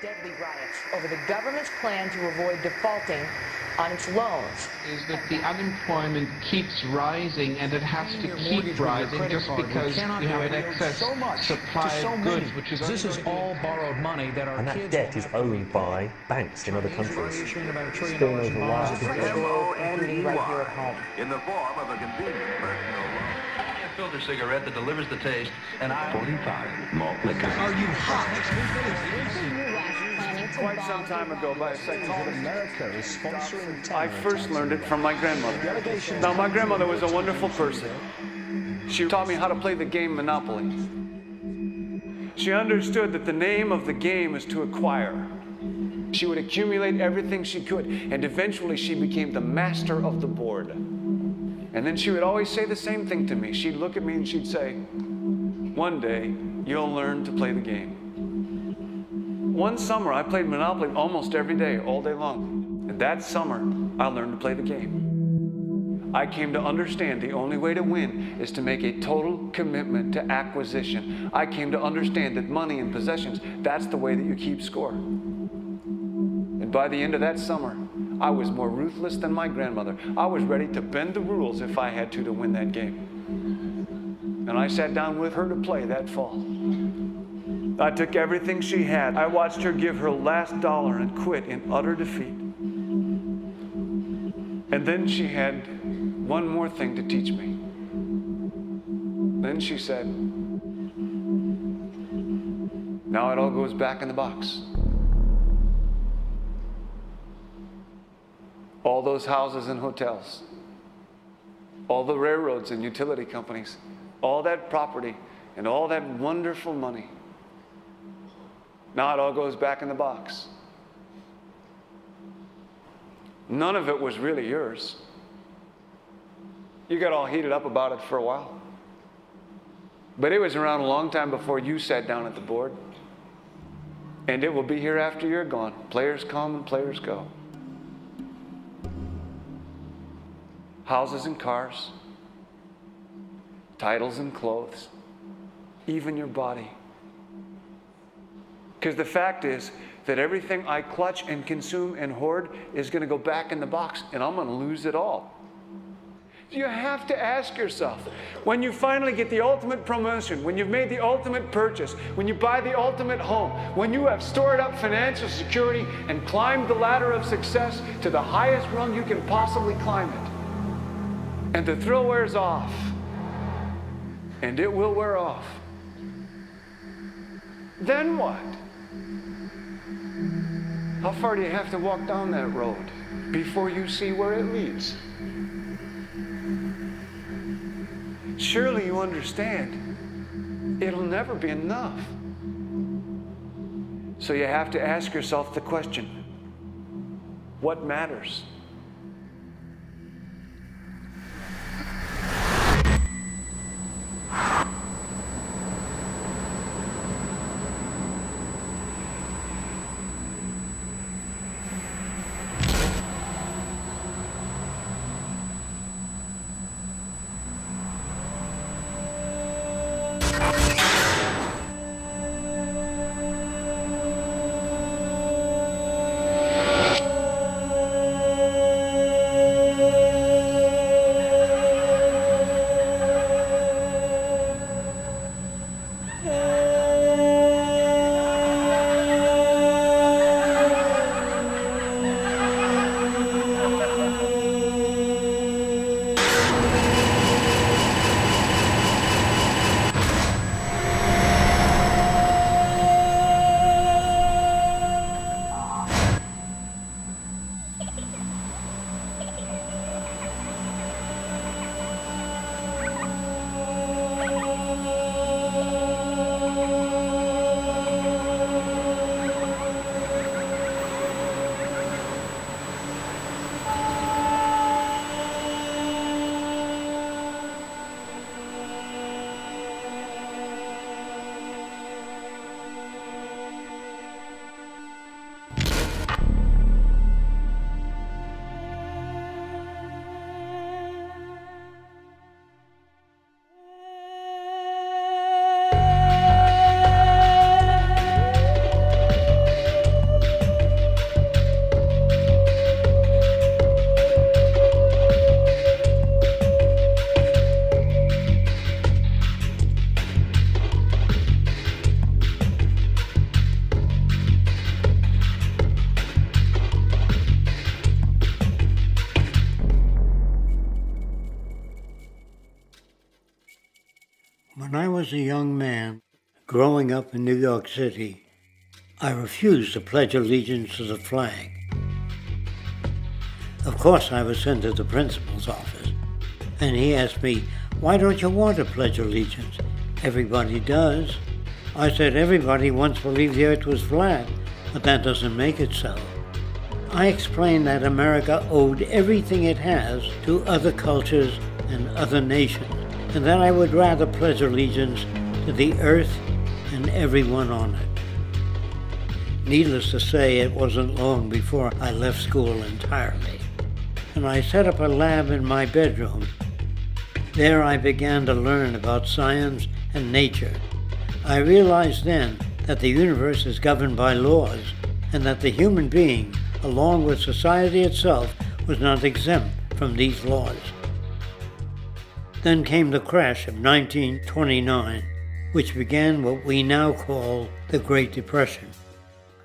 deadly riots over the government's plan to avoid defaulting on its loans. Is that the unemployment keeps rising, and it has to keep rising just because you have an excess supply of goods, which is this is all borrowed money that our and that debt is owned by banks in other countries. Still knows a lot of including right here at home. In the form of a convenient personal loan. A filter cigarette that delivers the taste, and 45 malt liquor. Are you hot? Quite some time ago, by a second, America is sponsoring I first learned it from my grandmother. Now, my grandmother was a wonderful person. She taught me how to play the game Monopoly. She understood that the name of the game is to acquire. She would accumulate everything she could, and eventually she became the master of the board. And then she would always say the same thing to me. She'd look at me and she'd say, "One day, you'll learn to play the game." One summer, I played Monopoly almost every day, all day long. And that summer, I learned to play the game. I came to understand the only way to win is to make a total commitment to acquisition. I came to understand that money and possessions, that's the way that you keep score. And by the end of that summer, I was more ruthless than my grandmother. I was ready to bend the rules if I had to win that game. And I sat down with her to play that fall. I took everything she had. I watched her give her last dollar and quit in utter defeat. And then she had one more thing to teach me. Then she said, "Now it all goes back in the box." All those houses and hotels, all the railroads and utility companies, all that property and all that wonderful money. Now it all goes back in the box. None of it was really yours. You got all heated up about it for a while. But it was around a long time before you sat down at the board. And it will be here after you're gone. Players come and players go. Houses and cars, titles and clothes, even your body. Because the fact is that everything I clutch and consume and hoard is going to go back in the box, and I'm going to lose it all. You have to ask yourself, when you finally get the ultimate promotion, when you've made the ultimate purchase, when you buy the ultimate home, when you have stored up financial security and climbed the ladder of success to the highest rung you can possibly climb it, and the thrill wears off, and it will wear off, then what? How far do you have to walk down that road before you see where it leads? Surely you understand, it'll never be enough. So you have to ask yourself the question, what matters? was a young man growing up in New York City, I refused to pledge allegiance to the flag. Of course, I was sent to the principal's office, and he asked me, "Why don't you want to pledge allegiance? Everybody does." I said, "Everybody once believed the earth was flat, but that doesn't make it so." I explained that America owed everything it has to other cultures and other nations, and that I would rather pledge allegiance to the earth and everyone on it. Needless to say, it wasn't long before I left school entirely, and I set up a lab in my bedroom. There I began to learn about science and nature. I realized then that the universe is governed by laws, and that the human being, along with society itself, was not exempt from these laws. Then came the crash of 1929, which began what we now call the Great Depression.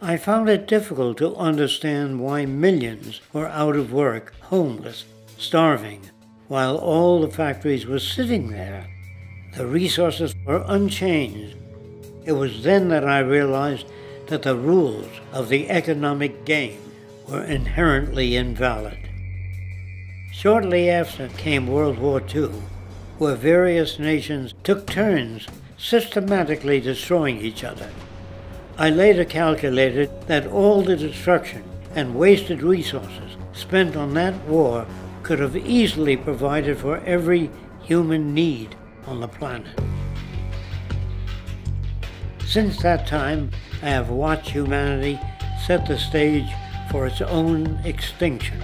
I found it difficult to understand why millions were out of work, homeless, starving, while all the factories were sitting there. The resources were unchanged. It was then that I realized that the rules of the economic game were inherently invalid. Shortly after came World War II, where various nations took turns systematically destroying each other. I later calculated that all the destruction and wasted resources spent on that war could have easily provided for every human need on the planet. Since that time, I have watched humanity set the stage for its own extinction.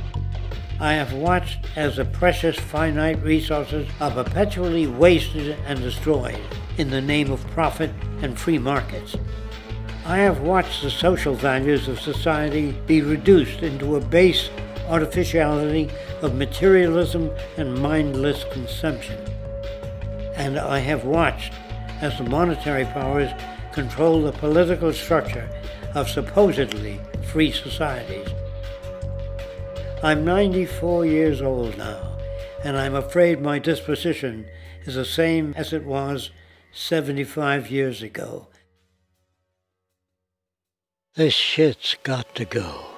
I have watched as the precious finite resources are perpetually wasted and destroyed in the name of profit and free markets. I have watched the social values of society be reduced into a base artificiality of materialism and mindless consumption. And I have watched as the monetary powers control the political structure of supposedly free societies. I'm 94 years old now, and I'm afraid my disposition is the same as it was 75 years ago. This shit's got to go.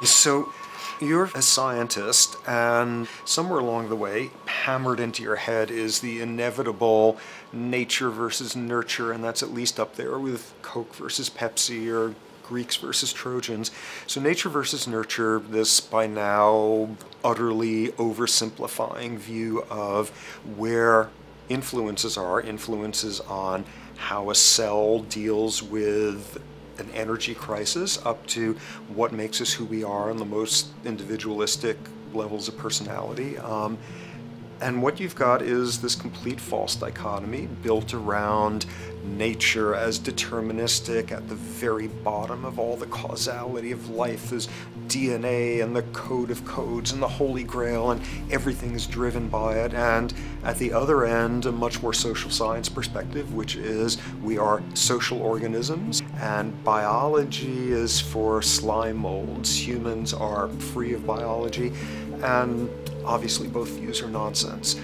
So you're a scientist, and somewhere along the way, hammered into your head is the inevitable nature versus nurture, and that's at least up there with Coke versus Pepsi or Greeks versus Trojans. So nature versus nurture, this by now utterly oversimplifying view of where influences are, influences on how a cell deals with an energy crisis, up to what makes us who we are on the most individualistic levels of personality. And what you've got is this complete false dichotomy built around nature as deterministic. At the very bottom of all the causality of life is DNA and the code of codes and the Holy Grail, and everything is driven by it. And at the other end, a much more social science perspective, which is we are social organisms, and biology is for slime molds. Humans are free of biology, and obviously both views are nonsense.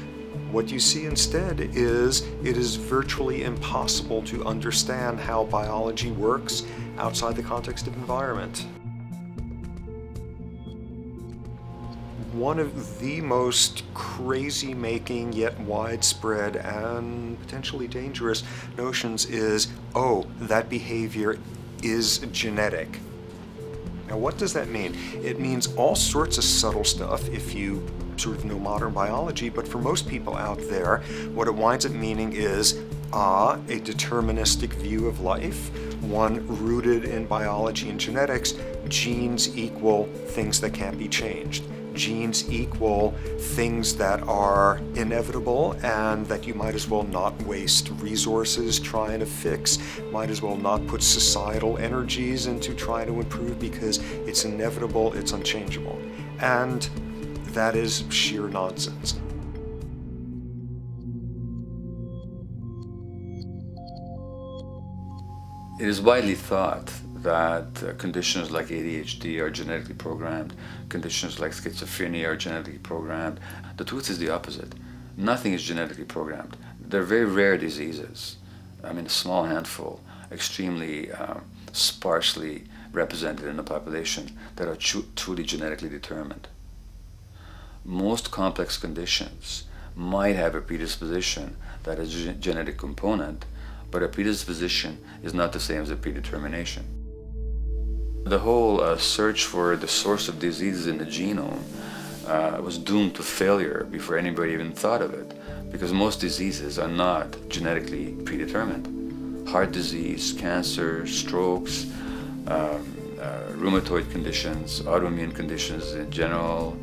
What you see instead is it is virtually impossible to understand how biology works outside the context of environment. One of the most crazy-making yet widespread and potentially dangerous notions is, oh, that behavior is genetic. Now, what does that mean? It means all sorts of subtle stuff if you sort of know modern biology, but for most people out there, what it winds up meaning is, a deterministic view of life, one rooted in biology and genetics, genes equal things that can't be changed. Genes equal things that are inevitable and that you might as well not waste resources trying to fix, might as well not put societal energies into trying to improve because it's inevitable, it's unchangeable. And that is sheer nonsense. It is widely thought that conditions like ADHD are genetically programmed, conditions like schizophrenia are genetically programmed. The truth is the opposite. Nothing is genetically programmed. They're very rare diseases. I mean, a small handful, extremely sparsely represented in the population that are truly genetically determined. Most complex conditions might have a predisposition that is a genetic component, but a predisposition is not the same as a predetermination. The whole search for the source of diseases in the genome was doomed to failure before anybody even thought of it, because most diseases are not genetically predetermined. Heart disease, cancer, strokes, rheumatoid conditions, autoimmune conditions in general,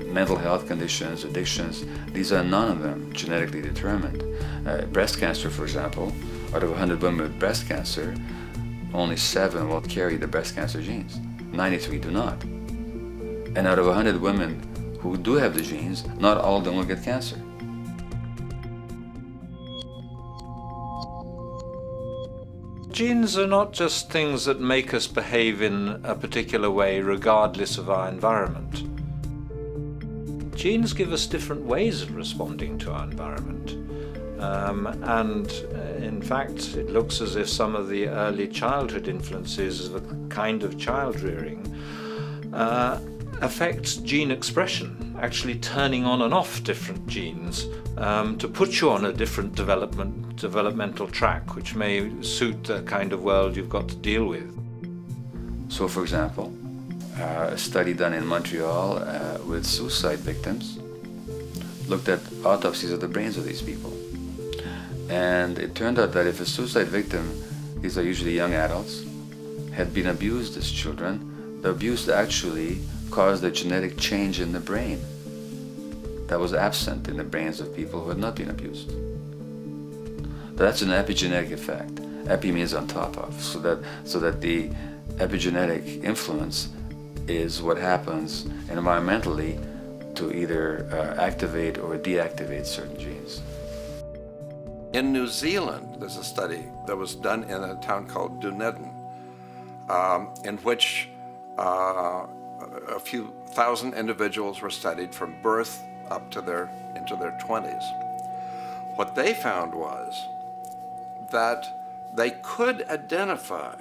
mental health conditions, addictions, these are none of them genetically determined. Breast cancer, for example, out of 100 women with breast cancer, only 7 will carry the breast cancer genes. 93 do not. And out of 100 women who do have the genes, not all of them will get cancer. Genes are not just things that make us behave in a particular way regardless of our environment. Genes give us different ways of responding to our environment. In fact, it looks as if some of the early childhood influences of a kind of child rearing affects gene expression, actually turning on and off different genes to put you on a different developmental track, which may suit the kind of world you've got to deal with. So, for example, a study done in Montreal with suicide victims looked at autopsies of the brains of these people. And it turned out that if a suicide victim, these are usually young adults, had been abused as children, the abuse actually caused a genetic change in the brain that was absent in the brains of people who had not been abused. That's an epigenetic effect. Epi means on top of, so that the epigenetic influence is what happens environmentally to either activate or deactivate certain genes. In New Zealand, there's a study that was done in a town called Dunedin, in which a few thousand individuals were studied from birth up to into their 20s. What they found was that they could identify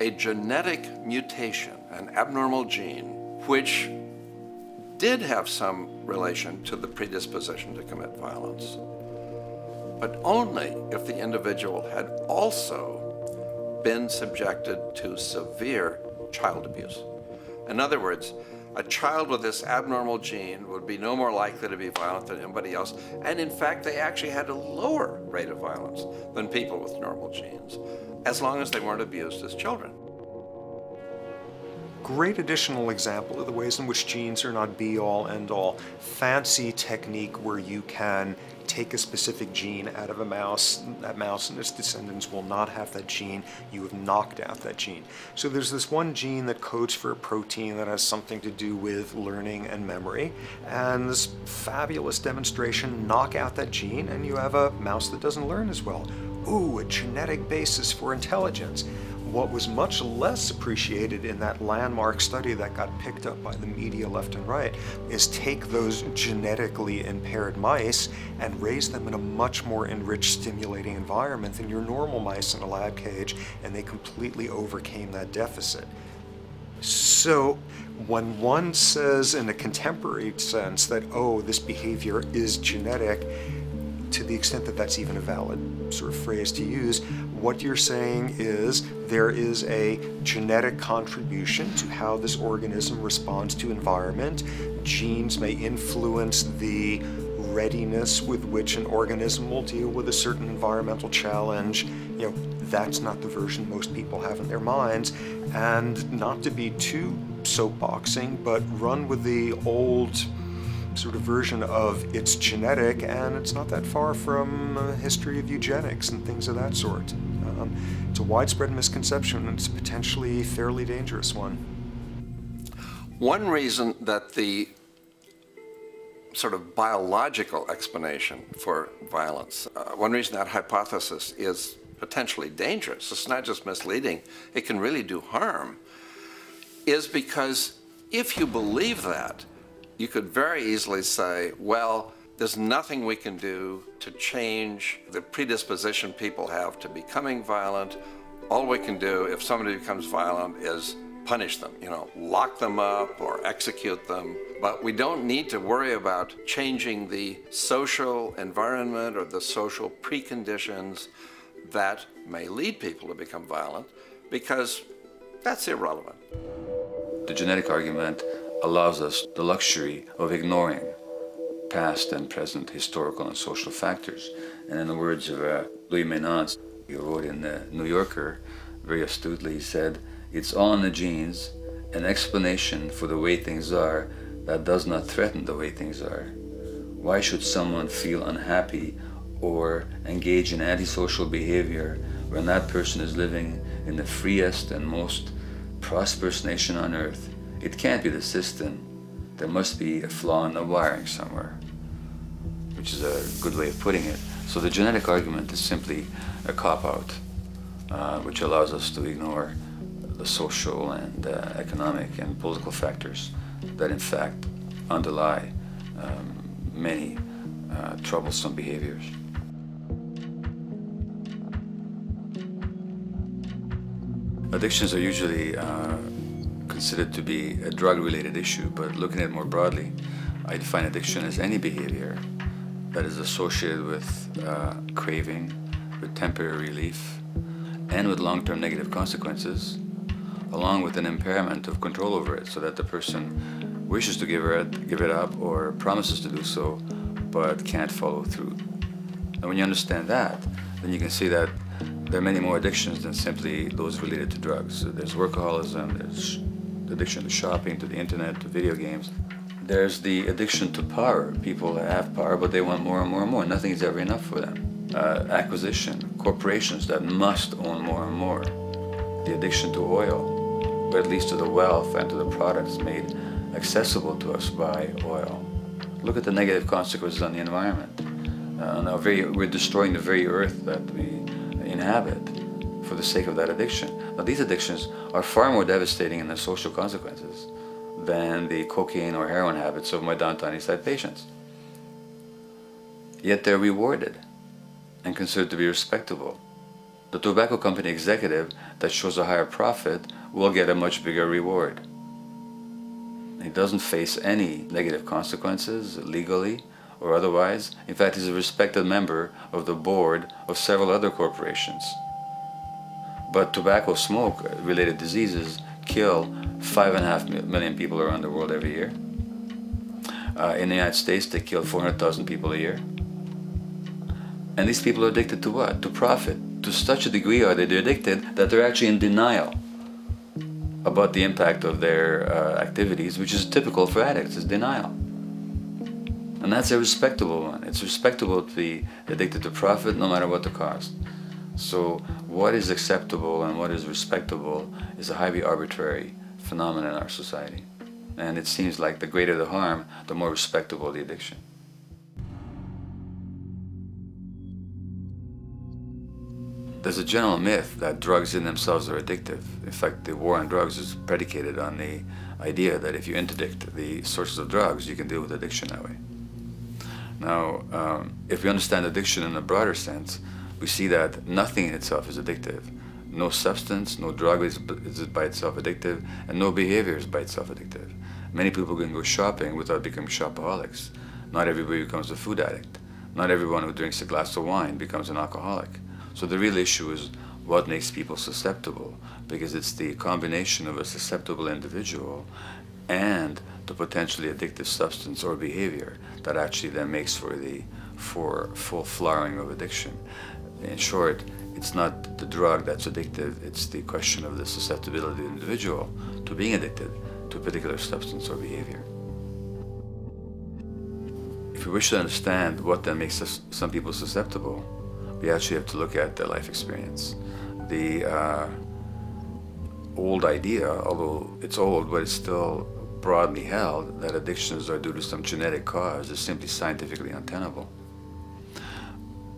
a genetic mutation, an abnormal gene, which did have some relation to the predisposition to commit violence, but only if the individual had also been subjected to severe child abuse. In other words, a child with this abnormal gene would be no more likely to be violent than anybody else, and in fact they actually had a lower rate of violence than people with normal genes, as long as they weren't abused as children. Great additional example of the ways in which genes are not be-all, end-all. Fancy technique where you can take a specific gene out of a mouse, that mouse and its descendants will not have that gene, you have knocked out that gene. So there's this one gene that codes for a protein that has something to do with learning and memory, and this fabulous demonstration, knock out that gene and you have a mouse that doesn't learn as well. Ooh, a genetic basis for intelligence. What was much less appreciated in that landmark study that got picked up by the media left and right is take those genetically impaired mice and raise them in a much more enriched, stimulating environment than your normal mice in a lab cage, and they completely overcame that deficit. So when one says in a contemporary sense that, oh, this behavior is genetic, to the extent that that's even a valid sort of phrase to use, what you're saying is there is a genetic contribution to how this organism responds to environment. Genes may influence the readiness with which an organism will deal with a certain environmental challenge. you know, that's not the version most people have in their minds, and not to be too soapboxing, but run with the old sort of version of it's genetic and it's not that far from a history of eugenics and things of that sort. It's a widespread misconception, and it's a potentially fairly dangerous one. One reason that the sort of biological explanation for violence, one reason that hypothesis is potentially dangerous, it's not just misleading, it can really do harm, is because if you believe that, you could very easily say, well, there's nothing we can do to change the predisposition people have to becoming violent. All we can do if somebody becomes violent is punish them, you know, lock them up or execute them. But we don't need to worry about changing the social environment or the social preconditions that may lead people to become violent, because that's irrelevant. The genetic argument allows us the luxury of ignoring past and present historical and social factors. And in the words of Louis Menand, he wrote in the New Yorker, very astutely, he said, "It's all in the genes, an explanation for the way things are that does not threaten the way things are. Why should someone feel unhappy or engage in antisocial behavior when that person is living in the freest and most prosperous nation on earth? It can't be the system. There must be a flaw in the wiring somewhere," which is a good way of putting it. So the genetic argument is simply a cop-out, which allows us to ignore the social and economic and political factors that in fact underlie many troublesome behaviors. Addictions are usually considered to be a drug-related issue, but looking at it more broadly, I define addiction as any behavior that is associated with craving, with temporary relief, and with long-term negative consequences, along with an impairment of control over it, so that the person wishes to give it up or promises to do so, but can't follow through. And when you understand that, then you can see that there are many more addictions than simply those related to drugs. So there's workaholism, there's addiction to shopping, to the internet, to video games. There's the addiction to power. People have power, but they want more and more and more. Nothing is ever enough for them. Acquisition, corporations that must own more and more. The addiction to oil, or at least to the wealth and to the products made accessible to us by oil. Look at the negative consequences on the environment. We're destroying the very earth that we inhabit for the sake of that addiction. Now, these addictions are far more devastating in their social consequences than the cocaine or heroin habits of my downtown East Side patients. Yet they're rewarded and considered to be respectable. The tobacco company executive that shows a higher profit will get a much bigger reward. He doesn't face any negative consequences legally or otherwise. In fact, he's a respected member of the board of several other corporations. But tobacco smoke-related diseases kill 5.5 million people around the world every year. In the United States, they kill 400,000 people a year. And these people are addicted to what? To profit. To such a degree are they addicted that they're actually in denial about the impact of their activities, which is typical for addicts, is denial. And that's a respectable one. It's respectable to be addicted to profit no matter what the cost. So what is acceptable and what is respectable is a highly arbitrary phenomenon in our society. And it seems like the greater the harm, the more respectable the addiction. There's a general myth that drugs in themselves are addictive. In fact, the war on drugs is predicated on the idea that if you interdict the sources of drugs, you can deal with addiction that way. Now, if we understand addiction in a broader sense, we see that nothing in itself is addictive. No substance, no drug is by itself addictive, and no behavior is by itself addictive. Many people can go shopping without becoming shopaholics. Not everybody becomes a food addict. Not everyone who drinks a glass of wine becomes an alcoholic. So the real issue is what makes people susceptible, because it's the combination of a susceptible individual and the potentially addictive substance or behavior that actually then makes for the full flowering of addiction. In short, it's not the drug that's addictive, it's the question of the susceptibility of the individual to being addicted to a particular substance or behavior. If we wish to understand what then makes some people susceptible, we actually have to look at their life experience. The old idea, although it's old, but it's still broadly held, that addictions are due to some genetic cause is simply scientifically untenable.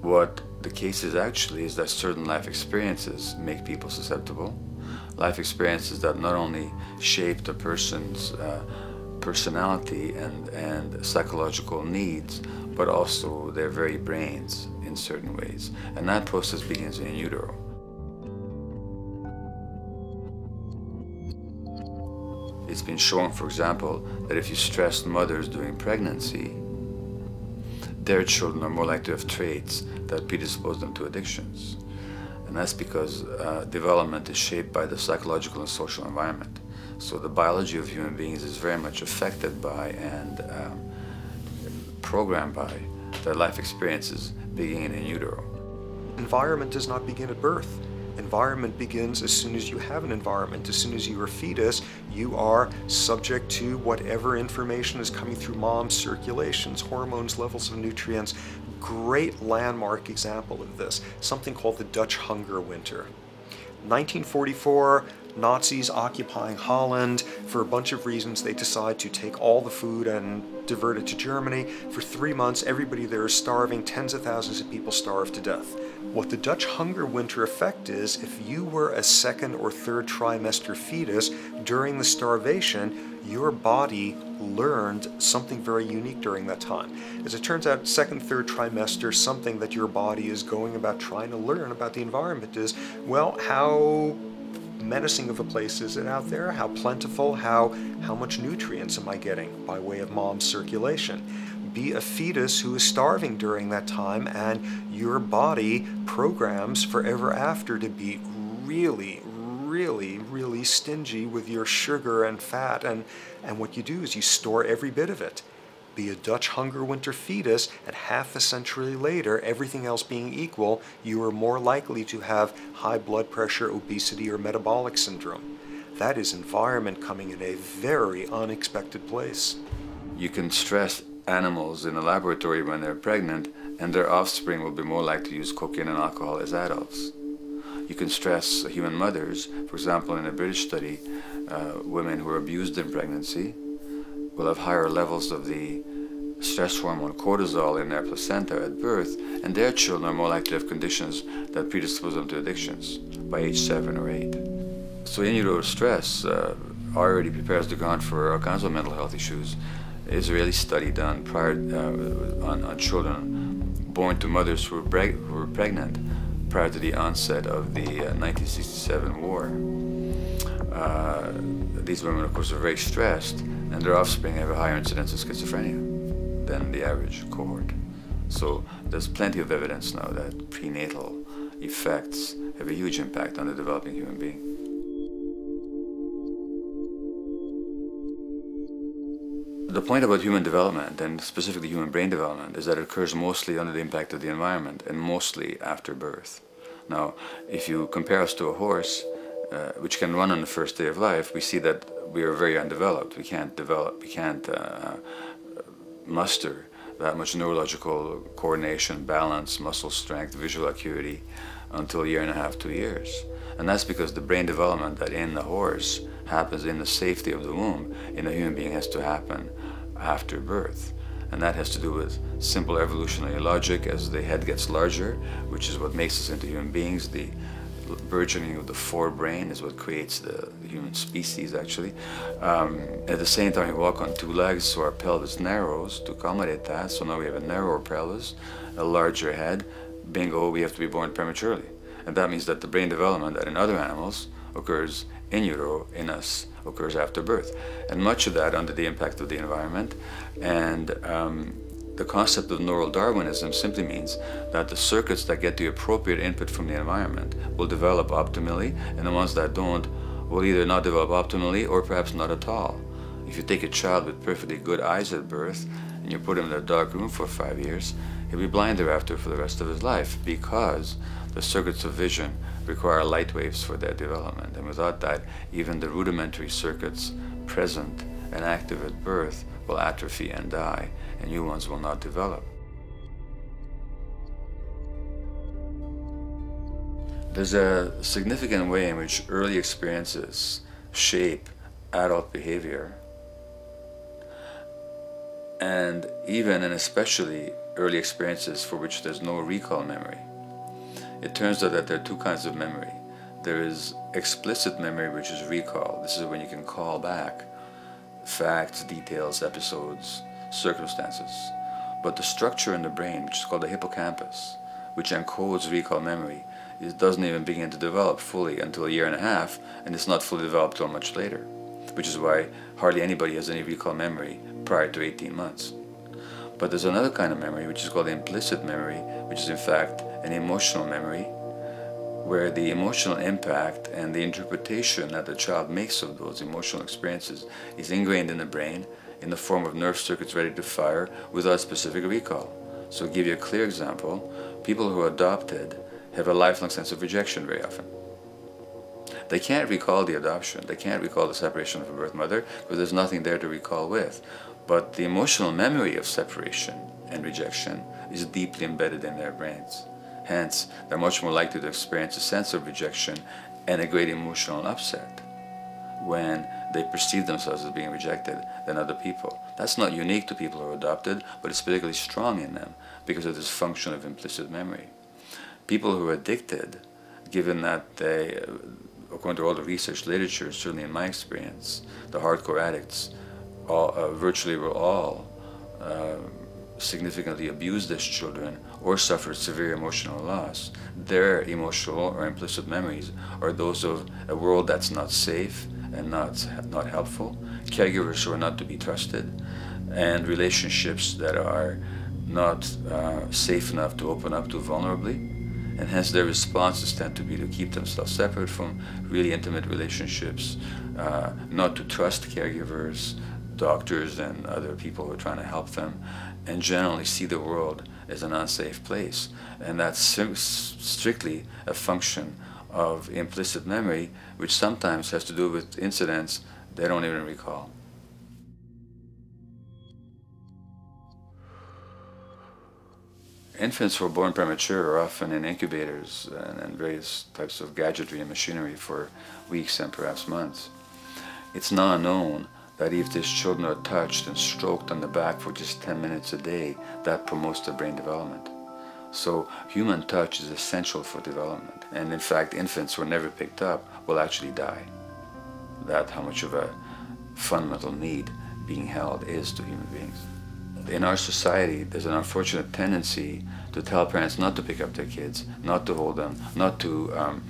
What the case is actually is that certain life experiences make people susceptible. Life experiences that not only shape the person's personality and psychological needs, but also their very brains in certain ways. And that process begins in utero. It's been shown, for example, that if you stress mothers during pregnancy, their children are more likely to have traits that predispose them to addictions. And that's because development is shaped by the psychological and social environment. So the biology of human beings is very much affected by and programmed by their life experiences beginning in utero. Environment does not begin at birth. Environment begins as soon as you have an environment. As soon as you are a fetus, you are subject to whatever information is coming through mom's circulations, hormones, levels of nutrients. Great landmark example of this, something called the Dutch hunger winter. 1944, Nazis occupying Holland. For a bunch of reasons, they decide to take all the food and divert it to Germany. For 3 months, everybody there is starving. Tens of thousands of people starve to death. What the Dutch hunger winter effect is, if you were a second or third trimester fetus during the starvation, your body learned something very unique during that time. As it turns out, second, third trimester, something that your body is going about trying to learn about the environment is, well, how menacing of a place is it out there? How plentiful? How much nutrients am I getting by way of mom's circulation? Be a fetus who is starving during that time, and your body programs forever after to be really, really, really stingy with your sugar and fat, and what you do is you store every bit of it. Be a Dutch hunger winter fetus, and half a century later, everything else being equal, you are more likely to have high blood pressure, obesity, or metabolic syndrome. That is environment coming in a very unexpected place. You can stress animals in a laboratory when they're pregnant, and their offspring will be more likely to use cocaine and alcohol as adults. You can stress human mothers. For example, in a British study, women who are abused in pregnancy will have higher levels of the stress hormone cortisol in their placenta at birth, and their children are more likely to have conditions that predispose them to addictions by age 7 or 8. So in utero stress already prepares the ground for all kinds of mental health issues. Israeli study done prior on children born to mothers who were pregnant prior to the onset of the 1967 war. These women, of course, are very stressed, and their offspring have a higher incidence of schizophrenia than the average cohort. So there's plenty of evidence now that prenatal effects have a huge impact on the developing human being. The point about human development, and specifically human brain development, is that it occurs mostly under the impact of the environment and mostly after birth. Now, if you compare us to a horse, which can run on the first day of life, we see that we are very undeveloped. We can't muster that much neurological coordination, balance, muscle strength, visual acuity until a year and a half, 2 years. And that's because the brain development that in the horse happens in the safety of the womb, in a human being has to happen after birth. And that has to do with simple evolutionary logic. As the head gets larger, which is what makes us into human beings, the burgeoning of the forebrain is what creates the human species, actually. At the same time, we walk on 2 legs, so our pelvis narrows to accommodate that. So now we have a narrower pelvis, a larger head. Bingo, we have to be born prematurely. And that means that the brain development that in other animals occurs in utero, in us, occurs after birth. And much of that under the impact of the environment. And the concept of neural Darwinism simply means that the circuits that get the appropriate input from the environment will develop optimally, and the ones that don't will either not develop optimally or perhaps not at all. If you take a child with perfectly good eyes at birth and you put him in a dark room for 5 years, he'll be blind thereafter for the rest of his life, because the circuits of vision require light waves for their development. And without that, even the rudimentary circuits present and active at birth will atrophy and die, and new ones will not develop. There's a significant way in which early experiences shape adult behavior, and even and especially early experiences for which there's no recall memory. It turns out that there are two kinds of memory. There is explicit memory, which is recall. This is when you can call back facts, details, episodes, circumstances. But the structure in the brain, which is called the hippocampus, which encodes recall memory, it doesn't even begin to develop fully until a year and a half, and it's not fully developed till much later, which is why hardly anybody has any recall memory prior to 18 months. But there's another kind of memory, which is called implicit memory, which is in fact an emotional memory, where the emotional impact and the interpretation that the child makes of those emotional experiences is ingrained in the brain in the form of nerve circuits ready to fire without specific recall. So to give you a clear example, people who are adopted have a lifelong sense of rejection very often. They can't recall the adoption, they can't recall the separation from a birth mother, because there's nothing there to recall with. But the emotional memory of separation and rejection is deeply embedded in their brains. Hence, they're much more likely to experience a sense of rejection and a great emotional upset when they perceive themselves as being rejected than other people. That's not unique to people who are adopted, but it's particularly strong in them because of this function of implicit memory. People who are addicted, given that they, according to all the research literature, certainly in my experience, the hardcore addicts virtually were all significantly abused as children or suffered severe emotional loss. Their emotional or implicit memories are those of a world that's not safe and not helpful, caregivers who are not to be trusted, and relationships that are not safe enough to open up to vulnerably. And hence their responses tend to be to keep themselves separate from really intimate relationships, not to trust caregivers, doctors and other people who are trying to help them, and generally see the world as an unsafe place. And that's strictly a function of implicit memory, which sometimes has to do with incidents they don't even recall. Infants who are born premature are often in incubators and various types of gadgetry and machinery for weeks and perhaps months. It's now known that if these children are touched and stroked on the back for just 10 minutes a day, that promotes their brain development. So human touch is essential for development. And in fact, infants who are never picked up will actually die. That's how much of a fundamental need being held is to human beings. In our society, there's an unfortunate tendency to tell parents not to pick up their kids, not to hold them, not to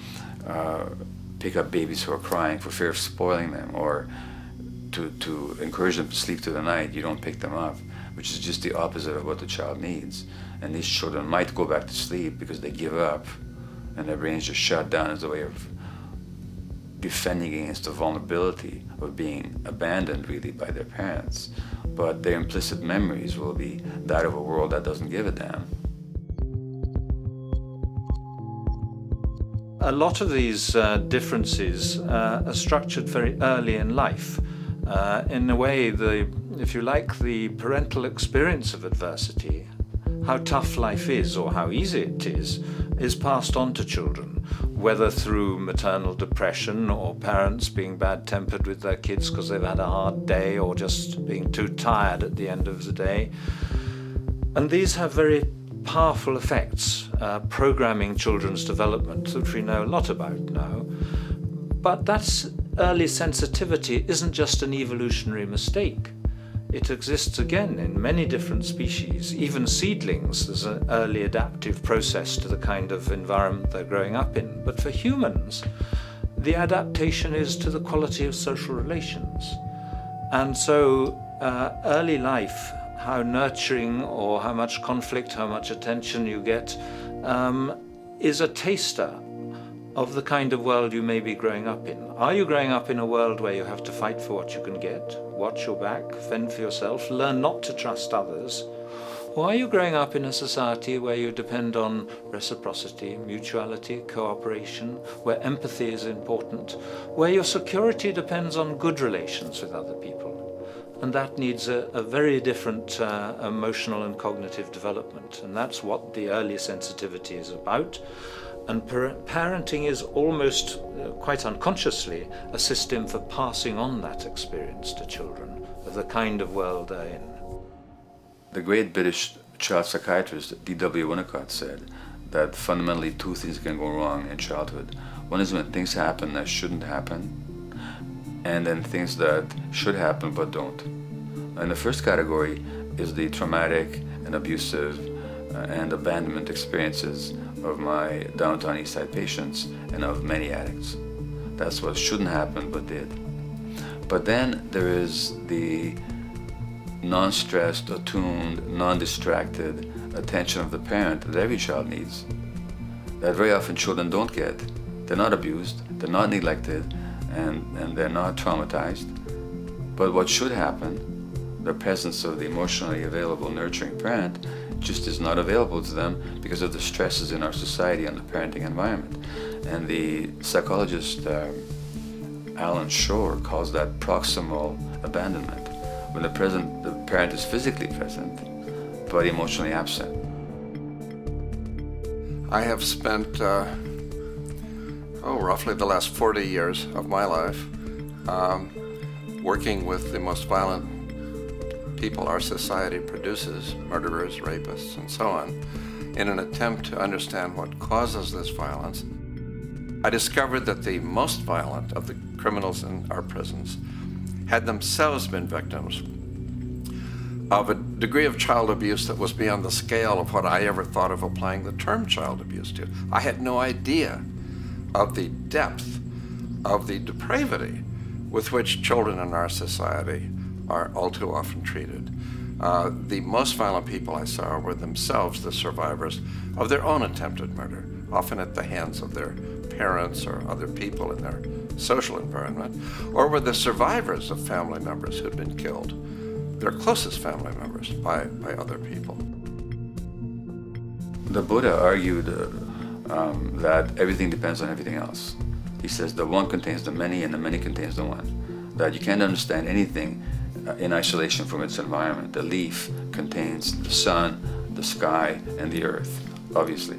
pick up babies who are crying for fear of spoiling them, or to encourage them to sleep through the night. You don't pick them up, which is just the opposite of what the child needs. And these children might go back to sleep because they give up and their brains just shut down as a way of defending against the vulnerability of being abandoned really by their parents. But their implicit memories will be that of a world that doesn't give a damn. A lot of these differences are structured very early in life. In a way, if you like, the parental experience of adversity, how tough life is or how easy it is passed on to children, whether through maternal depression or parents being bad-tempered with their kids because they've had a hard day or just being too tired at the end of the day. And these have very powerful effects, programming children's development, which we know a lot about now. But that's early sensitivity isn't just an evolutionary mistake. It exists again in many different species. Even seedlings, there's an early adaptive process to the kind of environment they're growing up in. But for humans, the adaptation is to the quality of social relations. And so early life, how nurturing or how much conflict, how much attention you get, is a taster of the kind of world you may be growing up in. Are you growing up in a world where you have to fight for what you can get, watch your back, fend for yourself, learn not to trust others? Or are you growing up in a society where you depend on reciprocity, mutuality, cooperation, where empathy is important, where your security depends on good relations with other people? And that needs a very different emotional and cognitive development. And that's what the early sensitivity is about. And parenting is almost, quite unconsciously, a system for passing on that experience to children of the kind of world they're in. The great British child psychiatrist D.W. Winnicott said that fundamentally two things can go wrong in childhood. One is when things happen that shouldn't happen, and then things that should happen but don't. And the first category is the traumatic and abusive and abandonment experiences of my downtown East Side patients and of many addicts. That's what shouldn't happen but did. But then there is the non-stressed, attuned, non-distracted attention of the parent that every child needs, that very often children don't get. They're not abused, they're not neglected, and they're not traumatized. But what should happen, the presence of the emotionally available, nurturing parent, just is not available to them because of the stresses in our society and the parenting environment. And the psychologist Alan Shore calls that proximal abandonment, when the parent is physically present, but emotionally absent. I have spent, roughly the last 40 years of my life working with the most violent people our society produces, murderers, rapists, and so on, in an attempt to understand what causes this violence. I discovered that the most violent of the criminals in our prisons had themselves been victims of a degree of child abuse that was beyond the scale of what I ever thought of applying the term child abuse to. I had no idea of the depth of the depravity with which children in our society are all too often treated. The most violent people I saw were themselves the survivors of their own attempted murder, often at the hands of their parents or other people in their social environment, or were the survivors of family members who'd been killed, their closest family members, by other people. The Buddha argued that everything depends on everything else. He says the one contains the many and the many contains the one. That you can't understand anything in isolation from its environment. The leaf contains the sun, the sky, and the earth, obviously.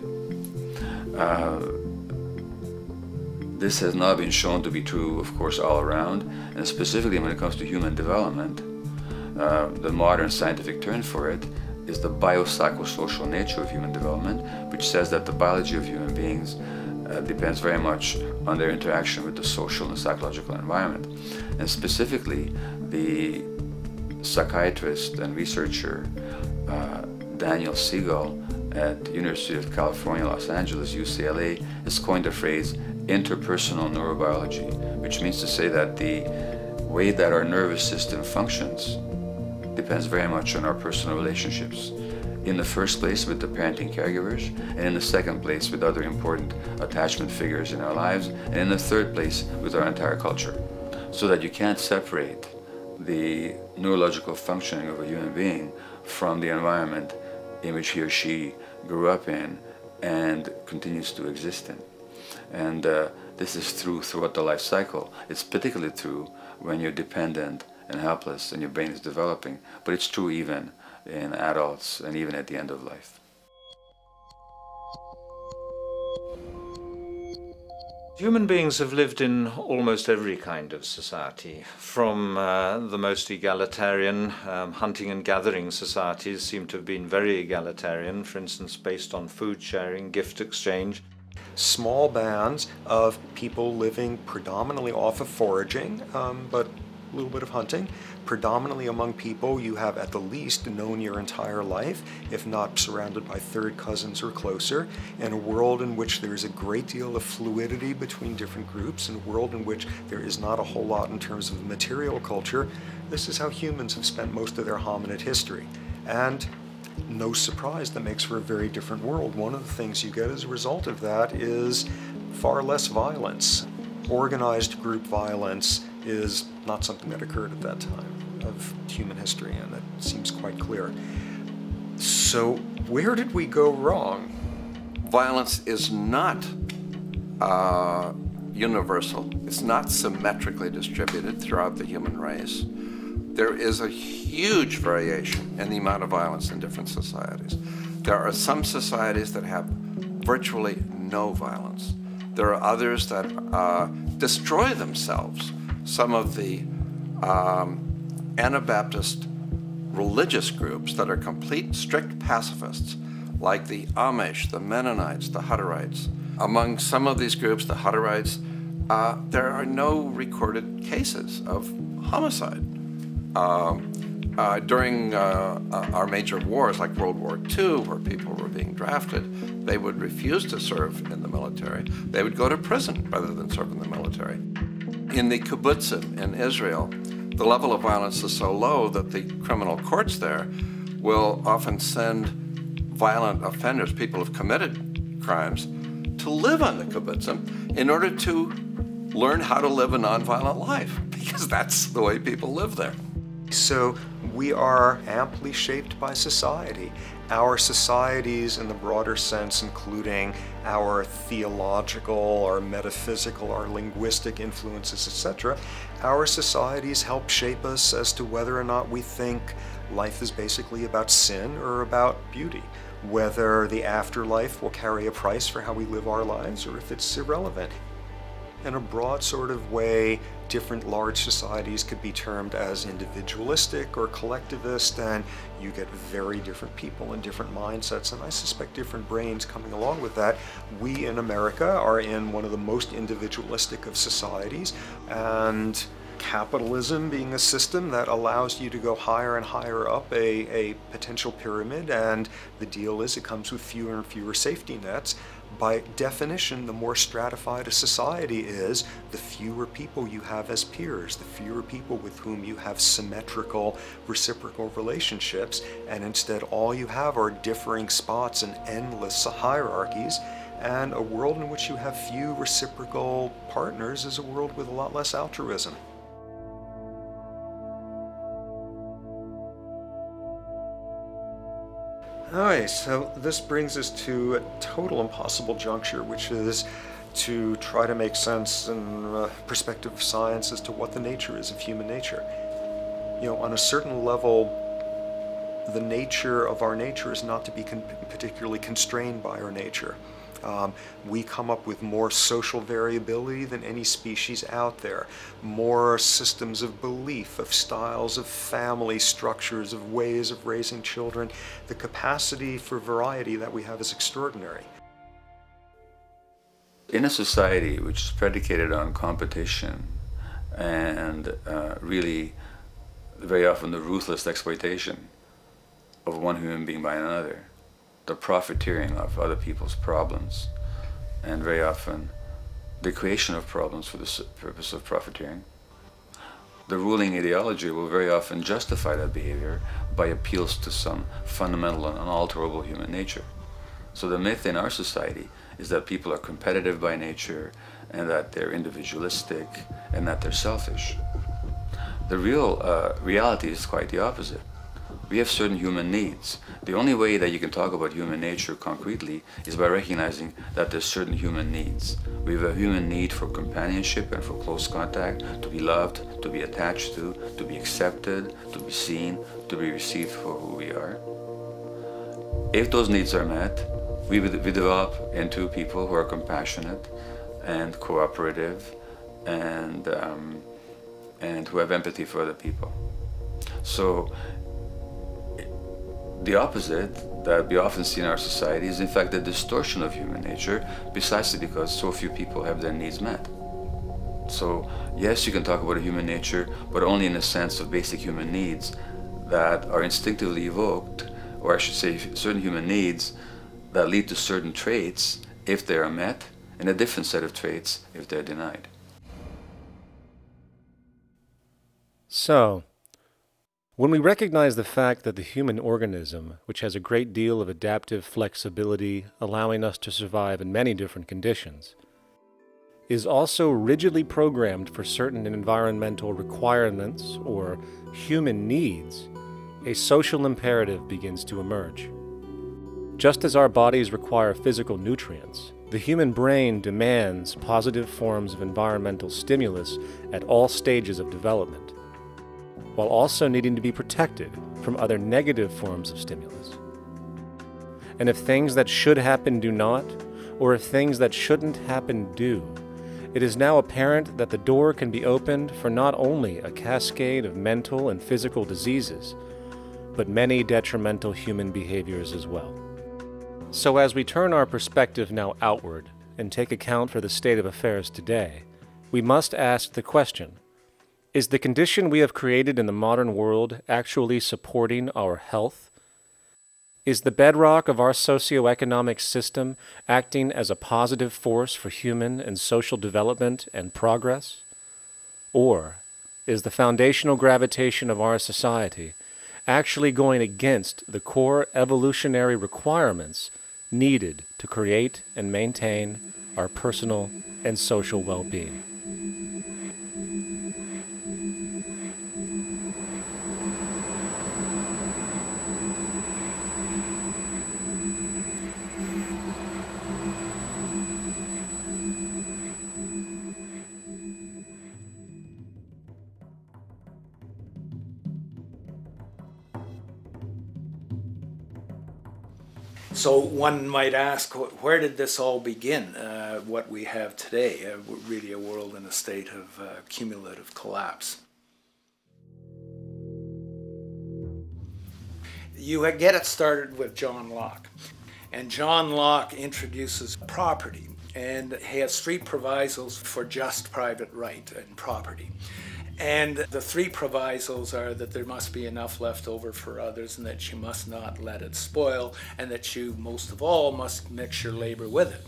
This has not been shown to be true, of course, all around, and specifically when it comes to human development. The modern scientific term for it is the biopsychosocial nature of human development, which says that the biology of human beings depends very much on their interaction with the social and psychological environment. And specifically, the psychiatrist and researcher Daniel Siegel at the University of California, Los Angeles, UCLA, has coined the phrase interpersonal neurobiology, which means to say that the way that our nervous system functions depends very much on our personal relationships. In the first place with the parenting caregivers, and in the second place with other important attachment figures in our lives, and in the third place with our entire culture. So that you can't separate the neurological functioning of a human being from the environment in which he or she grew up in and continues to exist in. And this is true throughout the life cycle. It's particularly true when you're dependent and helpless and your brain is developing, but it's true even in adults and even at the end of life. Human beings have lived in almost every kind of society, from the most egalitarian, hunting and gathering societies seem to have been very egalitarian, for instance, based on food sharing, gift exchange. Small bands of people living predominantly off of foraging, but a little bit of hunting. Predominantly among people you have at the least known your entire life, if not surrounded by third cousins or closer, in a world in which there is a great deal of fluidity between different groups, in a world in which there is not a whole lot in terms of material culture. This is how humans have spent most of their hominid history. And no surprise, that makes for a very different world. One of the things you get as a result of that is far less violence. Organized group violence is not something that occurred at that time of human history, and that seems quite clear. So where did we go wrong? Violence is not universal. It's not symmetrically distributed throughout the human race. There is a huge variation in the amount of violence in different societies. There are some societies that have virtually no violence. There are others that destroy themselves. Some of the Anabaptist religious groups that are complete strict pacifists, like the Amish, the Mennonites, the Hutterites. Among some of these groups, the Hutterites, there are no recorded cases of homicide. During our major wars, like World War II, where people were being drafted, they would refuse to serve in the military. They would go to prison rather than serve in the military. In the kibbutzim in Israel, the level of violence is so low that the criminal courts there will often send violent offenders, people who've committed crimes, to live on the kibbutzim in order to learn how to live a nonviolent life, because that's the way people live there. So we are amply shaped by society. Our societies, in the broader sense, including our theological, our metaphysical, our linguistic influences, etc., our societies help shape us as to whether or not we think life is basically about sin or about beauty, whether the afterlife will carry a price for how we live our lives or if it's irrelevant. In a broad sort of way, different large societies could be termed as individualistic or collectivist, and you get very different people and different mindsets, and I suspect different brains coming along with that. We in America are in one of the most individualistic of societies, and capitalism being a system that allows you to go higher and higher up a potential pyramid, and the deal is it comes with fewer and fewer safety nets. By definition, the more stratified a society is, the fewer people you have as peers, the fewer people with whom you have symmetrical, reciprocal relationships, and instead all you have are differing spots and endless hierarchies. And a world in which you have few reciprocal partners is a world with a lot less altruism. Alright, so this brings us to a total impossible juncture, which is to try to make sense in perspective of science as to what the nature is of human nature. You know, on a certain level, the nature of our nature is not to be particularly constrained by our nature. We come up with more social variability than any species out there, more systems of belief, of styles of family structures, of ways of raising children. The capacity for variety that we have is extraordinary. In a society which is predicated on competition and really very often the ruthless exploitation of one human being by another, the profiteering of other people's problems, and very often the creation of problems for the purpose of profiteering, the ruling ideology will very often justify that behavior by appeals to some fundamental and unalterable human nature. So the myth in our society is that people are competitive by nature, and that they're individualistic, and that they're selfish. The real reality is quite the opposite. We have certain human needs. The only way that you can talk about human nature concretely is by recognizing that there's certain human needs. We have a human need for companionship and for close contact, to be loved, to be attached to be accepted, to be seen, to be received for who we are. If those needs are met, we develop into people who are compassionate and cooperative and who have empathy for other people. So the opposite that we often see in our society is in fact the distortion of human nature, precisely because so few people have their needs met. So yes, you can talk about a human nature, but only in the sense of basic human needs that are instinctively evoked, or I should say certain human needs that lead to certain traits if they are met, and a different set of traits if they're denied. So, when we recognize the fact that the human organism, which has a great deal of adaptive flexibility, allowing us to survive in many different conditions, is also rigidly programmed for certain environmental requirements or human needs, a social imperative begins to emerge. Just as our bodies require physical nutrients, the human brain demands positive forms of environmental stimulus at all stages of development, while also needing to be protected from other negative forms of stimulus. And if things that should happen do not, or if things that shouldn't happen do, it is now apparent that the door can be opened for not only a cascade of mental and physical diseases, but many detrimental human behaviors as well. So as we turn our perspective now outward and take account for the state of affairs today, we must ask the question, is the condition we have created in the modern world actually supporting our health? Is the bedrock of our socioeconomic system acting as a positive force for human and social development and progress? Or is the foundational gravitation of our society actually going against the core evolutionary requirements needed to create and maintain our personal and social well-being? So one might ask, where did this all begin, what we have today, really a world in a state of cumulative collapse? You get it started with John Locke. And John Locke introduces property, and he has 3 provisos for just private right and property. And the 3 provisos are that there must be enough left over for others, and that you must not let it spoil, and that you, most of all, must mix your labor with it.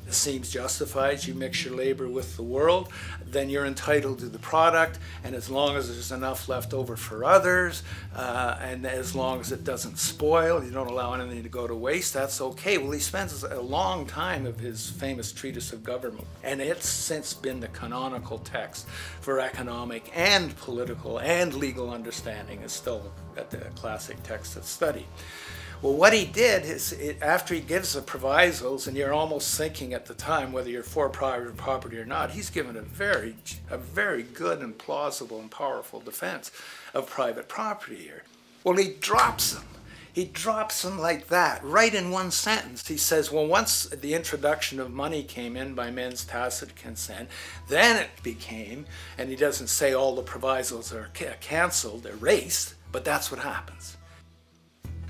It seems justified. You mix your labor with the world, then you're entitled to the product, and as long as there's enough left over for others, and as long as it doesn't spoil, you don't allow anything to go to waste, that's okay. Well, he spends a long time of his famous treatise of government, and it's since been the canonical text for economic and political and legal understanding. Is still a classic text of study. Well, what he did is, after he gives the provisos, and you're almost thinking at the time whether you're for private property or not, he's given a very good and plausible and powerful defense of private property here. Well, he drops them. He drops them like that, right in one sentence. He says, well, once the introduction of money came in by men's tacit consent, then it became, and he doesn't say all the provisos are canceled, erased, but that's what happens.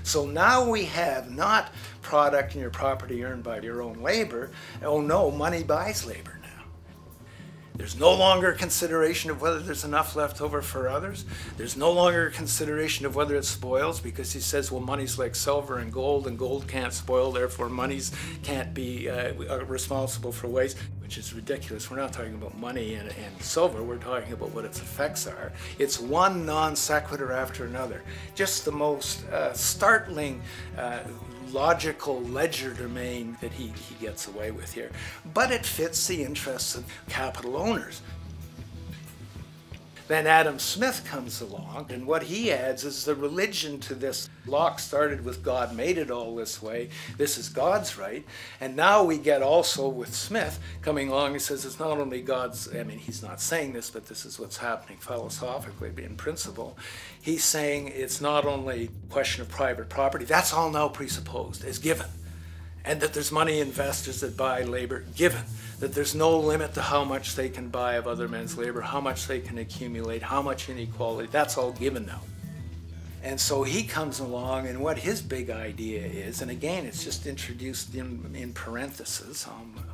So now we have not product and your property earned by your own labor. Oh no, money buys labor now. There's no longer a consideration of whether there's enough left over for others. There's no longer a consideration of whether it spoils, because he says, well, money's like silver and gold can't spoil, therefore monies can't be responsible for waste, which is ridiculous. We're not talking about money and silver, we're talking about what its effects are. It's one non sequitur after another. Just the most startling logical legerdemain that he gets away with here. But it fits the interests of capital owners. Then Adam Smith comes along, and what he adds is the religion to this. Locke started with God made it all this way. This is God's right. And now we get also with Smith coming along, he says it's not only God's, I mean, he's not saying this, but this is what's happening philosophically, in principle. He's saying it's not only a question of private property, that's all now presupposed, as given. And that there's money investors that buy labor, given. That there's no limit to how much they can buy of other men's labor, how much they can accumulate, how much inequality, that's all given now. And so he comes along, and what his big idea is, and again, it's just introduced in parentheses,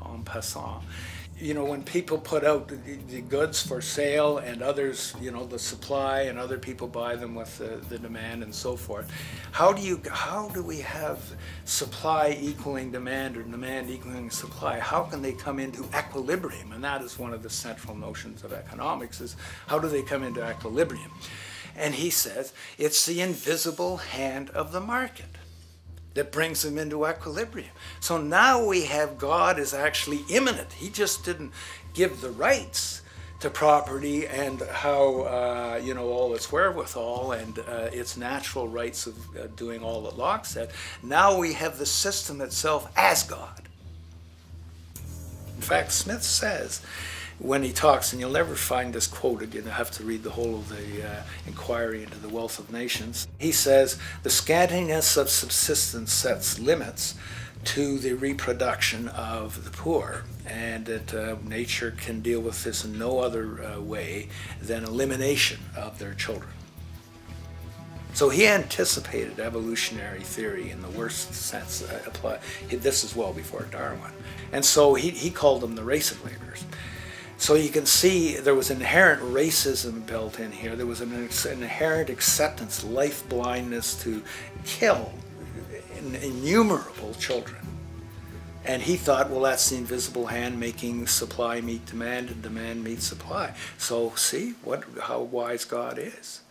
en passant. You know, when people put out the goods for sale and others, you know, the supply, and other people buy them with the demand and so forth, how do we have supply equaling demand or demand equaling supply? How can they come into equilibrium? And that is one of the central notions of economics, is how do they come into equilibrium? And he says it's the invisible hand of the market that brings them into equilibrium. So now we have God is actually immanent. He just didn't give the rights to property and how, you know, all its wherewithal and its natural rights of doing all that Locke said. Now we have the system itself as God. In fact, Smith says, when he talks, and you'll never find this quoted, you have to read the whole of the Inquiry into the Wealth of Nations. He says, the scantiness of subsistence sets limits to the reproduction of the poor, and that nature can deal with this in no other way than elimination of their children. So he anticipated evolutionary theory in the worst sense. This is well before Darwin. And so he called them the race of laborers. So you can see there was inherent racism built in here. There was an inherent acceptance, life blindness to kill innumerable children. And he thought, well, that's the invisible hand making supply meet demand and demand meet supply. So see how wise God is.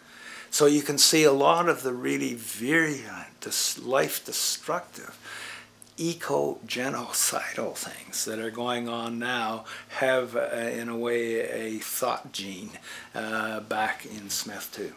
So you can see a lot of the really virulent, life-destructive, eco-genocidal things that are going on now have, in a way, a thought gene back in Smith too.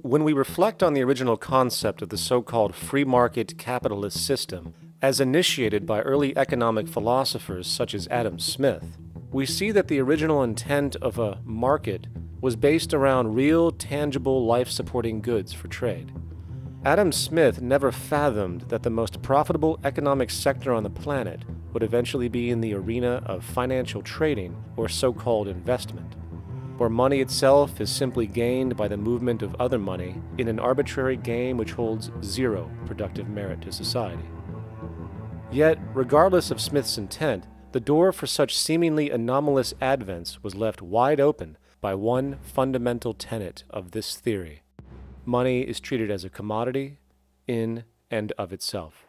When we reflect on the original concept of the so-called free market capitalist system, as initiated by early economic philosophers such as Adam Smith, we see that the original intent of a market was based around real, tangible, life-supporting goods for trade. Adam Smith never fathomed that the most profitable economic sector on the planet would eventually be in the arena of financial trading or so-called investment, where money itself is simply gained by the movement of other money in an arbitrary game which holds zero productive merit to society. Yet, regardless of Smith's intent, the door for such seemingly anomalous advents was left wide open by one fundamental tenet of this theory. Money is treated as a commodity in and of itself.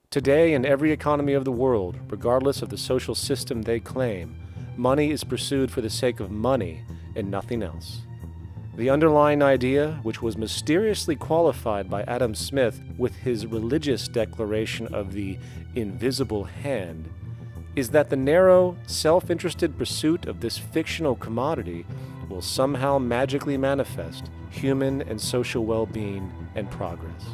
Today, in every economy of the world, regardless of the social system they claim, money is pursued for the sake of money and nothing else. The underlying idea, which was mysteriously qualified by Adam Smith with his religious declaration of the invisible hand, is that the narrow, self-interested pursuit of this fictional commodity will somehow magically manifest human and social well-being and progress.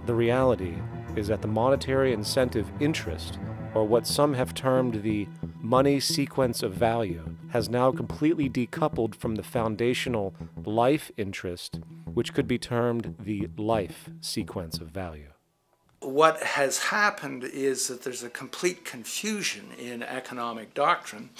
The reality is that the monetary incentive interest, or what some have termed the money sequence of value, has now completely decoupled from the foundational life interest, which could be termed the life sequence of value. What has happened is that there's a complete confusion in economic doctrine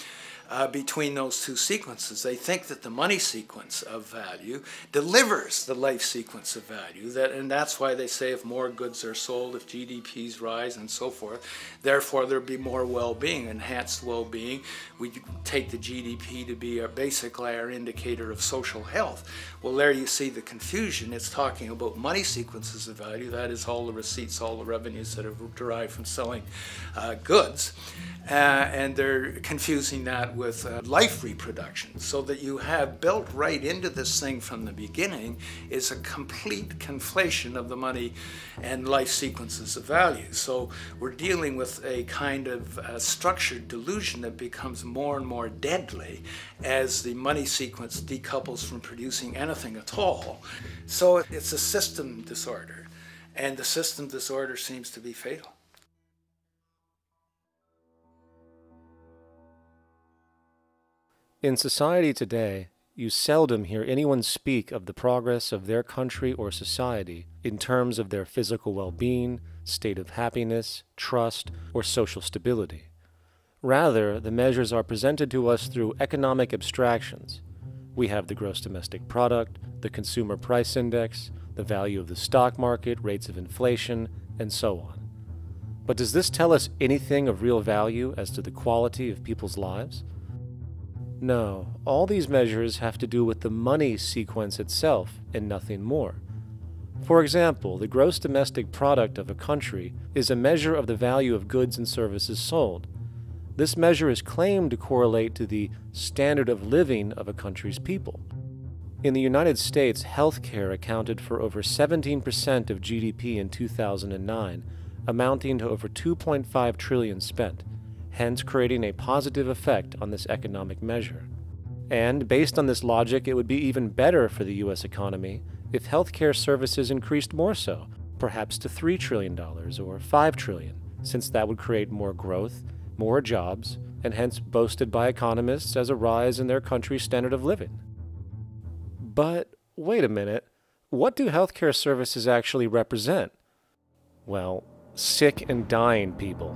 between those two sequences. They think that the money sequence of value delivers the life sequence of value, and that's why they say if more goods are sold, if GDPs rise and so forth, therefore there'll be more well-being, enhanced well-being. We take the GDP to be basically our indicator of social health. Well, there you see the confusion. It's talking about money sequences of value, that is all the receipts, all the revenues that are derived from selling goods, and they're confusing that with life reproduction, so that you have built right into this thing from the beginning is a complete conflation of the money and life sequences of value. So we're dealing with a kind of structured delusion that becomes more and more deadly as the money sequence decouples from producing anything at all. So it's a system disorder, and the system disorder seems to be fatal. In society today, you seldom hear anyone speak of the progress of their country or society in terms of their physical well-being, state of happiness, trust, or social stability. Rather, the measures are presented to us through economic abstractions. We have the gross domestic product, the consumer price index, the value of the stock market, rates of inflation, and so on. But does this tell us anything of real value as to the quality of people's lives? No, all these measures have to do with the money sequence itself and nothing more. For example, the gross domestic product of a country is a measure of the value of goods and services sold. This measure is claimed to correlate to the standard of living of a country's people. In the United States, healthcare accounted for over 17% of GDP in 2009, amounting to over $2.5 trillion spent. hence creating a positive effect on this economic measure. And based on this logic, it would be even better for the U.S. economy if healthcare services increased more so, perhaps to $3 trillion or $5 trillion, since that would create more growth, more jobs, and hence boasted by economists as a rise in their country's standard of living. But wait a minute, what do healthcare services actually represent? Well, sick and dying people.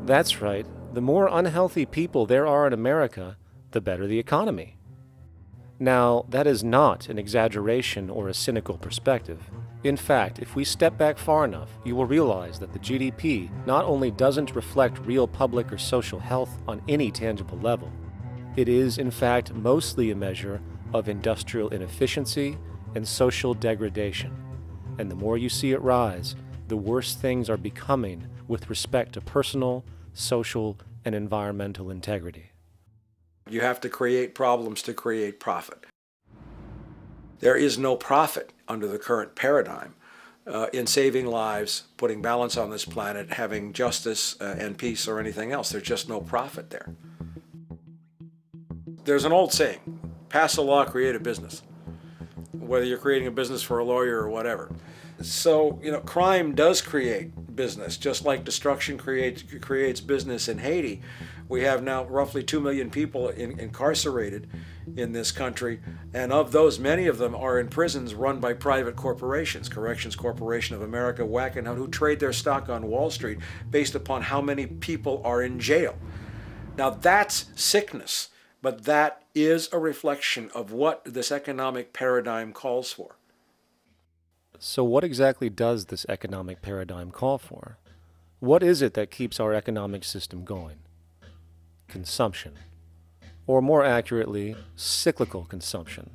That's right, the more unhealthy people there are in America, the better the economy. Now, that is not an exaggeration or a cynical perspective. In fact, if we step back far enough, you will realize that the GDP not only doesn't reflect real public or social health on any tangible level, it is, in fact, mostly a measure of industrial inefficiency and social degradation. And the more you see it rise, the worse things are becoming with respect to personal, social, and environmental integrity. You have to create problems to create profit. There is no profit under the current paradigm in saving lives, putting balance on this planet, having justice and peace or anything else. There's just no profit there. There's an old saying, pass a law, create a business, whether you're creating a business for a lawyer or whatever. So, crime does create business, just like destruction creates business in Haiti. We have now roughly 2 million people incarcerated in this country, and of those, many of them are in prisons run by private corporations, Corrections Corporation of America, Wackenhut, who trade their stock on Wall Street based upon how many people are in jail. Now that's sickness, but that is a reflection of what this economic paradigm calls for. So what exactly does this economic paradigm call for? What is it that keeps our economic system going? Consumption. Or more accurately, cyclical consumption.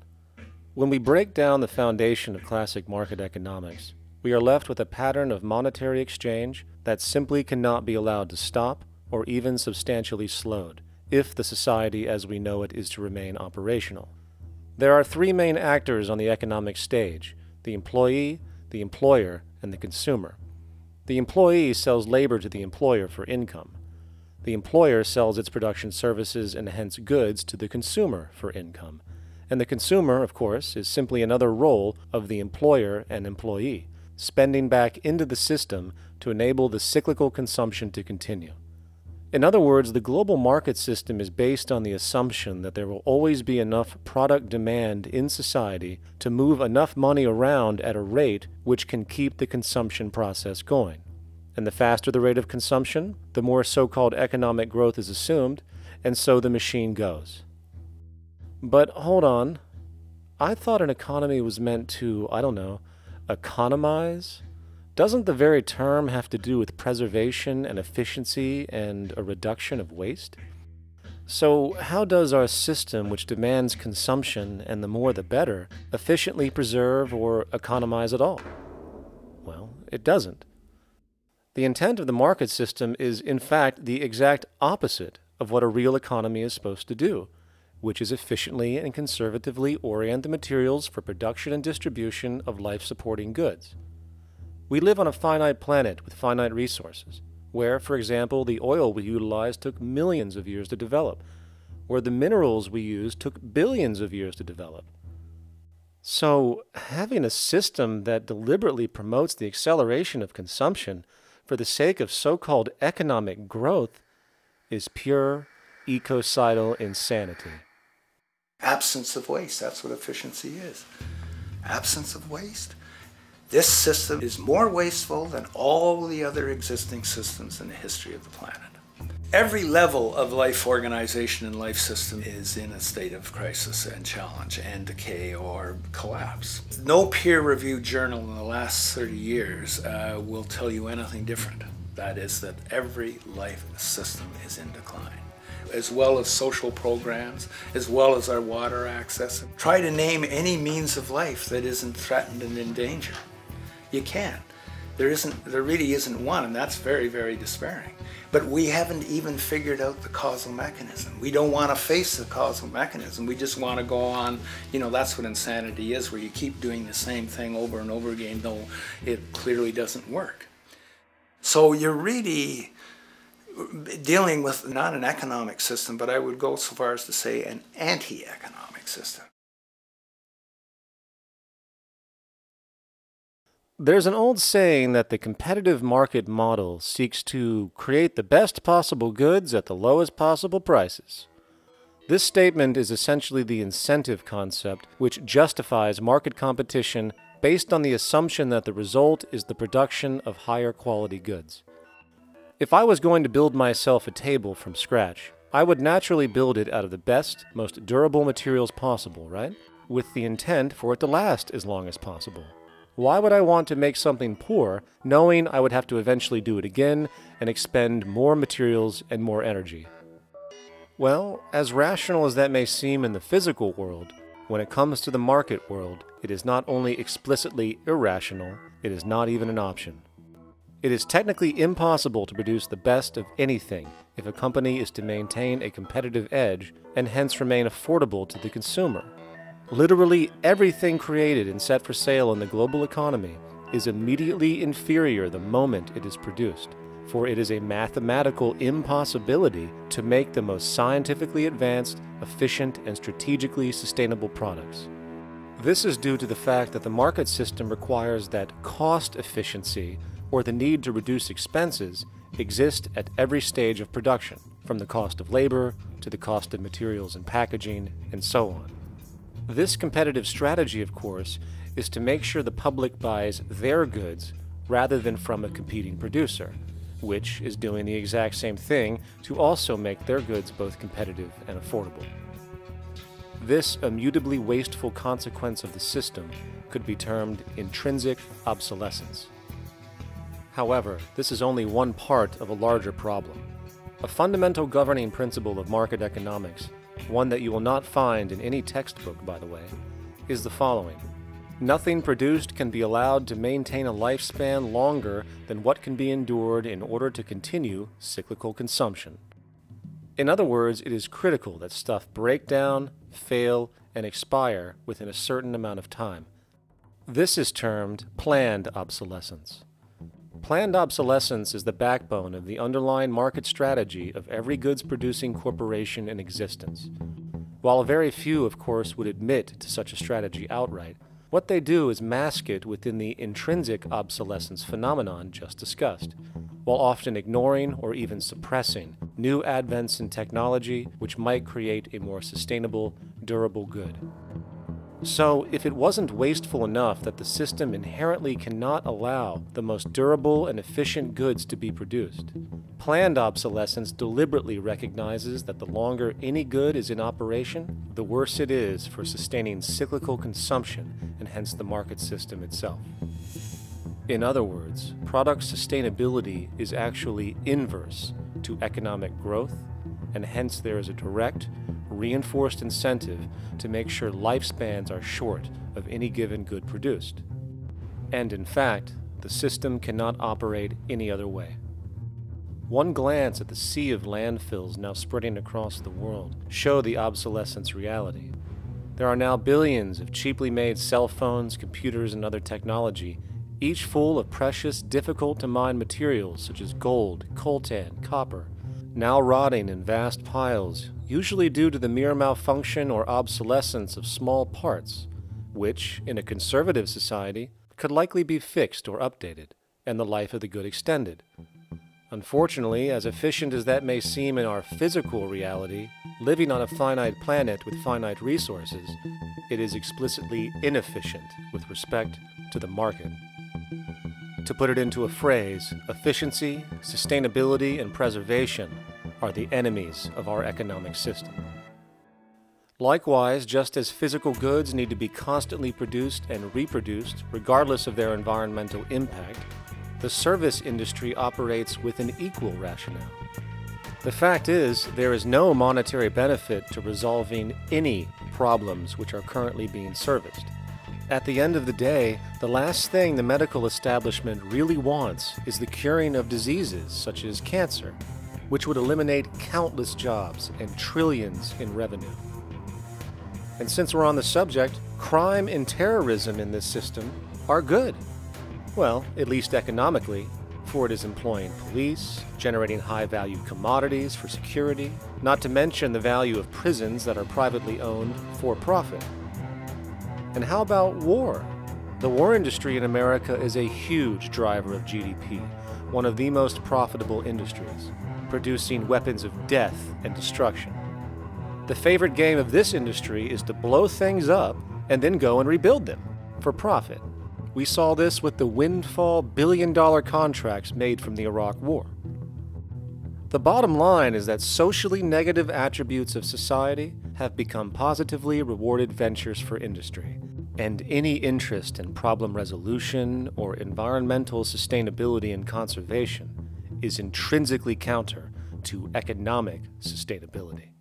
When we break down the foundation of classic market economics, we are left with a pattern of monetary exchange that simply cannot be allowed to stop or even substantially slowed, if the society as we know it is to remain operational. There are three main actors on the economic stage: the employee, the employer, and the consumer. The employee sells labor to the employer for income. The employer sells its production services and hence goods to the consumer for income. And the consumer, of course, is simply another role of the employer and employee, spending back into the system to enable the cyclical consumption to continue. In other words, the global market system is based on the assumption that there will always be enough product demand in society to move enough money around at a rate which can keep the consumption process going. And the faster the rate of consumption, the more so-called economic growth is assumed, and so the machine goes. But hold on, I thought an economy was meant to, economize? Doesn't the very term have to do with preservation and efficiency and a reduction of waste? So how does our system, which demands consumption and the more the better, efficiently preserve or economize at all? Well, it doesn't. The intent of the market system is, in fact, the exact opposite of what a real economy is supposed to do, which is efficiently and conservatively orient the materials for production and distribution of life-supporting goods. We live on a finite planet with finite resources, where, for example, the oil we utilize took millions of years to develop, where the minerals we use took billions of years to develop. So, having a system that deliberately promotes the acceleration of consumption for the sake of so-called economic growth is pure ecocidal insanity. Absence of waste, that's what efficiency is. Absence of waste. This system is more wasteful than all the other existing systems in the history of the planet. Every level of life organization and life system is in a state of crisis and challenge and decay or collapse. No peer-reviewed journal in the last 30 years will tell you anything different. That is that every life system is in decline, as well as social programs, as well as our water access. Try to name any means of life that isn't threatened and in danger. You can't. There really isn't one, and that's very, very despairing. But we haven't even figured out the causal mechanism. We don't want to face the causal mechanism. We just want to go on, that's what insanity is, where you keep doing the same thing over and over again, though it clearly doesn't work. So you're really dealing with not an economic system, but I would go so far as to say an anti-economic system. There's an old saying that the competitive market model seeks to create the best possible goods at the lowest possible prices. This statement is essentially the incentive concept which justifies market competition based on the assumption that the result is the production of higher quality goods. If I was going to build myself a table from scratch, I would naturally build it out of the best, most durable materials possible, right? With the intent for it to last as long as possible. Why would I want to make something poor, knowing I would have to eventually do it again and expend more materials and more energy? Well, as rational as that may seem in the physical world, when it comes to the market world, it is not only explicitly irrational, it is not even an option. It is technically impossible to produce the best of anything if a company is to maintain a competitive edge and hence remain affordable to the consumer. Literally everything created and set for sale in the global economy is immediately inferior the moment it is produced, for it is a mathematical impossibility to make the most scientifically advanced, efficient, and strategically sustainable products. This is due to the fact that the market system requires that cost efficiency, or the need to reduce expenses, exist at every stage of production, from the cost of labor to the cost of materials and packaging, and so on. This competitive strategy, of course, is to make sure the public buys their goods rather than from a competing producer, which is doing the exact same thing to also make their goods both competitive and affordable. This immutably wasteful consequence of the system could be termed intrinsic obsolescence. However, this is only one part of a larger problem. A fundamental governing principle of market economics, one that you will not find in any textbook, by the way, is the following. Nothing produced can be allowed to maintain a lifespan longer than what can be endured in order to continue cyclical consumption. In other words, it is critical that stuff break down, fail, and expire within a certain amount of time. This is termed planned obsolescence. Planned obsolescence is the backbone of the underlying market strategy of every goods-producing corporation in existence. While very few, of course, would admit to such a strategy outright, what they do is mask it within the intrinsic obsolescence phenomenon just discussed, while often ignoring or even suppressing new advents in technology which might create a more sustainable, durable good. So, if it wasn't wasteful enough that the system inherently cannot allow the most durable and efficient goods to be produced, planned obsolescence deliberately recognizes that the longer any good is in operation, the worse it is for sustaining cyclical consumption and hence the market system itself. In other words, product sustainability is actually inverse to economic growth, and hence there is a direct, reinforced incentive to make sure lifespans are short of any given good produced. And in fact, the system cannot operate any other way. One glance at the sea of landfills now spreading across the world show the obsolescence reality. There are now billions of cheaply made cell phones, computers, and other technology, each full of precious, difficult-to-mine materials such as gold, coltan, copper, now rotting in vast piles, usually due to the mere malfunction or obsolescence of small parts, which, in a conservative society, could likely be fixed or updated, and the life of the good extended. Unfortunately, as efficient as that may seem in our physical reality, living on a finite planet with finite resources, it is explicitly inefficient with respect to the market. To put it into a phrase, efficiency, sustainability, and preservation are the enemies of our economic system. Likewise, just as physical goods need to be constantly produced and reproduced, regardless of their environmental impact, the service industry operates with an equal rationale. The fact is, there is no monetary benefit to resolving any problems which are currently being serviced. At the end of the day, the last thing the medical establishment really wants is the curing of diseases such as cancer, which would eliminate countless jobs and trillions in revenue. And since we're on the subject, crime and terrorism in this system are good. Well, at least economically, for it is employing police, generating high-value commodities for security, not to mention the value of prisons that are privately owned for profit. And how about war? The war industry in America is a huge driver of GDP, one of the most profitable industries, producing weapons of death and destruction. The favorite game of this industry is to blow things up and then go and rebuild them for profit. We saw this with the windfall billion-dollar contracts made from the Iraq War. The bottom line is that socially negative attributes of society have become positively rewarded ventures for industry, and any interest in problem resolution or environmental sustainability and conservation is intrinsically counter to economic sustainability.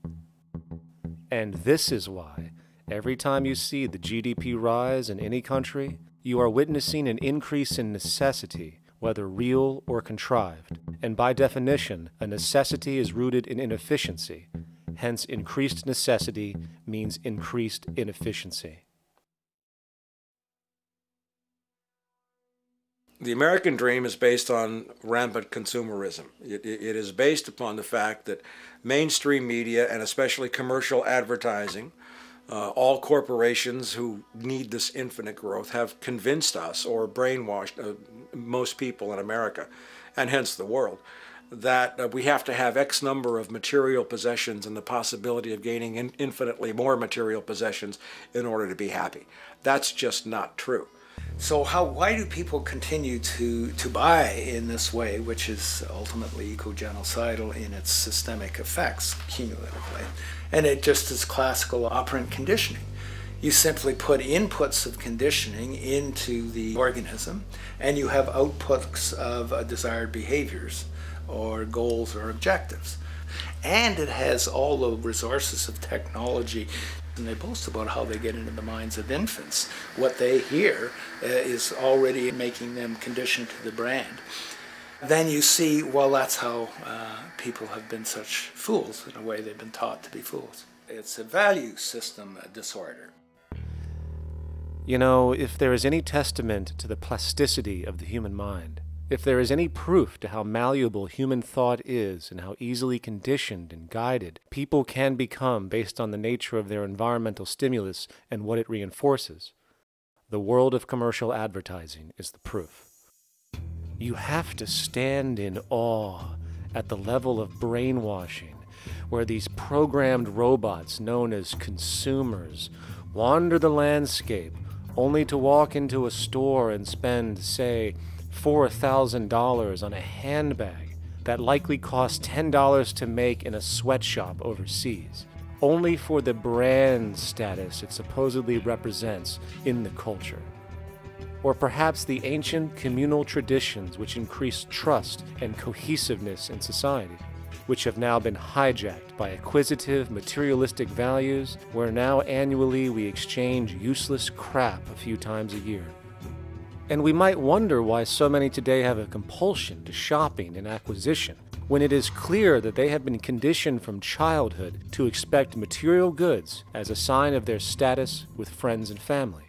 And this is why, every time you see the GDP rise in any country, you are witnessing an increase in necessity, whether real or contrived. And by definition, a necessity is rooted in inefficiency. Hence, increased necessity means increased inefficiency. The American dream is based on rampant consumerism. It is based upon the fact that mainstream media, and especially commercial advertising, all corporations who need this infinite growth have convinced us or brainwashed most people in America, and hence the world, that we have to have X number of material possessions and the possibility of gaining infinitely more material possessions in order to be happy. That's just not true. So why do people continue to buy in this way, which is ultimately eco-genocidal in its systemic effects cumulatively? And it just is classical operant conditioning. You simply put inputs of conditioning into the organism, and you have outputs of desired behaviors or goals or objectives. And it has all the resources of technology. And they boast about how they get into the minds of infants. What they hear is already making them conditioned to the brand. Then you see, well, that's how people have been such fools. In a way, they've been taught to be fools. It's a value system disorder. You know, if there is any testament to the plasticity of the human mind, if there is any proof to how malleable human thought is and how easily conditioned and guided people can become based on the nature of their environmental stimulus and what it reinforces, the world of commercial advertising is the proof. You have to stand in awe at the level of brainwashing where these programmed robots known as consumers wander the landscape only to walk into a store and spend, say, $4,000 on a handbag that likely costs $10 to make in a sweatshop overseas, only for the brand status it supposedly represents in the culture. Or perhaps the ancient communal traditions which increased trust and cohesiveness in society, which have now been hijacked by acquisitive, materialistic values, where now annually we exchange useless crap a few times a year. And we might wonder why so many today have a compulsion to shopping and acquisition, when it is clear that they have been conditioned from childhood to expect material goods as a sign of their status with friends and family.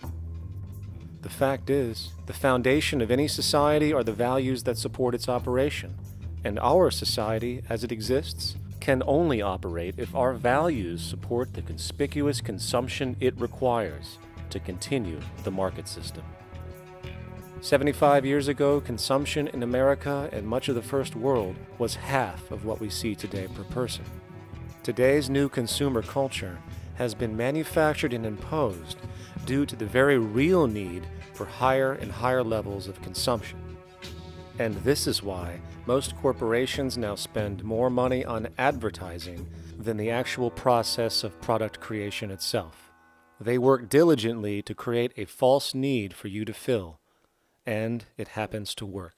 The fact is, the foundation of any society are the values that support its operation, and our society, as it exists, can only operate if our values support the conspicuous consumption it requires to continue the market system. 75 years ago, consumption in America and much of the First World was half of what we see today per person. Today's new consumer culture has been manufactured and imposed due to the very real need for higher and higher levels of consumption. And this is why most corporations now spend more money on advertising than the actual process of product creation itself. They work diligently to create a false need for you to fill, and it happens to work.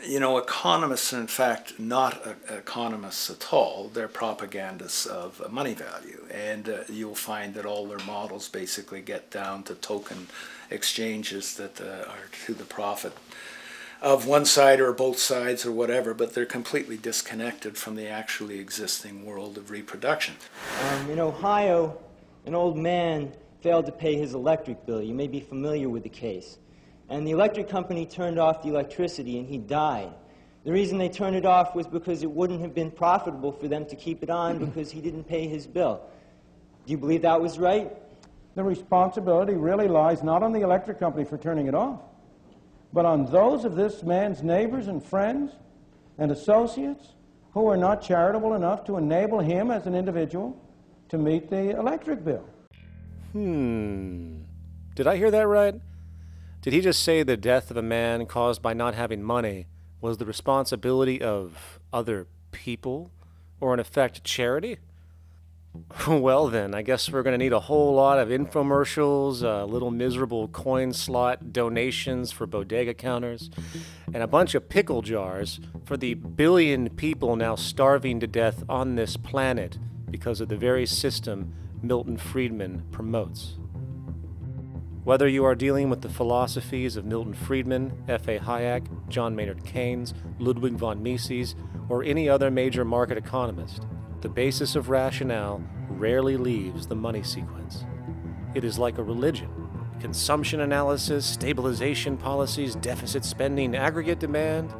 You know, economists are in fact not economists at all. They're propagandists of money value, and you'll find that all their models basically get down to token exchanges that are to the profit of one side or both sides or whatever, but they're completely disconnected from the actually existing world of reproduction. In Ohio, an old man failed to pay his electric bill. You may be familiar with the case. And the electric company turned off the electricity and he died. The reason they turned it off was because it wouldn't have been profitable for them to keep it on because he didn't pay his bill. Do you believe that was right? The responsibility really lies not on the electric company for turning it off, but on those of this man's neighbors and friends and associates who are not charitable enough to enable him as an individual to meet the electric bill. Did I hear that right? Did he just say the death of a man caused by not having money was the responsibility of other people, or in effect, charity? Well then, I guess we're going to need a whole lot of infomercials, little miserable coin slot donations for bodega counters, and a bunch of pickle jars for the billion people now starving to death on this planet because of the very system Milton Friedman promotes. Whether you are dealing with the philosophies of Milton Friedman, F.A. Hayek, John Maynard Keynes, Ludwig von Mises, or any other major market economist, the basis of rationale rarely leaves the money sequence. It is like a religion. Consumption analysis, stabilization policies, deficit spending, aggregate demand.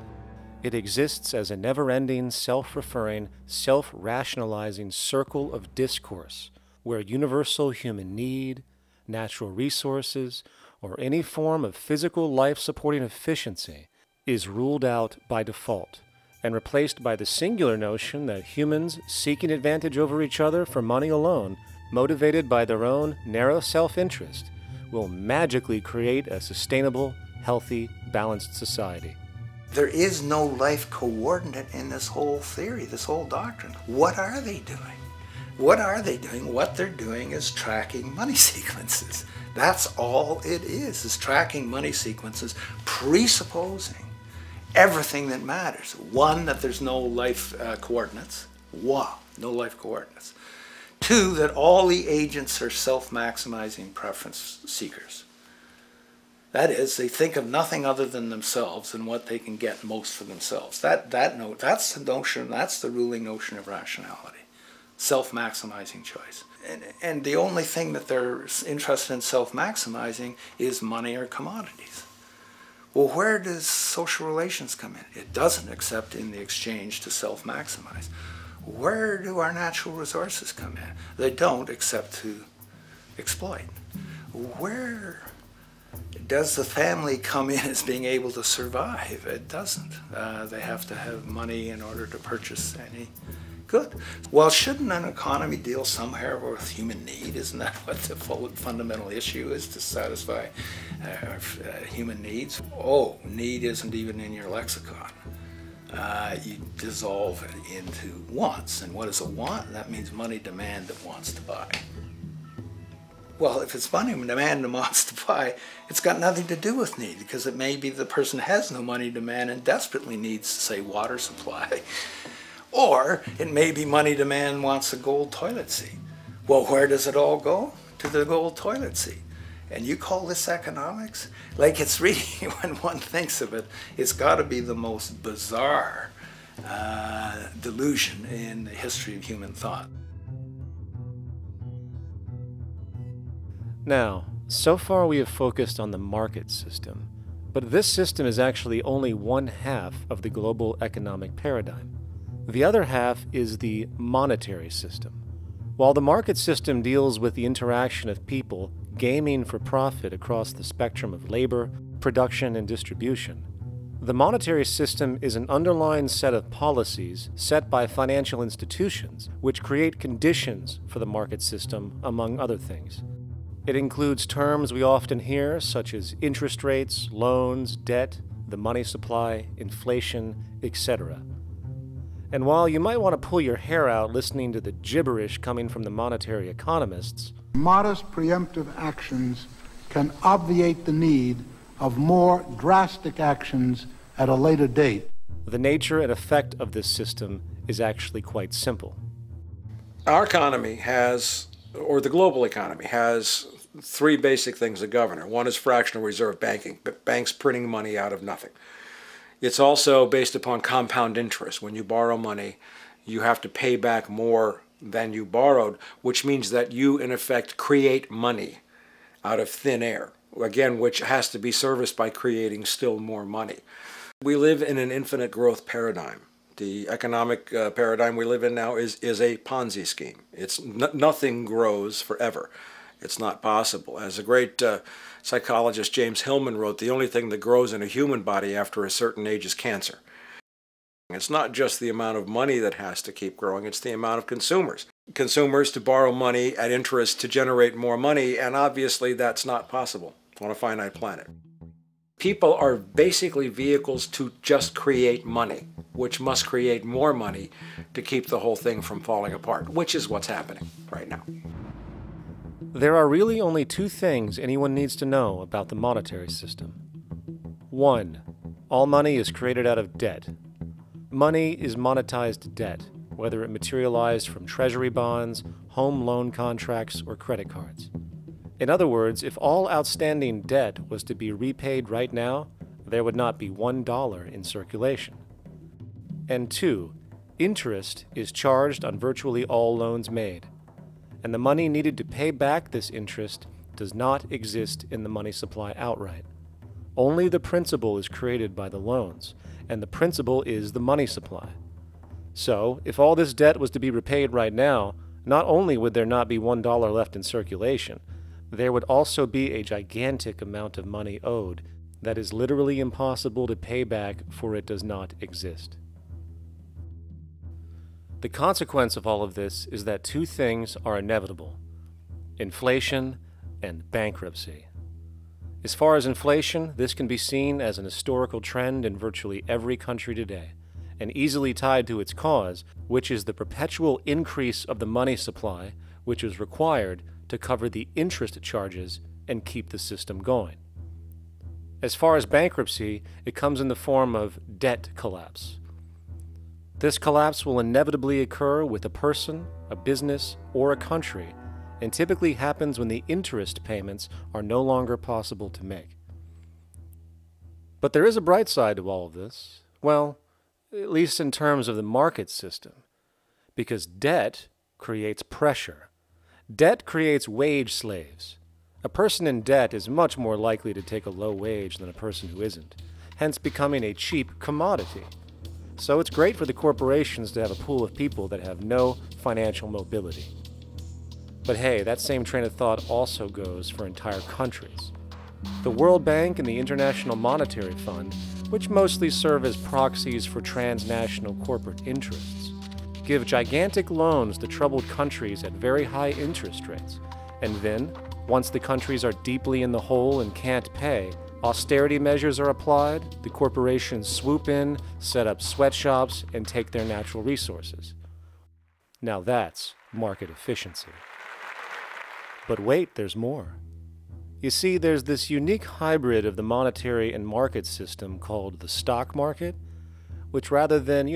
It exists as a never-ending, self-referring, self-rationalizing circle of discourse where universal human need, natural resources, or any form of physical life-supporting efficiency is ruled out by default and replaced by the singular notion that humans seeking advantage over each other for money alone, motivated by their own narrow self-interest, will magically create a sustainable, healthy, balanced society. There is no life coordinate in this whole theory, this whole doctrine. What are they doing? What are they doing? What they're doing is tracking money sequences. That's all it is tracking money sequences, presupposing everything that matters. One, that there's no life coordinates. Wow, no life coordinates. Two, that all the agents are self-maximizing preference seekers. That is, they think of nothing other than themselves and what they can get most for themselves. That's the notion, that's the ruling notion of rationality. Self-maximizing choice. And the only thing that they're interested in self-maximizing is money or commodities. Well, where does social relations come in? It doesn't, except in the exchange to self-maximize. Where do our natural resources come in? They don't, except to exploit. Where does the family come in as being able to survive? It doesn't. They have to have money in order to purchase any good. Well, shouldn't an economy deal somewhere with human need? Isn't that what the fundamental issue is, to satisfy human needs? Oh, need isn't even in your lexicon. You dissolve it into wants. And what is a want? That means money demand that wants to buy. Well, if it's money demand that wants to buy, it's got nothing to do with need, because it may be the person has no money demand and desperately needs, say, water supply. Or it may be money demand wants a gold toilet seat. Well, where does it all go? To the gold toilet seat. And you call this economics? Like, it's really, when one thinks of it, it's got to be the most bizarre delusion in the history of human thought. Now, so far we have focused on the market system, but this system is actually only one half of the global economic paradigm. The other half is the monetary system. While the market system deals with the interaction of people gaming for profit across the spectrum of labor, production, and distribution, the monetary system is an underlying set of policies set by financial institutions which create conditions for the market system, among other things. It includes terms we often hear, such as interest rates, loans, debt, the money supply, inflation, etc. And while you might want to pull your hair out listening to the gibberish coming from the monetary economists, modest preemptive actions can obviate the need of more drastic actions at a later date. The nature and effect of this system is actually quite simple. Our economy has, or the global economy has, three basic things that govern it. One is fractional reserve banking, banks printing money out of nothing. It's also based upon compound interest. When you borrow money, you have to pay back more than you borrowed, which means that you, in effect, create money out of thin air, again, which has to be serviced by creating still more money. We live in an infinite growth paradigm. The economic paradigm we live in now is a Ponzi scheme. It's nothing grows forever. It's not possible. As a great psychologist James Hillman wrote, the only thing that grows in a human body after a certain age is cancer. It's not just the amount of money that has to keep growing, it's the amount of consumers. Consumers to borrow money at interest to generate more money, and obviously that's not possible on a finite planet. People are basically vehicles to just create money, which must create more money to keep the whole thing from falling apart, which is what's happening right now. There are really only two things anyone needs to know about the monetary system. 1. All money is created out of debt. Money is monetized debt, whether it materialized from treasury bonds, home loan contracts, or credit cards. In other words, if all outstanding debt was to be repaid right now, there would not be $1 in circulation. And 2, interest is charged on virtually all loans made, and the money needed to pay back this interest does not exist in the money supply outright. Only the principal is created by the loans, and the principal is the money supply. So, if all this debt was to be repaid right now, not only would there not be $1 left in circulation, there would also be a gigantic amount of money owed that is literally impossible to pay back, for it does not exist. The consequence of all of this is that two things are inevitable: inflation and bankruptcy. As far as inflation, this can be seen as an historical trend in virtually every country today, and easily tied to its cause, which is the perpetual increase of the money supply, which is required to cover the interest charges and keep the system going. As far as bankruptcy, it comes in the form of debt collapse. This collapse will inevitably occur with a person, a business, or a country, and typically happens when the interest payments are no longer possible to make. But there is a bright side to all of this. Well, at least in terms of the market system, because debt creates pressure. Debt creates wage slaves. A person in debt is much more likely to take a low wage than a person who isn't, hence becoming a cheap commodity. So it's great for the corporations to have a pool of people that have no financial mobility. But hey, that same train of thought also goes for entire countries. The World Bank and the International Monetary Fund, which mostly serve as proxies for transnational corporate interests, give gigantic loans to troubled countries at very high interest rates, and then, once the countries are deeply in the hole and can't pay, austerity measures are applied, the corporations swoop in, set up sweatshops, and take their natural resources. Now that's market efficiency. But wait, there's more. You see, there's this unique hybrid of the monetary and market system called the stock market, which rather than,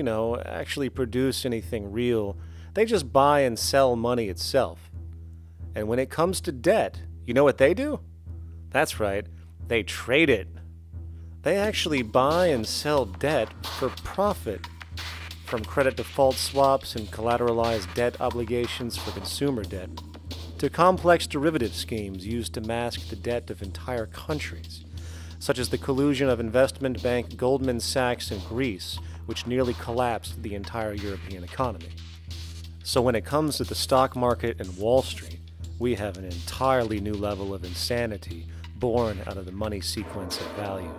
actually produce anything real, they just buy and sell money itself. And when it comes to debt, you know what they do? That's right, they trade it. They actually buy and sell debt for profit, from credit default swaps and collateralized debt obligations for consumer debt, to complex derivative schemes used to mask the debt of entire countries, such as the collusion of investment bank Goldman Sachs in Greece, which nearly collapsed the entire European economy. So when it comes to the stock market and Wall Street, we have an entirely new level of insanity born out of the money sequence of value.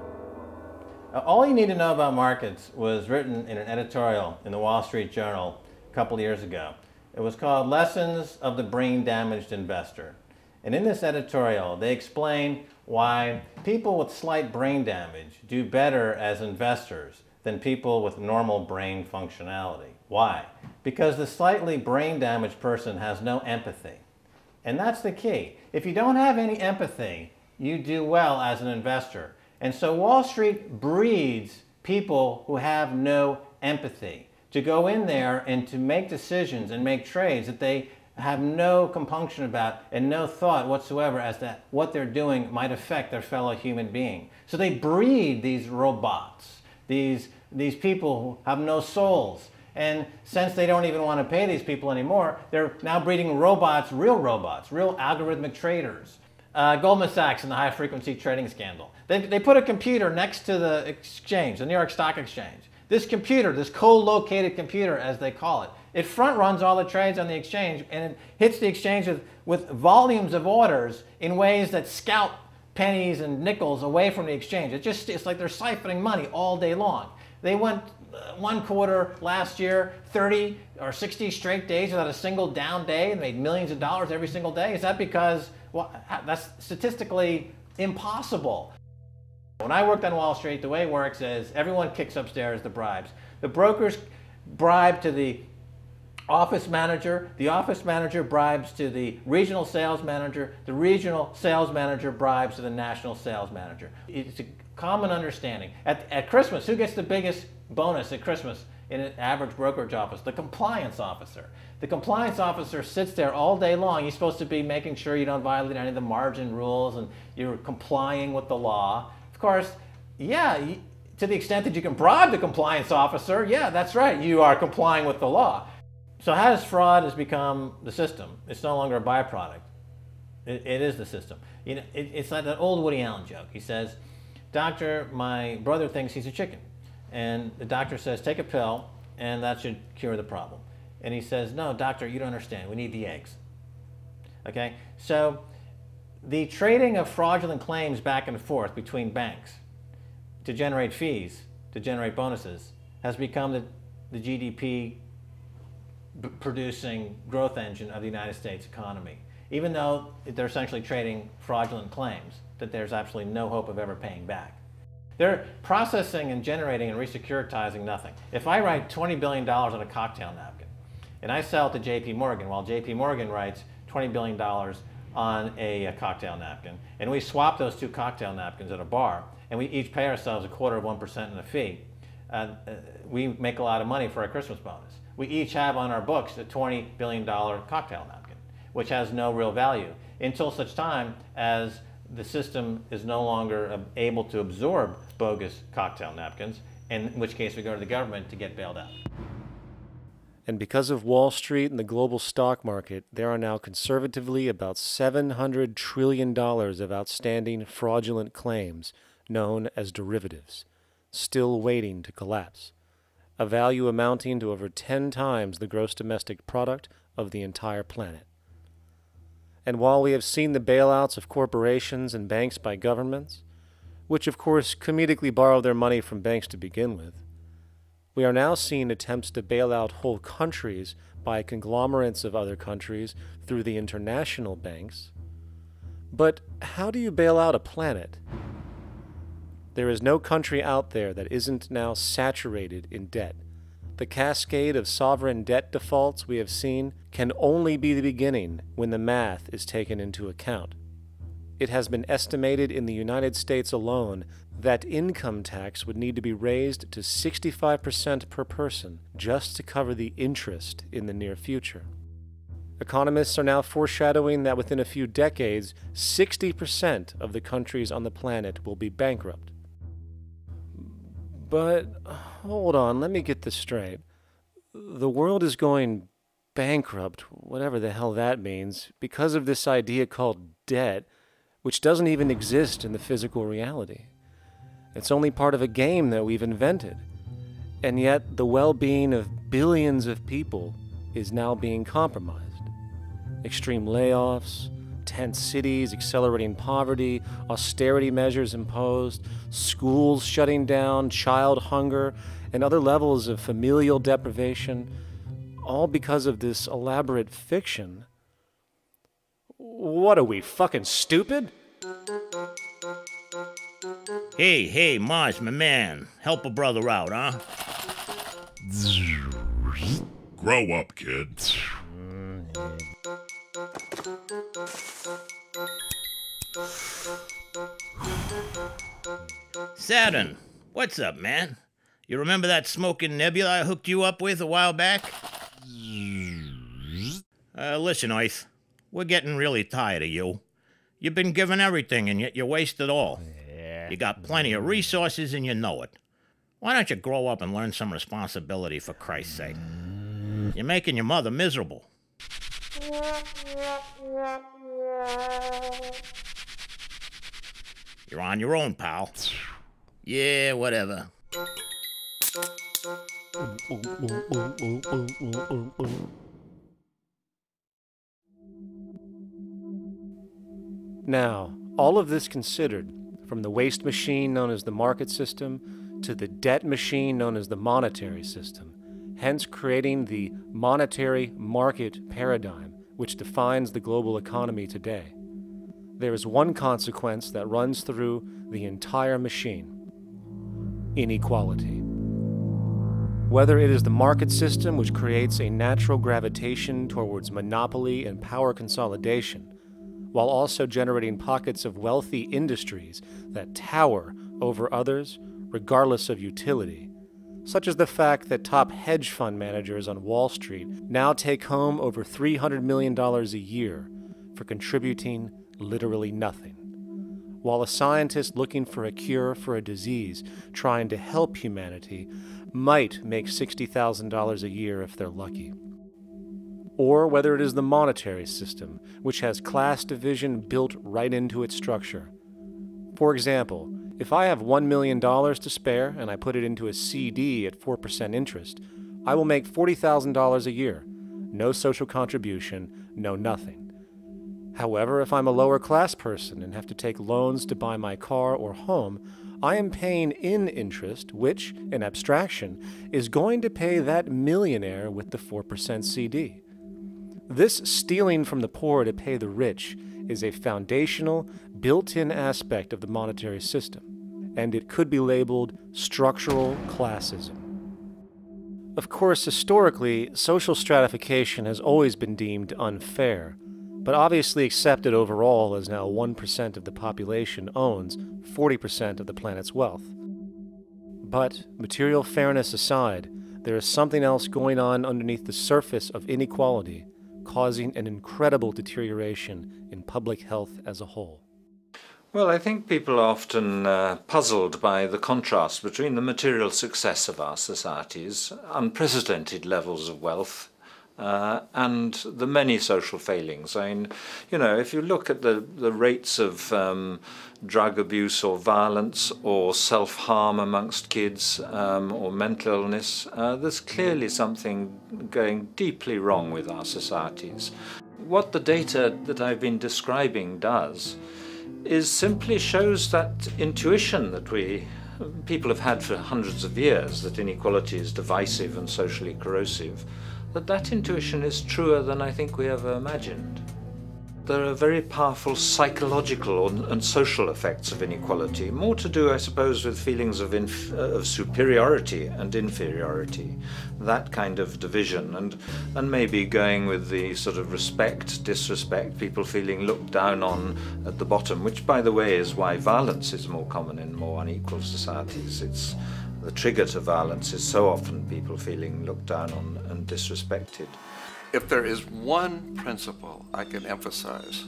All you need to know about markets was written in an editorial in the Wall Street Journal a couple years ago. It was called Lessons of the Brain-Damaged Investor. And in this editorial, they explain why people with slight brain damage do better as investors than people with normal brain functionality. Why? Because the slightly brain-damaged person has no empathy. And that's the key. If you don't have any empathy, you do well as an investor. And so Wall Street breeds people who have no empathy to go in there and to make decisions and make trades that they have no compunction about and no thought whatsoever as to what they're doing might affect their fellow human being. So they breed these robots, these people who have no souls. And since they don't even want to pay these people anymore, they're now breeding robots, real algorithmic traders. Goldman Sachs and the high-frequency trading scandal. They put a computer next to the exchange, the New York Stock Exchange. This computer, this co-located computer, as they call it, it front-runs all the trades on the exchange, and it hits the exchange with volumes of orders in ways that scalp pennies and nickels away from the exchange. It's like they're siphoning money all day long. They went one quarter last year, 30 or 60 straight days without a single down day and made millions of dollars every single day. Is that because, well, that's statistically impossible. When I worked on Wall Street, the way it works is everyone kicks upstairs the bribes. The brokers bribe to the office manager bribes to the regional sales manager bribes to the national sales manager. It's a common understanding. At Christmas, who gets the biggest bonus at Christmas in an average brokerage office? The compliance officer. The compliance officer sits there all day long. He's supposed to be making sure you don't violate any of the margin rules and you're complying with the law. Of course, yeah, to the extent that you can bribe the compliance officer, yeah, that's right, you are complying with the law. So how does fraud has become the system? It's no longer a byproduct. It is the system. You know, it's like that old Woody Allen joke. He says, "Doctor, my brother thinks he's a chicken." And the doctor says, "Take a pill, and that should cure the problem." And he says, "No, doctor, you don't understand. We need the eggs." Okay? So the trading of fraudulent claims back and forth between banks to generate fees, to generate bonuses, has become the GDP producing growth engine of the United States economy, even though they're essentially trading fraudulent claims that there's absolutely no hope of ever paying back. They're processing and generating and re-securitizing nothing. If I write $20 billion on a cocktail napkin and I sell it to JP Morgan, while JP Morgan writes $20 billion on a cocktail napkin, and we swap those two cocktail napkins at a bar, and we each pay ourselves 1/4% in a fee, we make a lot of money for our Christmas bonus. We each have on our books a $20 billion cocktail napkin, which has no real value until such time as the system is no longer able to absorb bogus cocktail napkins, in which case we go to the government to get bailed out. And because of Wall Street and the global stock market, there are now conservatively about $700 trillion of outstanding fraudulent claims known as derivatives, still waiting to collapse, a value amounting to over 10 times the gross domestic product of the entire planet. And while we have seen the bailouts of corporations and banks by governments, which of course comedically borrow their money from banks to begin with, we are now seeing attempts to bail out whole countries by conglomerates of other countries through the international banks. But how do you bail out a planet? There is no country out there that isn't now saturated in debt. The cascade of sovereign debt defaults we have seen can only be the beginning when the math is taken into account. It has been estimated in the United States alone that income tax would need to be raised to 65% per person just to cover the interest in the near future. Economists are now foreshadowing that within a few decades, 60% of the countries on the planet will be bankrupt. But hold on, let me get this straight. The world is going bankrupt, whatever the hell that means, because of this idea called debt, which doesn't even exist in the physical reality. It's only part of a game that we've invented. And yet the well-being of billions of people is now being compromised. Extreme layoffs, tent cities, accelerating poverty, austerity measures imposed, schools shutting down, child hunger, and other levels of familial deprivation, all because of this elaborate fiction. What are we, fucking stupid? Hey, Mars, my man. Help a brother out, huh? Grow up, kid. Saturn, what's up, man? You remember that smoking nebula I hooked you up with a while back? Listen, Earth, we're getting really tired of you. You've been given everything, and yet you waste it all. You got plenty of resources, and you know it. Why don't you grow up and learn some responsibility, for Christ's sake? You're making your mother miserable. You're on your own, pal. Yeah, whatever. Now, all of this considered, from the waste machine known as the market system to the debt machine known as the monetary system, hence creating the monetary market paradigm which defines the global economy today, there is one consequence that runs through the entire machine: inequality. Whether it is the market system which creates a natural gravitation towards monopoly and power consolidation, while also generating pockets of wealthy industries that tower over others regardless of utility, such as the fact that top hedge fund managers on Wall Street now take home over $300 million a year for contributing literally nothing, while a scientist looking for a cure for a disease trying to help humanity might make $60,000 a year if they're lucky. Or whether it is the monetary system, which has class division built right into its structure. For example, if I have $1 million to spare and I put it into a CD at 4% interest, I will make $40,000 a year. No social contribution, no nothing. However, if I'm a lower class person and have to take loans to buy my car or home, I am paying in interest, which, in abstraction, is going to pay that millionaire with the 4% CD. This stealing from the poor to pay the rich is a foundational, built-in aspect of the monetary system, and it could be labeled structural classism. Of course, historically, social stratification has always been deemed unfair, but obviously accepted overall as now 1% of the population owns 40% of the planet's wealth. But, material fairness aside, there is something else going on underneath the surface of inequality, causing an incredible deterioration in public health as a whole. Well, I think people are often puzzled by the contrast between the material success of our societies, unprecedented levels of wealth, and the many social failings. I mean, you know, if you look at the rates of drug abuse or violence or self-harm amongst kids or mental illness, there's clearly something going deeply wrong with our societies. What the data that I've been describing does is simply shows that intuition that people have had for hundreds of years, that inequality is divisive and socially corrosive, that intuition is truer than I think we ever imagined. There are very powerful psychological and social effects of inequality, more to do, I suppose, with feelings of superiority and inferiority, that kind of division, and maybe going with the sort of respect, disrespect, people feeling looked down on at the bottom, which, by the way, is why violence is more common in more unequal societies. It's the trigger to violence is so often people feeling looked down on and disrespected. If there is one principle I can emphasize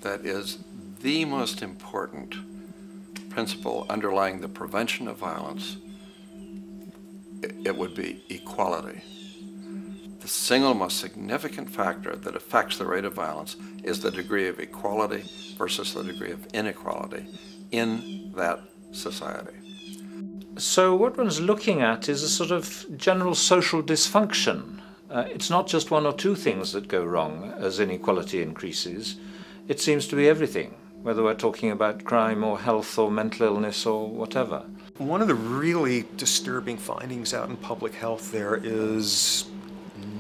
that is the most important principle underlying the prevention of violence, it would be equality. The single most significant factor that affects the rate of violence is the degree of equality versus the degree of inequality in that society. So what one's looking at is a sort of general social dysfunction. It's not just one or two things that go wrong as inequality increases. It seems to be everything, whether we're talking about crime or health or mental illness or whatever. One of the really disturbing findings out in public health there is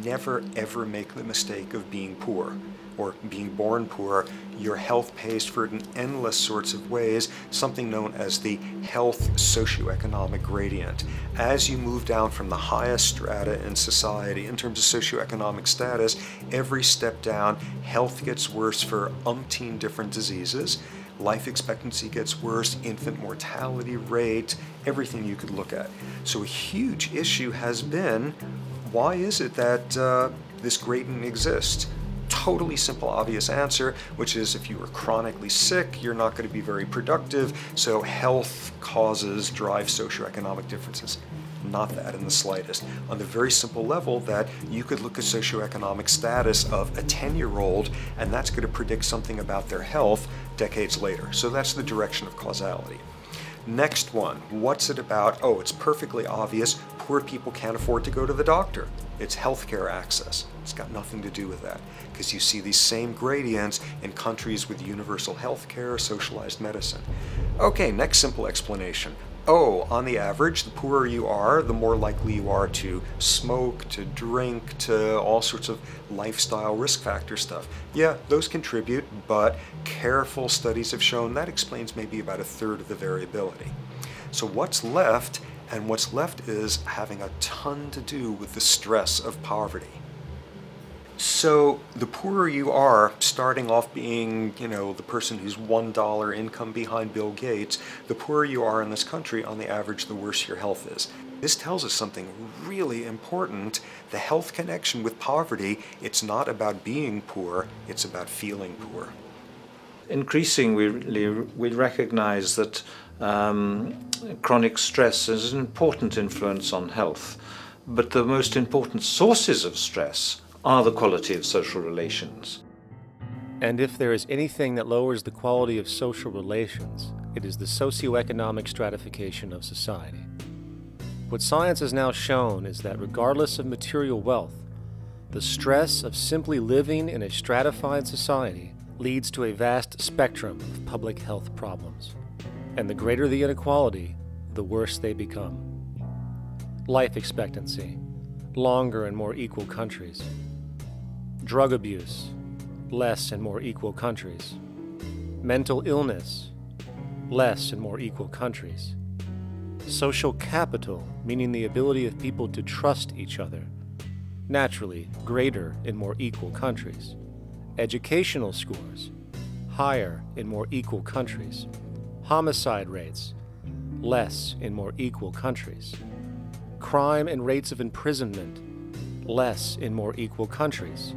never ever make the mistake of being poor or being born poor. Your health pays for it in endless sorts of ways, something known as the health socioeconomic gradient. As you move down from the highest strata in society in terms of socioeconomic status, every step down, health gets worse for umpteen different diseases. Life expectancy gets worse, infant mortality rate, everything you could look at. So a huge issue has been, why is it that this gradient exists? Totally simple, obvious answer, which is if you are chronically sick, you're not going to be very productive, so health causes drive socioeconomic differences. Not that in the slightest. On the very simple level that you could look at socioeconomic status of a 10-year-old, and that's going to predict something about their health decades later. So that's the direction of causality. Next one, what's it about? Oh, it's perfectly obvious. Poor people can't afford to go to the doctor. It's healthcare access. It's got nothing to do with that, because you see these same gradients in countries with universal healthcare, socialized medicine. Okay, next simple explanation. Oh, on the average, the poorer you are, the more likely you are to smoke, to drink, to all sorts of lifestyle risk factor stuff. Yeah, those contribute, but careful studies have shown that explains maybe about 1/3 of the variability. So what's left? And what's left is having a ton to do with the stress of poverty. So the poorer you are, starting off being, the person who's $1 income behind Bill Gates, the poorer you are in this country, on the average, the worse your health is. This tells us something really important. The health connection with poverty, it's not about being poor, it's about feeling poor. Increasingly, we recognize that chronic stress is an important influence on health, but the most important sources of stress are the quality of social relations. And if there is anything that lowers the quality of social relations, it is the socioeconomic stratification of society. What science has now shown is that regardless of material wealth, the stress of simply living in a stratified society leads to a vast spectrum of public health problems. And the greater the inequality, the worse they become. Life expectancy, longer in more equal countries. Drug abuse, less in more equal countries. Mental illness, less in more equal countries. Social capital, meaning the ability of people to trust each other, naturally greater in more equal countries. Educational scores, higher in more equal countries. Homicide rates, less in more equal countries. Crime and rates of imprisonment, less in more equal countries.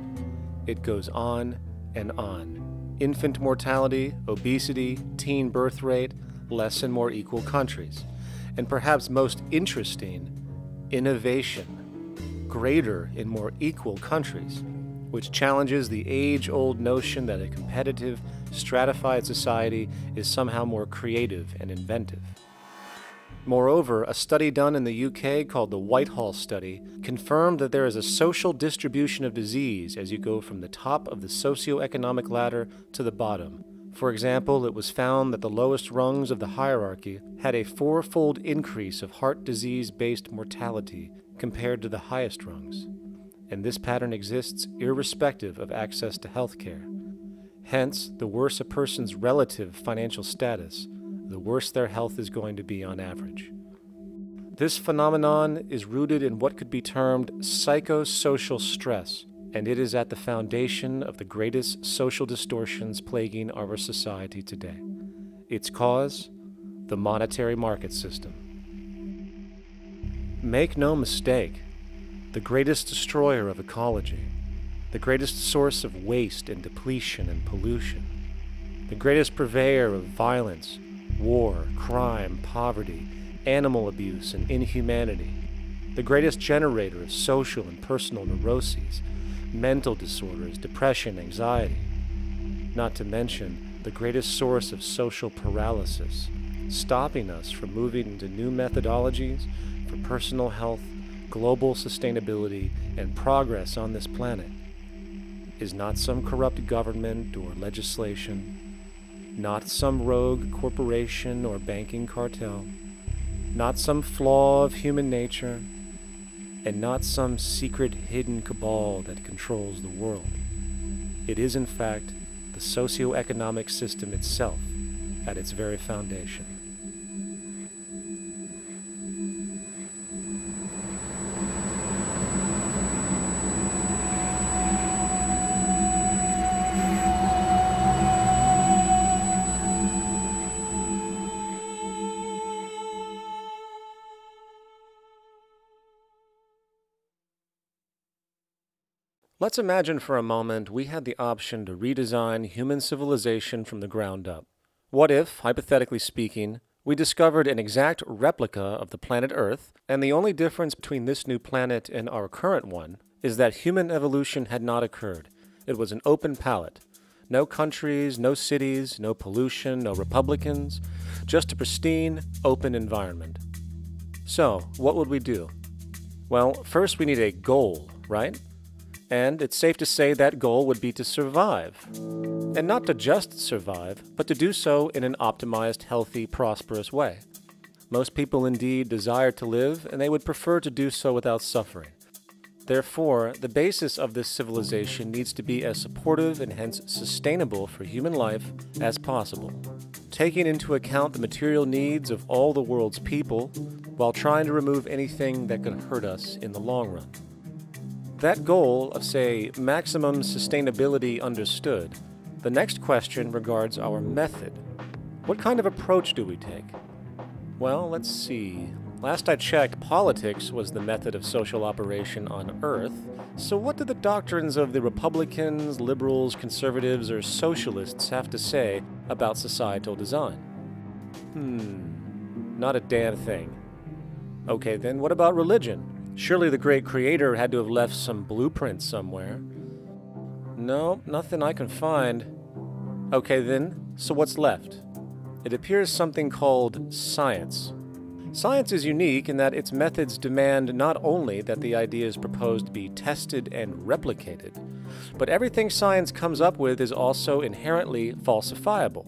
It goes on and on. Infant mortality, obesity, teen birth rate, less in more equal countries. And perhaps most interesting, innovation, greater in more equal countries, which challenges the age-old notion that a competitive, stratified society is somehow more creative and inventive. Moreover, a study done in the UK called the Whitehall Study confirmed that there is a social distribution of disease as you go from the top of the socioeconomic ladder to the bottom. For example, it was found that the lowest rungs of the hierarchy had a 4-fold increase of heart disease-based mortality compared to the highest rungs. And this pattern exists irrespective of access to health care. Hence, the worse a person's relative financial status, the worse their health is going to be on average. This phenomenon is rooted in what could be termed psychosocial stress, and it is at the foundation of the greatest social distortions plaguing our society today. Its cause? The monetary market system. Make no mistake, the greatest destroyer of ecology, the greatest source of waste and depletion and pollution, the greatest purveyor of violence, war, crime, poverty, animal abuse, and inhumanity, the greatest generator of social and personal neuroses, mental disorders, depression, anxiety, not to mention the greatest source of social paralysis, stopping us from moving into new methodologies for personal health, global sustainability, and progress on this planet, is not some corrupt government or legislation, not some rogue corporation or banking cartel, not some flaw of human nature, and not some secret hidden cabal that controls the world. It is, in fact, the socio-economic system itself at its very foundation. Let's imagine for a moment we had the option to redesign human civilization from the ground up. What if, hypothetically speaking, We discovered an exact replica of the planet Earth, and the only difference between this new planet and our current one is that human evolution had not occurred. It was an open palette. No countries, no cities, no pollution, no Republicans, just a pristine, open environment. So, what would we do? Well, first we need a goal, right? And it's safe to say that goal would be to survive. And not to just survive, but to do so in an optimized, healthy, prosperous way. Most people indeed desire to live, and they would prefer to do so without suffering. Therefore, the basis of this civilization needs to be as supportive and hence sustainable for human life as possible, taking into account the material needs of all the world's people while trying to remove anything that could hurt us in the long run. That goal of, say, maximum sustainability understood, the next question regards our method. What kind of approach do we take? Well, let's see. Last I checked, politics was the method of social operation on Earth. So what do the doctrines of the Republicans, liberals, conservatives, or socialists have to say about societal design? Not a damn thing. Okay, then what about religion? Surely the great creator had to have left some blueprint somewhere. No, nothing I can find. Okay then, so what's left? It appears something called science. Science is unique in that its methods demand not only that the ideas proposed be tested and replicated, but everything science comes up with is also inherently falsifiable.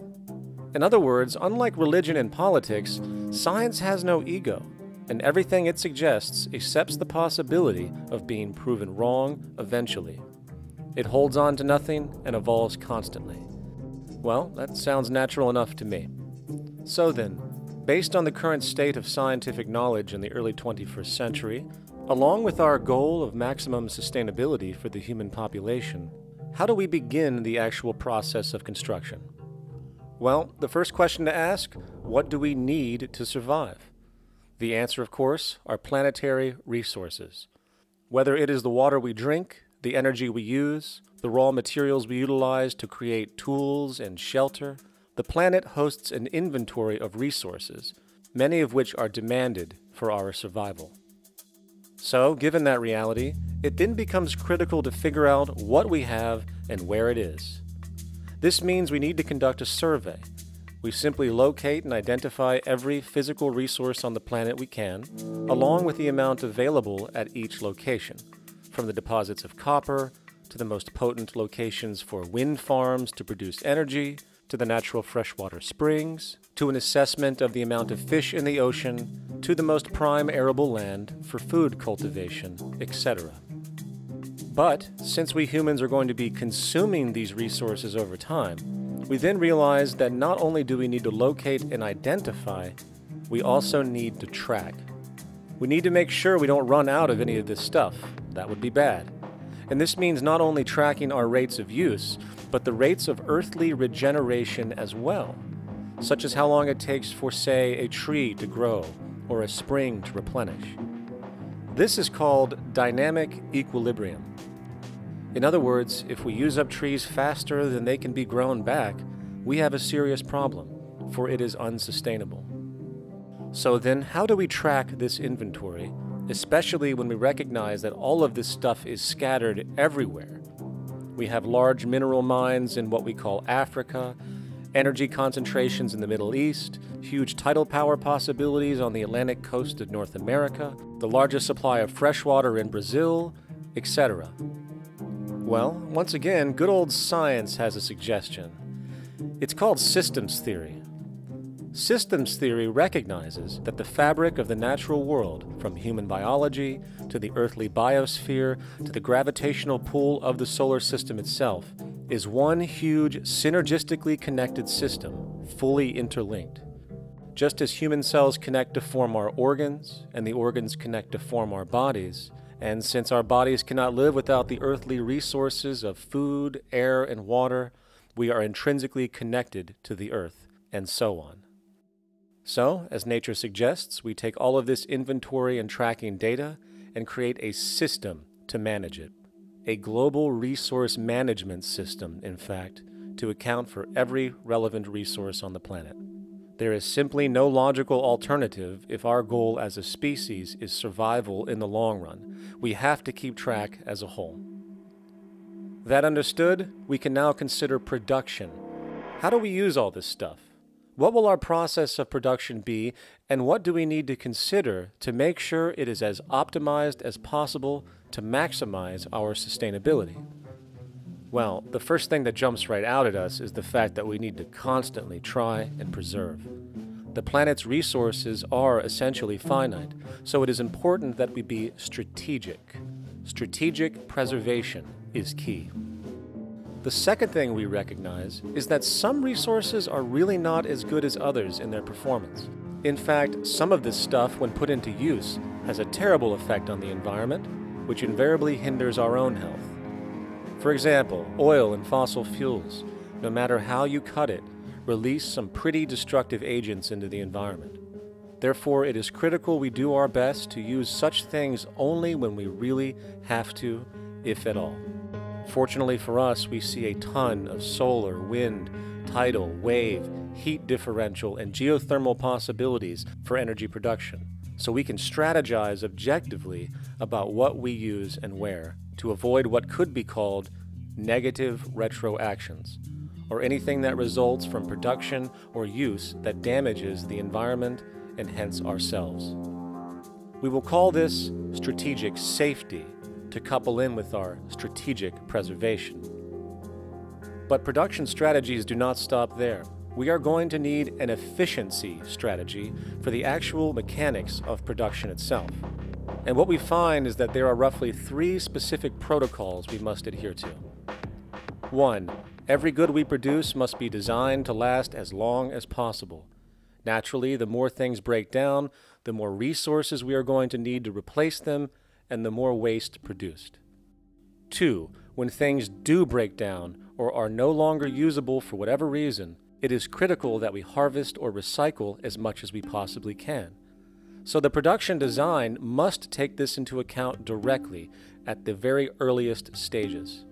In other words, unlike religion and politics, science has no ego, and everything it suggests accepts the possibility of being proven wrong eventually. It holds on to nothing and evolves constantly. Well, that sounds natural enough to me. So then, based on the current state of scientific knowledge in the early 21st century, along with our goal of maximum sustainability for the human population, how do we begin the actual process of construction? Well, the first question to ask, what do we need to survive? The answer, of course, are planetary resources. Whether it is the water we drink, the energy we use, the raw materials we utilize to create tools and shelter, the planet hosts an inventory of resources, many of which are demanded for our survival. So, given that reality, it then becomes critical to figure out what we have and where it is. This means we need to conduct a survey. We simply locate and identify every physical resource on the planet we can, along with the amount available at each location, from the deposits of copper to the most potent locations for wind farms to produce energy, to the natural freshwater springs, to an assessment of the amount of fish in the ocean, to the most prime arable land for food cultivation, etc. But since we humans are going to be consuming these resources over time, we then realize that not only do we need to locate and identify, we also need to track. We need to make sure we don't run out of any of this stuff. That would be bad. And this means not only tracking our rates of use, but the rates of earthly regeneration as well, such as how long it takes for, say, a tree to grow or a spring to replenish. This is called dynamic equilibrium. In other words, if we use up trees faster than they can be grown back, we have a serious problem, for it is unsustainable. So then, how do we track this inventory, especially when we recognize that all of this stuff is scattered everywhere? We have large mineral mines in what we call Africa, energy concentrations in the Middle East, huge tidal power possibilities on the Atlantic coast of North America, the largest supply of fresh water in Brazil, etc. Well, once again, good old science has a suggestion. It's called systems theory. Systems theory recognizes that the fabric of the natural world, from human biology to the earthly biosphere to the gravitational pull of the solar system itself, is one huge synergistically connected system, fully interlinked. Just as human cells connect to form our organs, and the organs connect to form our bodies, and since our bodies cannot live without the earthly resources of food, air, and water, we are intrinsically connected to the earth, and so on. So, as nature suggests, we take all of this inventory and tracking data and create a system to manage it. A global resource management system, in fact, to account for every relevant resource on the planet. There is simply no logical alternative if our goal as a species is survival in the long run. We have to keep track as a whole. That understood, we can now consider production. How do we use all this stuff? What will our process of production be, and what do we need to consider to make sure it is as optimized as possible to maximize our sustainability? Well, the first thing that jumps right out at us is the fact that we need to constantly try and preserve. The planet's resources are essentially finite, so it is important that we be strategic. Strategic preservation is key. The second thing we recognize is that some resources are really not as good as others in their performance. In fact, some of this stuff, when put into use, has a terrible effect on the environment, which invariably hinders our own health. For example, oil and fossil fuels, no matter how you cut it, release some pretty destructive agents into the environment. Therefore, it is critical we do our best to use such things only when we really have to, if at all. Fortunately for us, we see a ton of solar, wind, tidal, wave, heat differential, and geothermal possibilities for energy production, so we can strategize objectively about what we use and where to avoid what could be called negative retroactions, or anything that results from production or use that damages the environment and hence ourselves. We will call this strategic safety, to couple in with our strategic preservation. But production strategies do not stop there. We are going to need an efficiency strategy for the actual mechanics of production itself. And what we find is that there are roughly 3 specific protocols we must adhere to. 1. Every good we produce must be designed to last as long as possible. Naturally, the more things break down, the more resources we are going to need to replace them, and the more waste produced. 2. When things do break down or are no longer usable for whatever reason, it is critical that we harvest or recycle as much as we possibly can. So the production design must take this into account directly at the very earliest stages.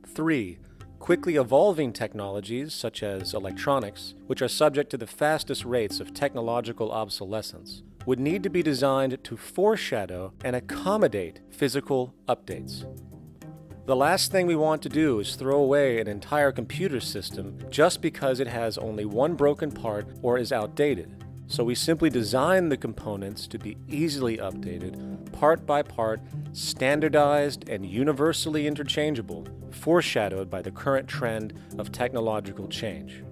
3. Quickly evolving technologies, such as electronics, which are subject to the fastest rates of technological obsolescence, would need to be designed to foreshadow and accommodate physical updates. The last thing we want to do is throw away an entire computer system just because it has only one broken part or is outdated. So we simply design the components to be easily updated, part by part, standardized and universally interchangeable, foreshadowed by the current trend of technological change.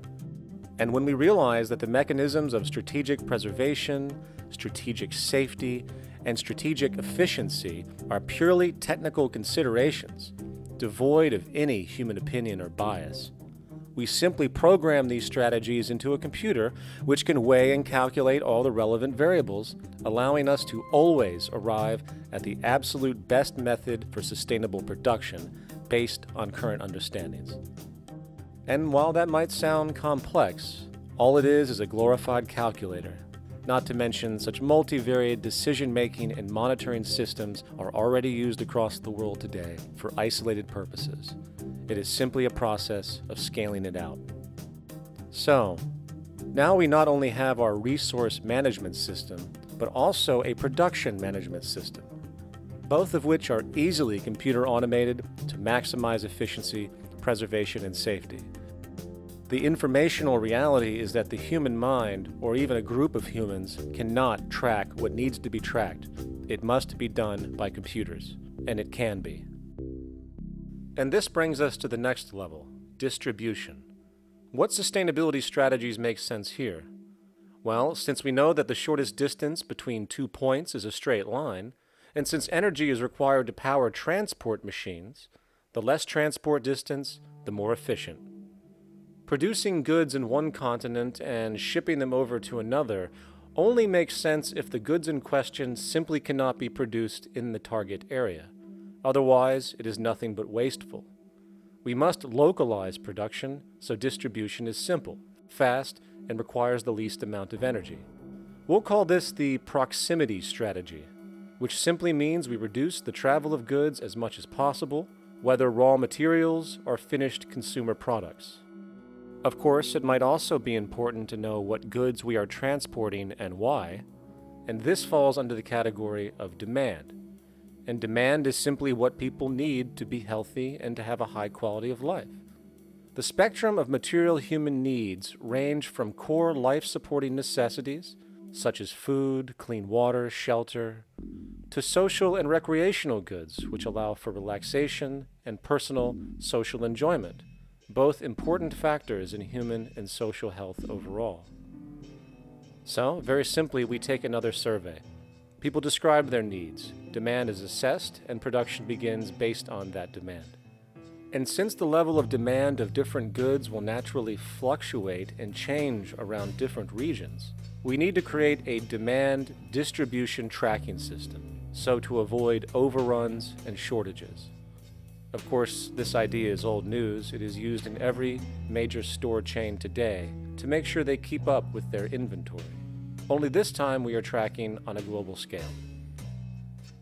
And when we realize that the mechanisms of strategic preservation, strategic safety, and strategic efficiency are purely technical considerations, devoid of any human opinion or bias, we simply program these strategies into a computer which can weigh and calculate all the relevant variables, allowing us to always arrive at the absolute best method for sustainable production based on current understandings. And while that might sound complex, all it is a glorified calculator. Not to mention such multivariate decision-making and monitoring systems are already used across the world today for isolated purposes. It is simply a process of scaling it out. So, now we not only have our resource management system, but also a production management system, both of which are easily computer automated to maximize efficiency, preservation, and safety. The informational reality is that the human mind, or even a group of humans, cannot track what needs to be tracked. It must be done by computers, and it can be. And this brings us to the next level, distribution. What sustainability strategies make sense here? Well, since we know that the shortest distance between 2 points is a straight line, and since energy is required to power transport machines, the less transport distance, the more efficient. Producing goods in one continent and shipping them over to another only makes sense if the goods in question simply cannot be produced in the target area. Otherwise, it is nothing but wasteful. We must localize production so distribution is simple, fast, and requires the least amount of energy. We'll call this the proximity strategy, which simply means we reduce the travel of goods as much as possible, whether raw materials or finished consumer products. Of course, it might also be important to know what goods we are transporting and why, and this falls under the category of demand. And demand is simply what people need to be healthy and to have a high quality of life. The spectrum of material human needs range from core life-supporting necessities, such as food, clean water, shelter, to social and recreational goods, which allow for relaxation and personal social enjoyment, both important factors in human and social health overall. So, very simply, we take another survey. People describe their needs, demand is assessed, and production begins based on that demand. And since the level of demand of different goods will naturally fluctuate and change around different regions, we need to create a demand distribution tracking system, so to avoid overruns and shortages. Of course, this idea is old news. It is used in every major store chain today to make sure they keep up with their inventory. Only this time we are tracking on a global scale.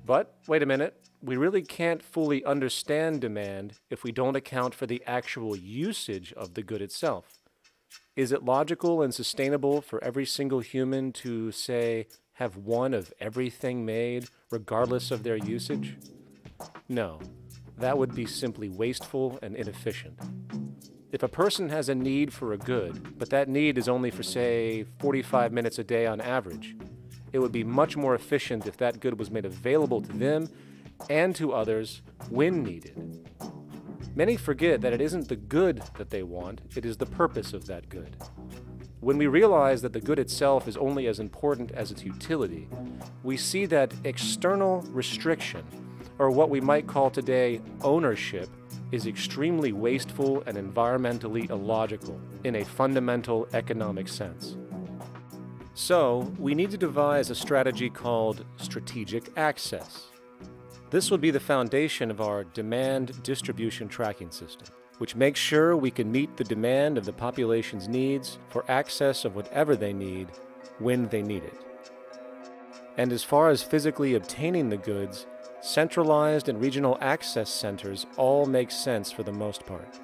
But, wait a minute, we really can't fully understand demand if we don't account for the actual usage of the good itself. Is it logical and sustainable for every single human to, say, have one of everything made, regardless of their usage? No, that would be simply wasteful and inefficient. If a person has a need for a good, but that need is only for, say, 45 minutes a day on average, it would be much more efficient if that good was made available to them and to others when needed. Many forget that it isn't the good that they want, it is the purpose of that good. When we realize that the good itself is only as important as its utility, we see that external restriction, or what we might call today ownership, is extremely wasteful and environmentally illogical in a fundamental economic sense. So, we need to devise a strategy called strategic access. This will be the foundation of our demand distribution tracking system, which makes sure we can meet the demand of the population's needs for access of whatever they need when they need it. And as far as physically obtaining the goods, centralized and regional access centers all make sense for the most part,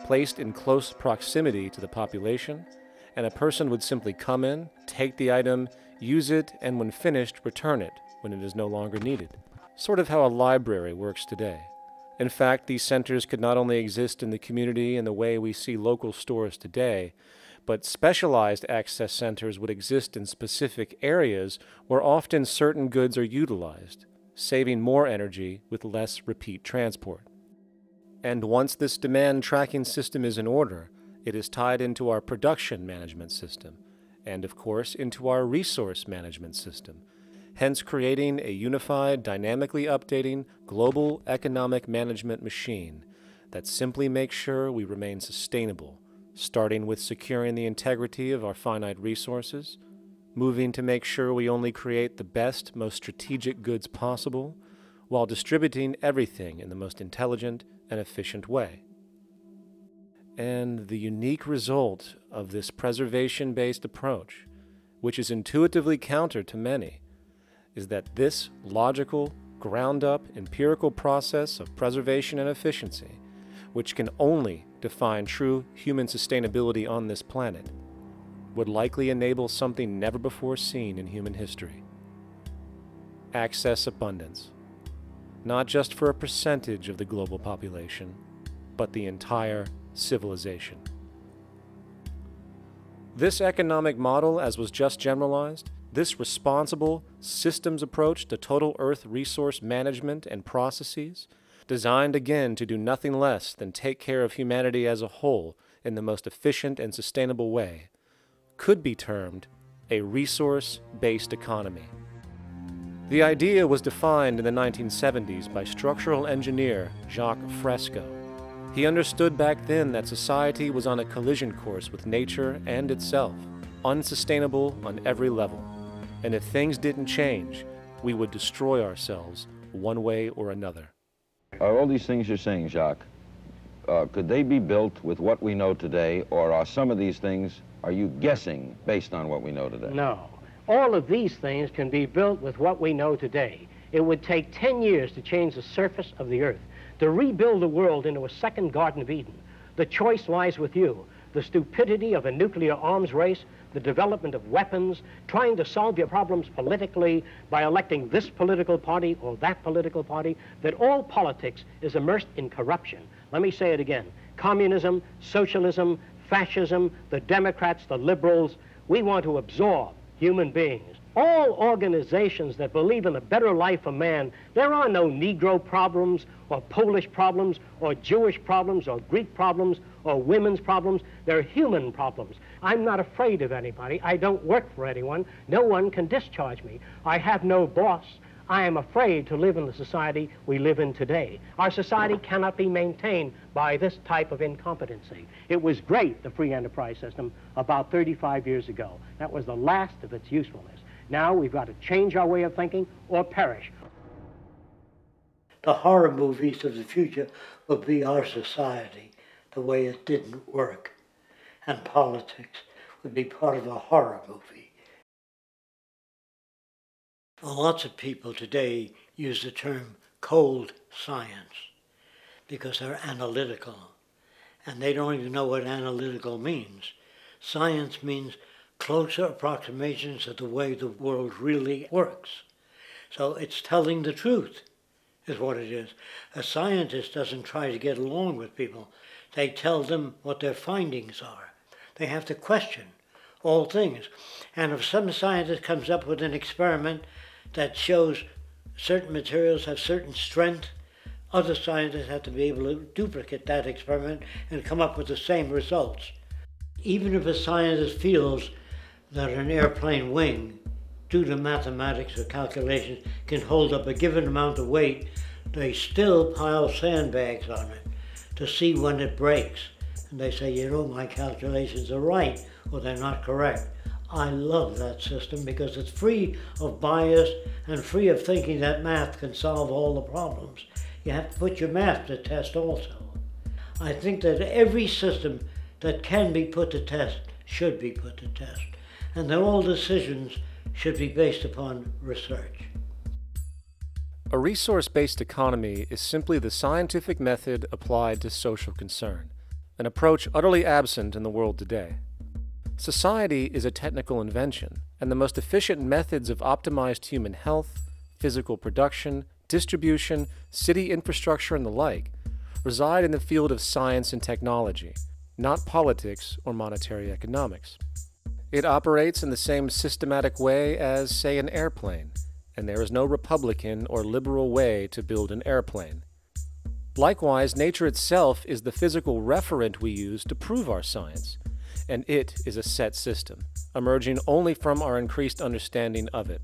placed in close proximity to the population, and a person would simply come in, take the item, use it, and when finished, return it when it is no longer needed. Sort of how a library works today. In fact, these centers could not only exist in the community in the way we see local stores today, but specialized access centers would exist in specific areas where often certain goods are utilized, saving more energy with less repeat transport. And once this demand tracking system is in order, it is tied into our production management system, and of course into our resource management system, hence creating a unified, dynamically updating, global economic management machine that simply makes sure we remain sustainable, starting with securing the integrity of our finite resources, moving to make sure we only create the best, most strategic goods possible, while distributing everything in the most intelligent and efficient way. And the unique result of this preservation-based approach, which is intuitively counter to many, is that this logical, ground-up, empirical process of preservation and efficiency, which can only define true human sustainability on this planet, would likely enable something never before seen in human history. Access abundance, not just for a percentage of the global population, but the entire civilization. This economic model, as was just generalized, this responsible systems approach to total Earth resource management and processes, designed again to do nothing less than take care of humanity as a whole in the most efficient and sustainable way, could be termed a resource-based economy. The idea was defined in the 1970s by structural engineer Jacques Fresco. He understood back then that society was on a collision course with nature and itself, unsustainable on every level. And if things didn't change, we would destroy ourselves one way or another. Are all these things you're saying, Jacques, could they be built with what we know today, or are some of these things, are you guessing based on what we know today? No. All of these things can be built with what we know today. It would take 10 years to change the surface of the Earth, to rebuild the world into a second Garden of Eden. The choice lies with you. the stupidity of a nuclear arms race, the development of weapons, trying to solve your problems politically by electing this political party or that political party, that all politics is immersed in corruption. Let me say it again. Communism, socialism, fascism, the Democrats, the liberals, we want to absorb human beings. All organizations that believe in a better life for man, there are no Negro problems or Polish problems or Jewish problems or Greek problems or women's problems. They're human problems. I'm not afraid of anybody. I don't work for anyone. No one can discharge me. I have no boss. I am afraid to live in the society we live in today. Our society cannot be maintained by this type of incompetency. It was great, the free enterprise system, about 35 years ago. That was the last of its usefulness. Now we've got to change our way of thinking or perish. The horror movies of the future will be our society, the way it didn't work. And politics would be part of a horror movie. Lots of people today use the term cold science because they're analytical. And they don't even know what analytical means. Science means closer approximations of the way the world really works. So it's telling the truth, is what it is. A scientist doesn't try to get along with people. They tell them what their findings are. They have to question all things. And if some scientist comes up with an experiment that shows certain materials have certain strength, other scientists have to be able to duplicate that experiment and come up with the same results. Even if a scientist feels that an airplane wing, due to mathematics or calculations, can hold up a given amount of weight, they still pile sandbags on it to see when it breaks. And they say, you know, my calculations are right, or they're not correct. I love that system because it's free of bias and free of thinking that math can solve all the problems. You have to put your math to test also. I think that every system that can be put to test should be put to test, and that all decisions should be based upon research. A resource-based economy is simply the scientific method applied to social concern, an approach utterly absent in the world today. Society is a technical invention, and the most efficient methods of optimized human health, physical production, distribution, city infrastructure, and the like reside in the field of science and technology, not politics or monetary economics. It operates in the same systematic way as, say, an airplane, and there is no Republican or liberal way to build an airplane. Likewise, nature itself is the physical referent we use to prove our science, and it is a set system, emerging only from our increased understanding of it.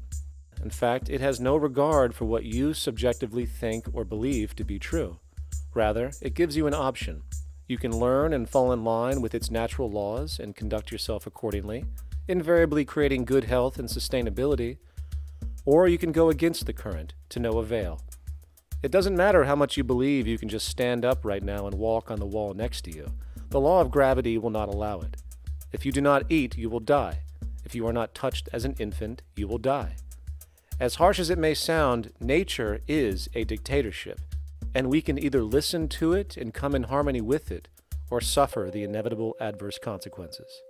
In fact, it has no regard for what you subjectively think or believe to be true. Rather, it gives you an option. You can learn and fall in line with its natural laws and conduct yourself accordingly, invariably creating good health and sustainability, or you can go against the current to no avail. It doesn't matter how much you believe you can just stand up right now and walk on the wall next to you. The law of gravity will not allow it. If you do not eat, you will die. If you are not touched as an infant, you will die. As harsh as it may sound, nature is a dictatorship, and we can either listen to it and come in harmony with it, or suffer the inevitable adverse consequences.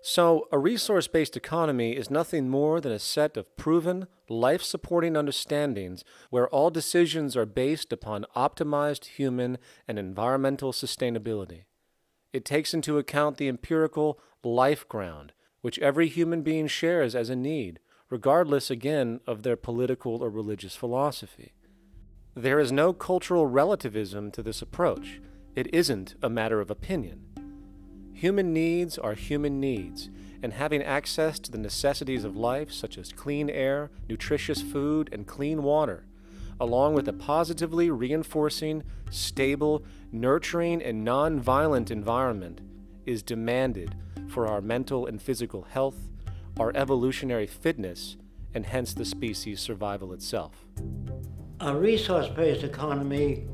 So, a resource-based economy is nothing more than a set of proven, life-supporting understandings where all decisions are based upon optimized human and environmental sustainability. It takes into account the empirical life ground, which every human being shares as a need, regardless, again, of their political or religious philosophy. There is no cultural relativism to this approach. It isn't a matter of opinion. Human needs are human needs, and having access to the necessities of life, such as clean air, nutritious food, and clean water, along with a positively reinforcing, stable, nurturing, and non-violent environment, is demanded for our mental and physical health, our evolutionary fitness, and hence the species' survival itself. A resource-based economy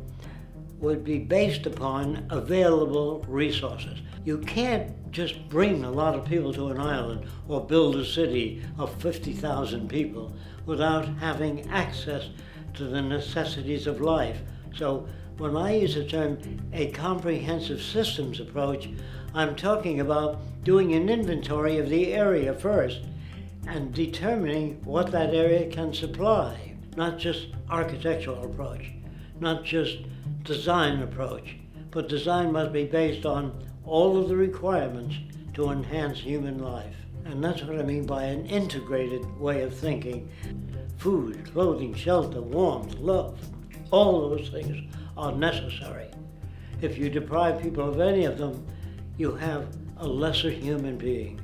would be based upon available resources. You can't just bring a lot of people to an island or build a city of 50,000 people without having access to the necessities of life. So When I use the term a comprehensive systems approach, I'm talking about doing an inventory of the area first and determining what that area can supply, not just architectural approach, not just design approach, but design must be based on all of the requirements to enhance human life. And that's what I mean by an integrated way of thinking. Food, clothing, shelter, warmth, love, all those things are necessary. If you deprive people of any of them, you have a lesser human being,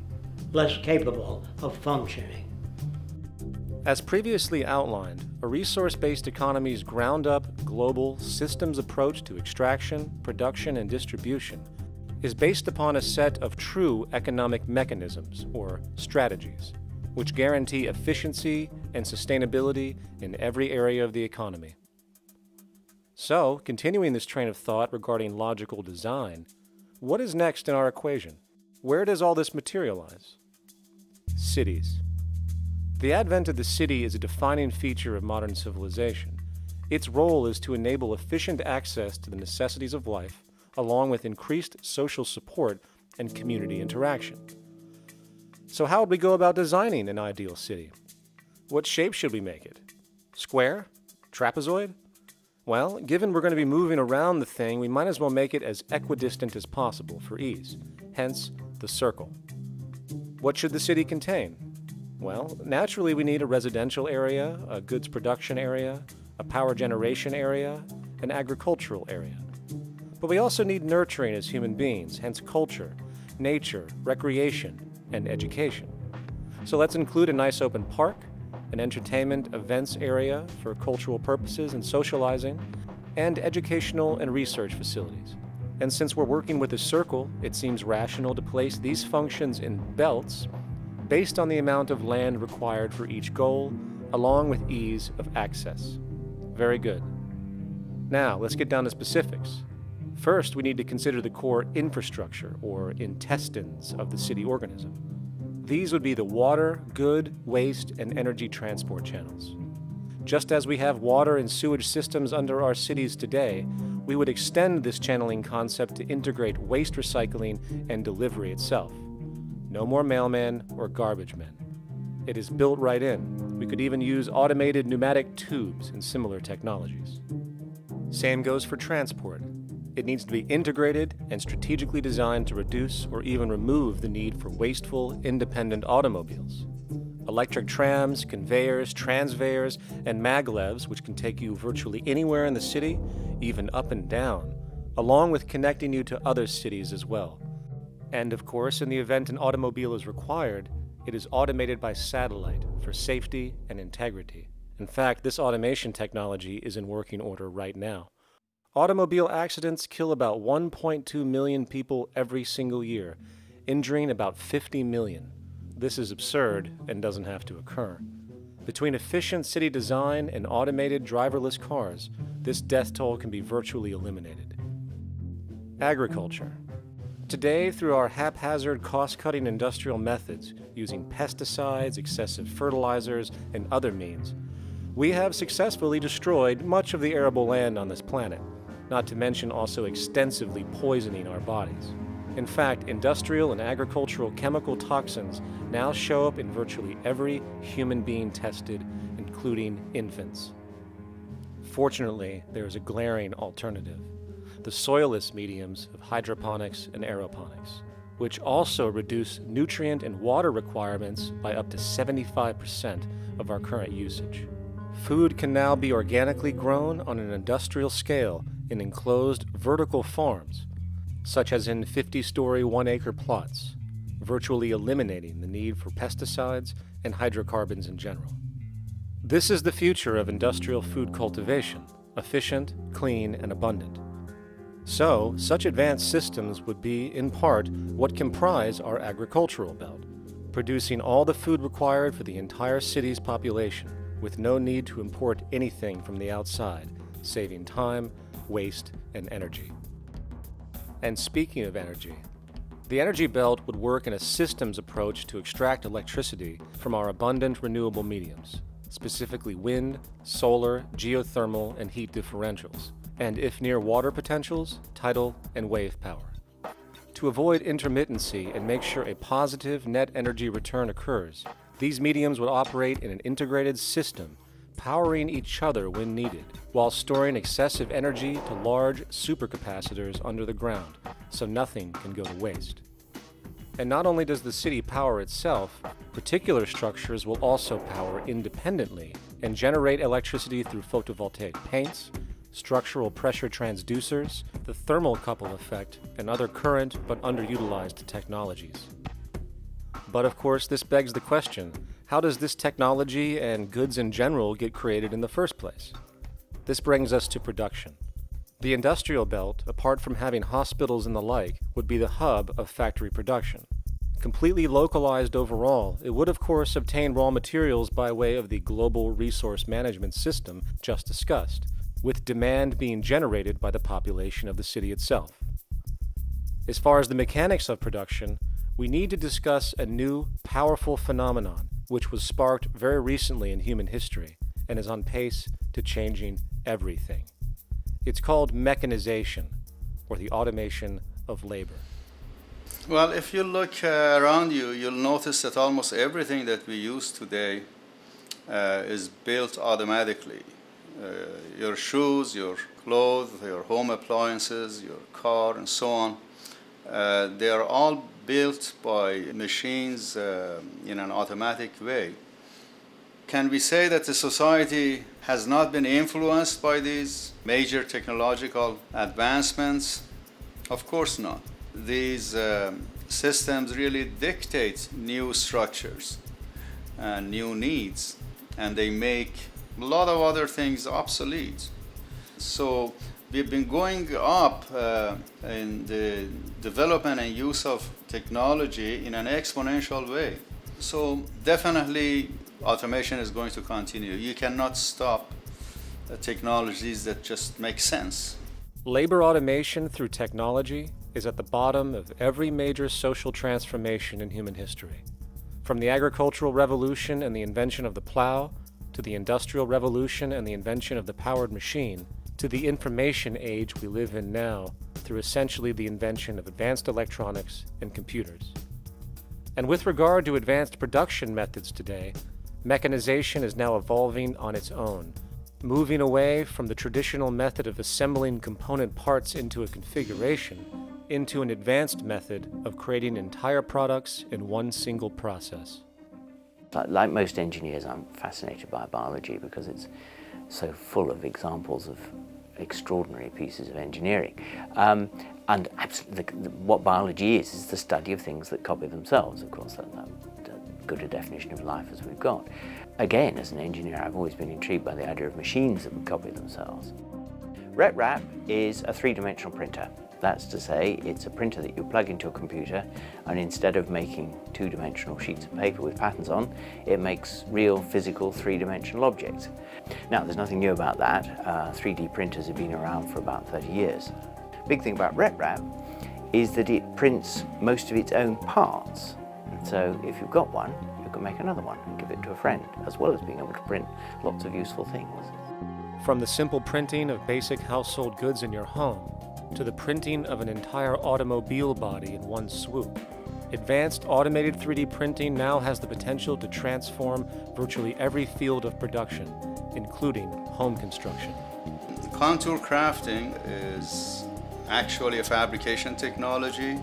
less capable of functioning. As previously outlined, a resource-based economy's ground-up, global, systems approach to extraction, production, and distribution is based upon a set of true economic mechanisms, or strategies, which guarantee efficiency and sustainability in every area of the economy. So, continuing this train of thought regarding logical design, what is next in our equation? Where does all this materialize? Cities. The advent of the city is a defining feature of modern civilization. Its role is to enable efficient access to the necessities of life, along with increased social support and community interaction. So how would we go about designing an ideal city? What shape should we make it? Square? Trapezoid? Well, given we're going to be moving around the thing, we might as well make it as equidistant as possible for ease, hence the circle. What should the city contain? Well, naturally we need a residential area, a goods production area, a power generation area, an agricultural area. But we also need nurturing as human beings, hence culture, nature, recreation, and education. So let's include a nice open park, an entertainment events area for cultural purposes and socializing, and educational and research facilities. And since we're working with a circle, it seems rational to place these functions in belts based on the amount of land required for each goal, along with ease of access. Very good. Now, let's get down to specifics. First, we need to consider the core infrastructure, or intestines, of the city organism. These would be the water, good, waste, and energy transport channels. Just as we have water and sewage systems under our cities today, we would extend this channeling concept to integrate waste recycling and delivery itself. No more mailmen or garbage men. It is built right in. We could even use automated pneumatic tubes and similar technologies. Same goes for transport. It needs to be integrated and strategically designed to reduce or even remove the need for wasteful, independent automobiles. Electric trams, conveyors, transveyors, and maglevs, which can take you virtually anywhere in the city, even up and down, along with connecting you to other cities as well. And of course, in the event an automobile is required, it is automated by satellite for safety and integrity. In fact, this automation technology is in working order right now. Automobile accidents kill about 1.2 million people every single year, injuring about 50 million. This is absurd and doesn't have to occur. Between efficient city design and automated driverless cars, this death toll can be virtually eliminated. Agriculture. Today, through our haphazard, cost-cutting industrial methods, using pesticides, excessive fertilizers, and other means, we have successfully destroyed much of the arable land on this planet, not to mention also extensively poisoning our bodies. In fact, industrial and agricultural chemical toxins now show up in virtually every human being tested, including infants. Fortunately, there is a glaring alternative: the soilless mediums of hydroponics and aeroponics, which also reduce nutrient and water requirements by up to 75% of our current usage. Food can now be organically grown on an industrial scale in enclosed vertical farms, such as in 50-story 1-acre plots, virtually eliminating the need for pesticides and hydrocarbons in general. This is the future of industrial food cultivation, efficient, clean, and abundant. So, such advanced systems would be, in part, what comprise our agricultural belt, producing all the food required for the entire city's population, with no need to import anything from the outside, saving time, waste, and energy. And speaking of energy, the energy belt would work in a systems approach to extract electricity from our abundant renewable mediums, specifically wind, solar, geothermal, and heat differentials, and if near water potentials, tidal and wave power. To avoid intermittency and make sure a positive net energy return occurs, these mediums would operate in an integrated system, powering each other when needed, while storing excessive energy to large supercapacitors under the ground, so nothing can go to waste. And not only does the city power itself, particular structures will also power independently and generate electricity through photovoltaic paints, structural pressure transducers, the thermocouple effect, and other current but underutilized technologies. But of course, this begs the question, how does this technology and goods in general get created in the first place? This brings us to production. The industrial belt, apart from having hospitals and the like, would be the hub of factory production. Completely localized overall, it would of course obtain raw materials by way of the global resource management system just discussed, with demand being generated by the population of the city itself. As far as the mechanics of production, we need to discuss a new, powerful phenomenon which was sparked very recently in human history and is on pace to changing everything. It's called mechanization, or the automation of labor. Well, if you look around you, you'll notice that almost everything that we use today is built automatically. Your shoes, your clothes, your home appliances, your car, and so on. They are all built by machines in an automatic way. Can we say that the society has not been influenced by these major technological advancements? Of course not. These systems really dictate new structures and new needs, and they make a lot of other things obsolete. So we've been going up in the development and use of technology in an exponential way. So definitely automation is going to continue. You cannot stop technologies that just make sense. Labor automation through technology is at the bottom of every major social transformation in human history. From the agricultural revolution and the invention of the plow, to the industrial revolution and the invention of the powered machine, to the information age we live in now through essentially the invention of advanced electronics and computers. And with regard to advanced production methods today, mechanization is now evolving on its own, moving away from the traditional method of assembling component parts into a configuration into an advanced method of creating entire products in one single process. Like most engineers, I'm fascinated by biology because it's so full of examples of extraordinary pieces of engineering. And absolutely, what biology is the study of things that copy themselves. Of course, that's good a definition of life as we've got. Again, as an engineer, I've always been intrigued by the idea of machines that would copy themselves. RepRap is a three-dimensional printer. That's to say, it's a printer that you plug into a computer, and instead of making two-dimensional sheets of paper with patterns on, it makes real, physical, three-dimensional objects. Now, there's nothing new about that. 3D printers have been around for about 30 years. Big thing about RepRap is that it prints most of its own parts. And so if you've got one, you can make another one and give it to a friend, as well as being able to print lots of useful things. From the simple printing of basic household goods in your home, to the printing of an entire automobile body in one swoop, advanced automated 3D printing now has the potential to transform virtually every field of production, including home construction. Contour crafting is actually a fabrication technology,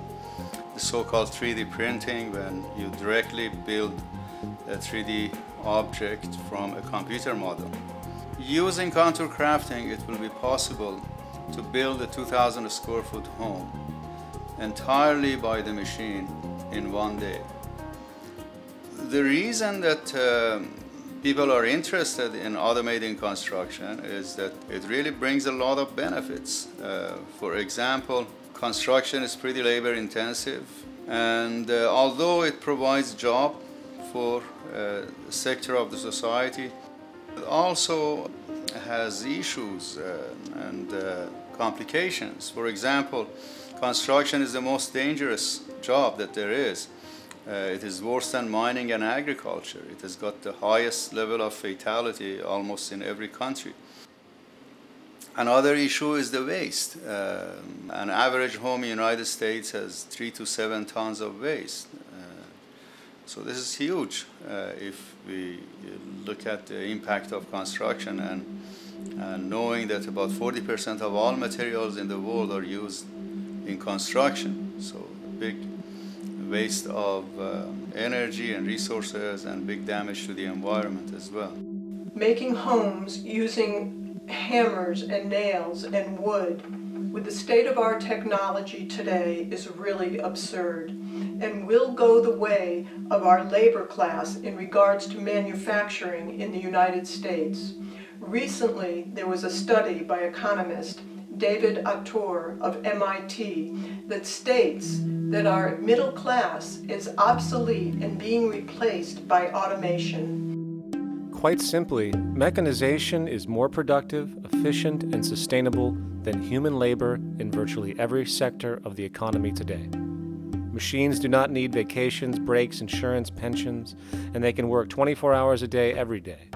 the so-called 3D printing, when you directly build a 3D object from a computer model. Using contour crafting, it will be possible to build a 2,000 square foot home entirely by the machine in one day. The reason that people are interested in automating construction is that it really brings a lot of benefits. For example, construction is pretty labor intensive, and although it provides job for a sector of the society, it also has issues and complications. For example, construction is the most dangerous job that there is. It is worse than mining and agriculture. It has got the highest level of fatality almost in every country. Another issue is the waste. An average home in the United States has 3 to 7 tons of waste. So this is huge if we look at the impact of construction and knowing that about 40% of all materials in the world are used in construction. So big waste of energy and resources and big damage to the environment as well. Making homes using hammers and nails and wood with the state-of-art technology today is really absurd and will go the way of our labor class in regards to manufacturing in the United States. Recently, there was a study by economist David Autor of MIT that states that our middle class is obsolete and being replaced by automation. Quite simply, mechanization is more productive, efficient, and sustainable than human labor in virtually every sector of the economy today. Machines do not need vacations, breaks, insurance, pensions, and they can work 24 hours a day every day.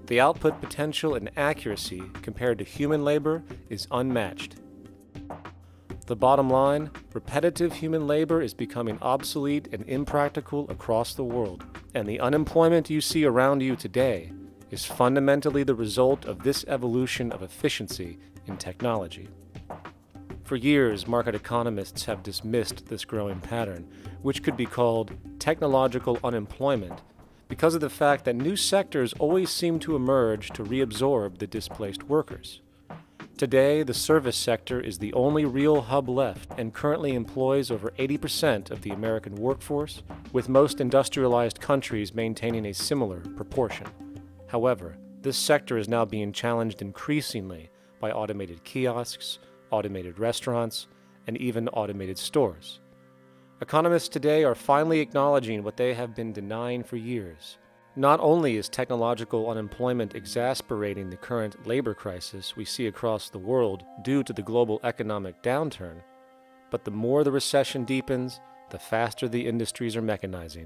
The output potential and accuracy compared to human labor is unmatched. The bottom line, repetitive human labor is becoming obsolete and impractical across the world, and the unemployment you see around you today is fundamentally the result of this evolution of efficiency in technology. For years, market economists have dismissed this growing pattern, which could be called technological unemployment, because of the fact that new sectors always seem to emerge to reabsorb the displaced workers. Today, the service sector is the only real hub left and currently employs over 80% of the American workforce, with most industrialized countries maintaining a similar proportion. However, this sector is now being challenged increasingly by automated kiosks, automated restaurants, and even automated stores. Economists today are finally acknowledging what they have been denying for years. Not only is technological unemployment exacerbating the current labor crisis we see across the world due to the global economic downturn, but the more the recession deepens, the faster the industries are mechanizing.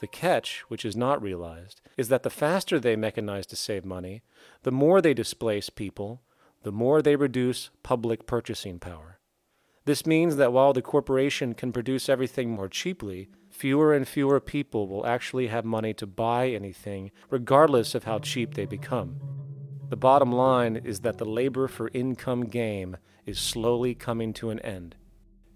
The catch, which is not realized, is that the faster they mechanize to save money, the more they displace people, the more they reduce public purchasing power. This means that while the corporation can produce everything more cheaply, fewer and fewer people will actually have money to buy anything, regardless of how cheap they become. The bottom line is that the labor for income game is slowly coming to an end.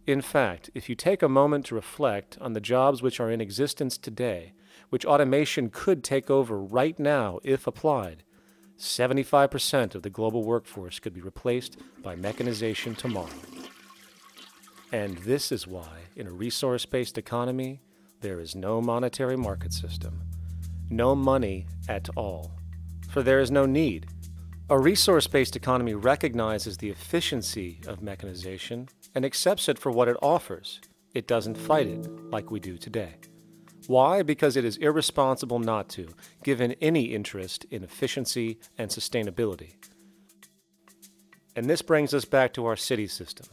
In fact, if you take a moment to reflect on the jobs which are in existence today, which automation could take over right now if applied, 75% of the global workforce could be replaced by mechanization tomorrow. And this is why, in a resource-based economy, there is no monetary market system, no money at all, for there is no need. A resource-based economy recognizes the efficiency of mechanization and accepts it for what it offers. It doesn't fight it like we do today. Why? Because it is irresponsible not to, given any interest in efficiency and sustainability. And this brings us back to our city system.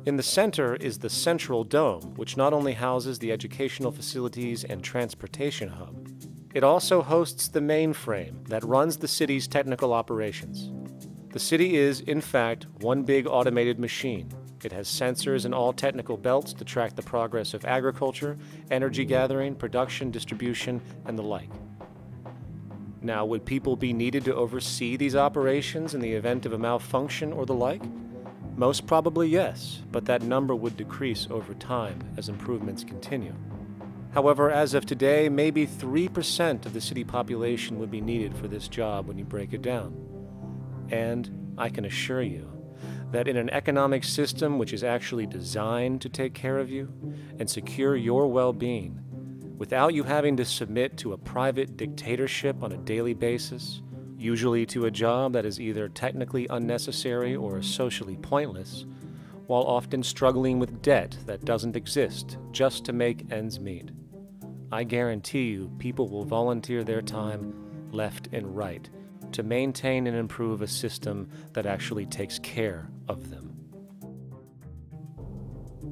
In the center is the central dome, which not only houses the educational facilities and transportation hub, it also hosts the mainframe that runs the city's technical operations. The city is, in fact, one big automated machine. It has sensors in all technical belts to track the progress of agriculture, energy gathering, production, distribution, and the like. Now, would people be needed to oversee these operations in the event of a malfunction or the like? Most probably yes, but that number would decrease over time as improvements continue. However, as of today, maybe 3% of the city population would be needed for this job when you break it down. And I can assure you that in an economic system which is actually designed to take care of you and secure your well-being, without you having to submit to a private dictatorship on a daily basis, usually to a job that is either technically unnecessary or socially pointless, while often struggling with debt that doesn't exist just to make ends meet. I guarantee you people will volunteer their time left and right to maintain and improve a system that actually takes care of them.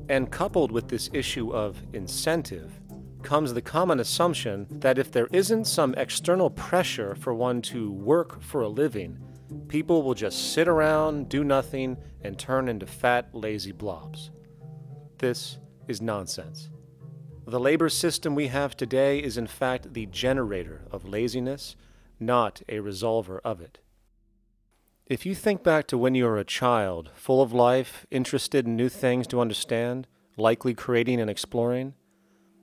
And coupled with this issue of incentive comes the common assumption that if there isn't some external pressure for one to work for a living, people will just sit around, do nothing, and turn into fat, lazy blobs. This is nonsense. The labor system we have today is in fact the generator of laziness, not a resolver of it. If you think back to when you were a child, full of life, interested in new things to understand, likely creating and exploring,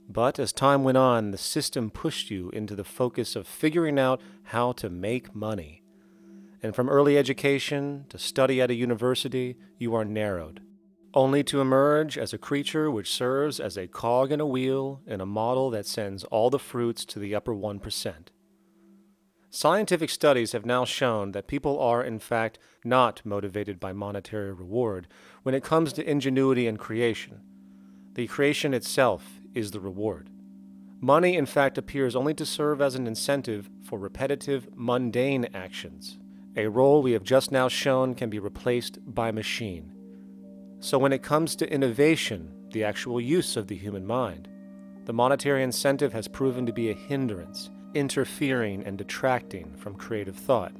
but as time went on, the system pushed you into the focus of figuring out how to make money. And from early education to study at a university, you are narrowed, only to emerge as a creature which serves as a cog in a wheel in a model that sends all the fruits to the upper 1%. Scientific studies have now shown that people are, in fact, not motivated by monetary reward when it comes to ingenuity and creation. The creation itself is the reward. Money, in fact, appears only to serve as an incentive for repetitive, mundane actions, a role we have just now shown can be replaced by machine. So when it comes to innovation, the actual use of the human mind, the monetary incentive has proven to be a hindrance, interfering and detracting from creative thought.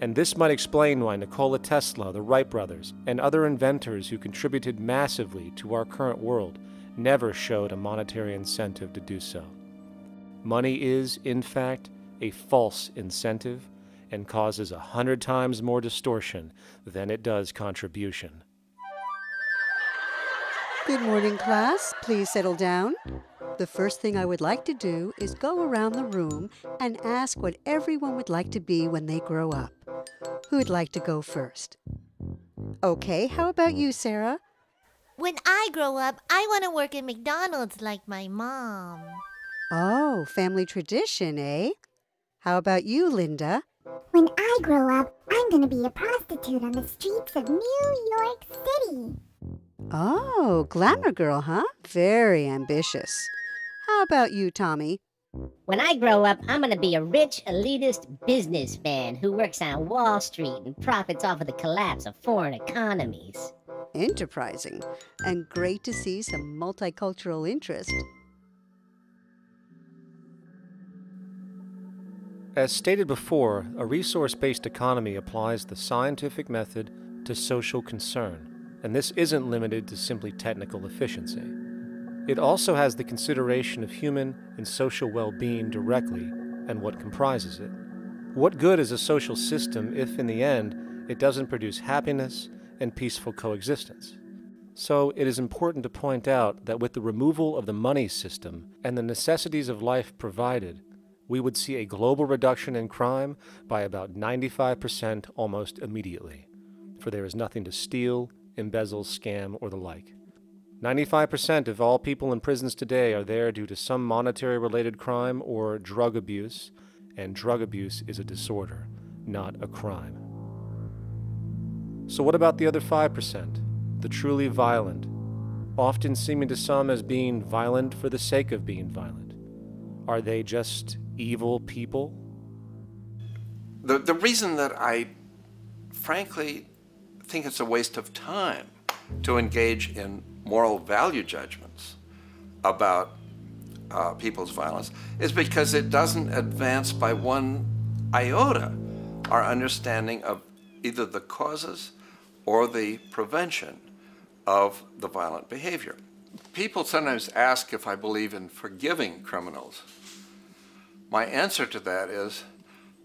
And this might explain why Nikola Tesla, the Wright brothers, and other inventors who contributed massively to our current world never showed a monetary incentive to do so. Money is, in fact, a false incentive and causes 100 times more distortion than it does contribution. Good morning, class. Please settle down. The first thing I would like to do is go around the room and ask what everyone would like to be when they grow up. Who'd like to go first? Okay, how about you, Sarah? When I grow up, I want to work at McDonald's like my mom. Oh, family tradition, eh? How about you, Linda? When I grow up, I'm going to be a prostitute on the streets of New York City. Oh, glamour girl, huh? Very ambitious. How about you, Tommy? When I grow up, I'm gonna be a rich, elitist businessman who works on Wall Street and profits off of the collapse of foreign economies. Enterprising, and great to see some multicultural interest. As stated before, a resource-based economy applies the scientific method to social concern, and this isn't limited to simply technical efficiency. It also has the consideration of human and social well-being directly and what comprises it. What good is a social system if, in the end, it doesn't produce happiness and peaceful coexistence? So it is important to point out that with the removal of the money system and the necessities of life provided, we would see a global reduction in crime by about 95% almost immediately, for there is nothing to steal, embezzle, scam, or the like. 95% of all people in prisons today are there due to some monetary-related crime or drug abuse, and drug abuse is a disorder, not a crime. So what about the other 5%, the truly violent, often seeming to some as being violent for the sake of being violent? Are they just evil people? The reason that I frankly think it's a waste of time to engage in moral value judgments about people's violence is because it doesn't advance by one iota our understanding of either the causes or the prevention of the violent behavior. People sometimes ask if I believe in forgiving criminals. My answer to that is,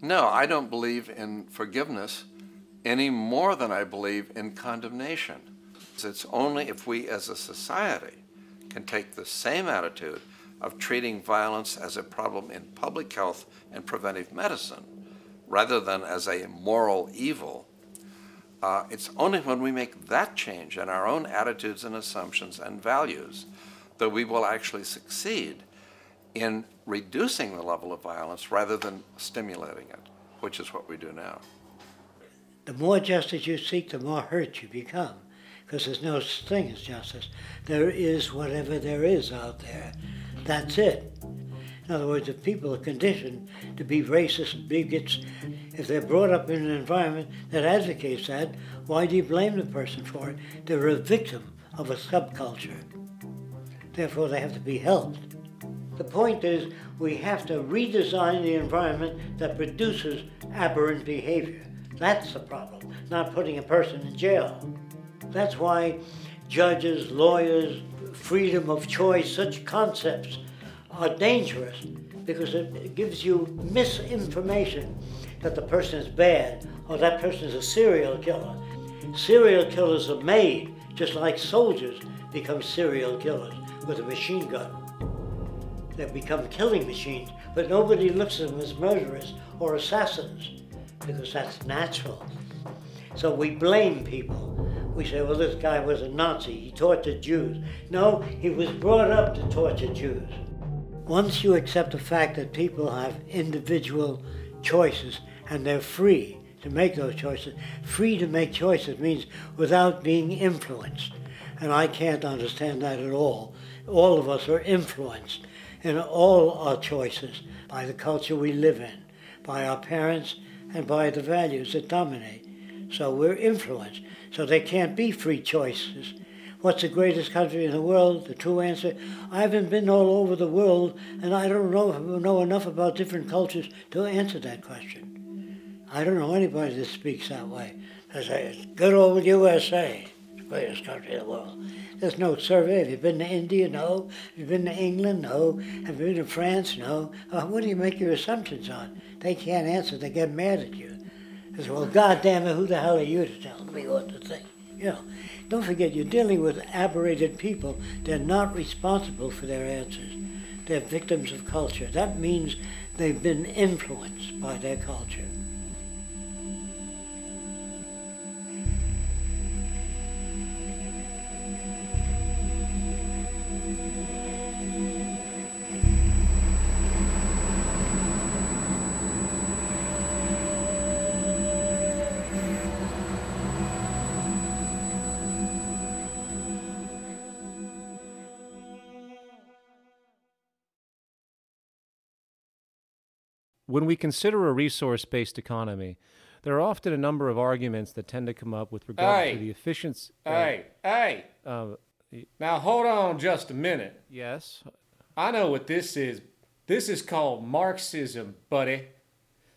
no, I don't believe in forgiveness any more than I believe in condemnation. It's only if we as a society can take the same attitude of treating violence as a problem in public health and preventive medicine rather than as a moral evil, it's only when we make that change in our own attitudes and assumptions and values that we will actually succeed in reducing the level of violence rather than stimulating it, which is what we do now. The more justice you seek, the more hurt you become, because there's no such thing as justice. There is whatever there is out there. That's it. In other words, if people are conditioned to be racist and bigots, if they're brought up in an environment that advocates that, why do you blame the person for it? They're a victim of a subculture. Therefore, they have to be helped. The point is, we have to redesign the environment that produces aberrant behavior, That's the problem, not putting a person in jail. That's why judges, lawyers, freedom of choice, such concepts are dangerous because it gives you misinformation that the person is bad or that person is a serial killer. Serial killers are made, just like soldiers become serial killers with a machine gun. They become killing machines, but nobody looks at them as murderers or assassins because that's natural. So we blame people. We say, well, this guy was a Nazi, he tortured Jews. No, he was brought up to torture Jews. Once you accept the fact that people have individual choices and they're free to make those choices, free to make choices means without being influenced. And I can't understand that at all. All of us are influenced in all our choices by the culture we live in, by our parents, and by the values that dominate. So we're influenced. So there can't be free choices. What's the greatest country in the world? The true answer, I haven't been all over the world, and I don't know enough about different cultures to answer that question. I don't know anybody that speaks that way. They say, good old USA, the greatest country in the world. There's no survey. Have you been to India? No. Have you been to England? No. Have you been to France? No. What do you make your assumptions on? They can't answer. They get mad at you. They say, well, goddamn it, who the hell are you to tell me what to think? You know, don't forget, you're dealing with aberrated people. They're not responsible for their answers. They're victims of culture. That means they've been influenced by their culture. When we consider a resource-based economy, there are often a number of arguments that tend to come up with regard to the efficiency. Now hold on just a minute. Yes? I know what this is. This is called Marxism, buddy.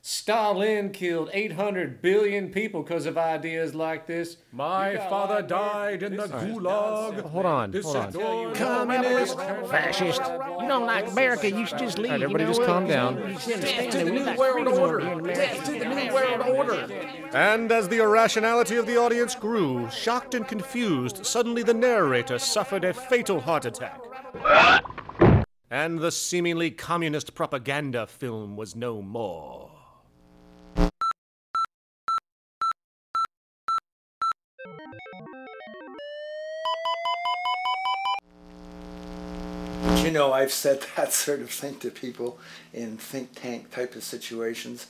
Stalin killed 800 billion people because of ideas like this. My father died in the gulag. Hold on. Communist, fascist. You don't like America, you should just leave. All right, everybody just calm down. Death to the New World Order. Death to the New World Order. And as the irrationality of the audience grew, shocked and confused, suddenly the narrator suffered a fatal heart attack. And the seemingly communist propaganda film was no more. You know, I've said that sort of thing to people in think tank type of situations,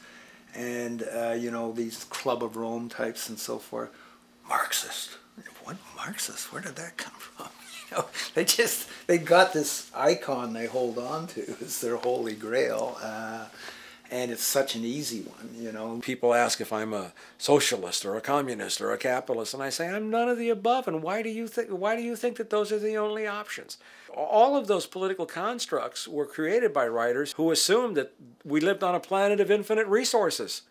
and you know, these Club of Rome types and so forth. Marxist? What Marxist? Where did that come from? You know, they got this icon they hold on to as their holy grail, and it's such an easy one. You know, people ask if I'm a socialist or a communist or a capitalist, and I say I'm none of the above. And why do you think that those are the only options? All of those political constructs were created by writers who assumed that we lived on a planet of infinite resources.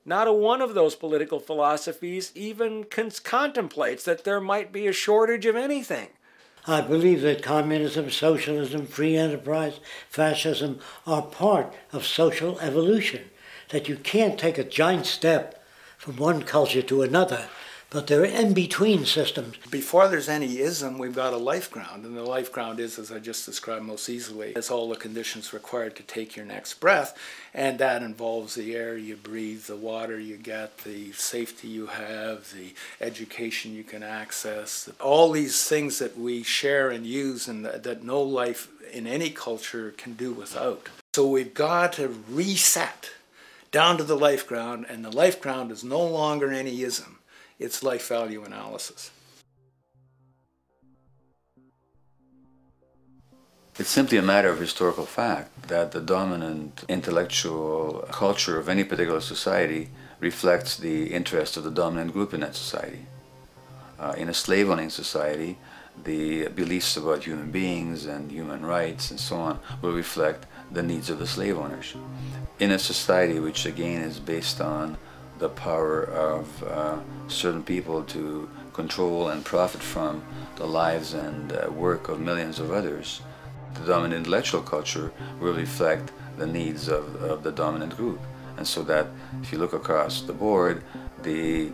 Not a one of those political philosophies even contemplates that there might be a shortage of anything. I believe that communism, socialism, free enterprise, fascism are part of social evolution, that you can't take a giant step from one culture to another, but they're in-between systems. Before there's any ism, we've got a life ground, and the life ground is, as I just described most easily, it's all the conditions required to take your next breath, and that involves the air you breathe, the water you get, the safety you have, the education you can access, all these things that we share and use and that no life in any culture can do without. So we've got to reset down to the life ground, and the life ground is no longer any ism. It's life value analysis. It's simply a matter of historical fact that the dominant intellectual culture of any particular society reflects the interests of the dominant group in that society. In a slave-owning society, the beliefs about human beings and human rights and so on will reflect the needs of the slave owners. In a society which again is based on the power of certain people to control and profit from the lives and work of millions of others, the dominant intellectual culture will reflect the needs of the dominant group. And so that if you look across the board, the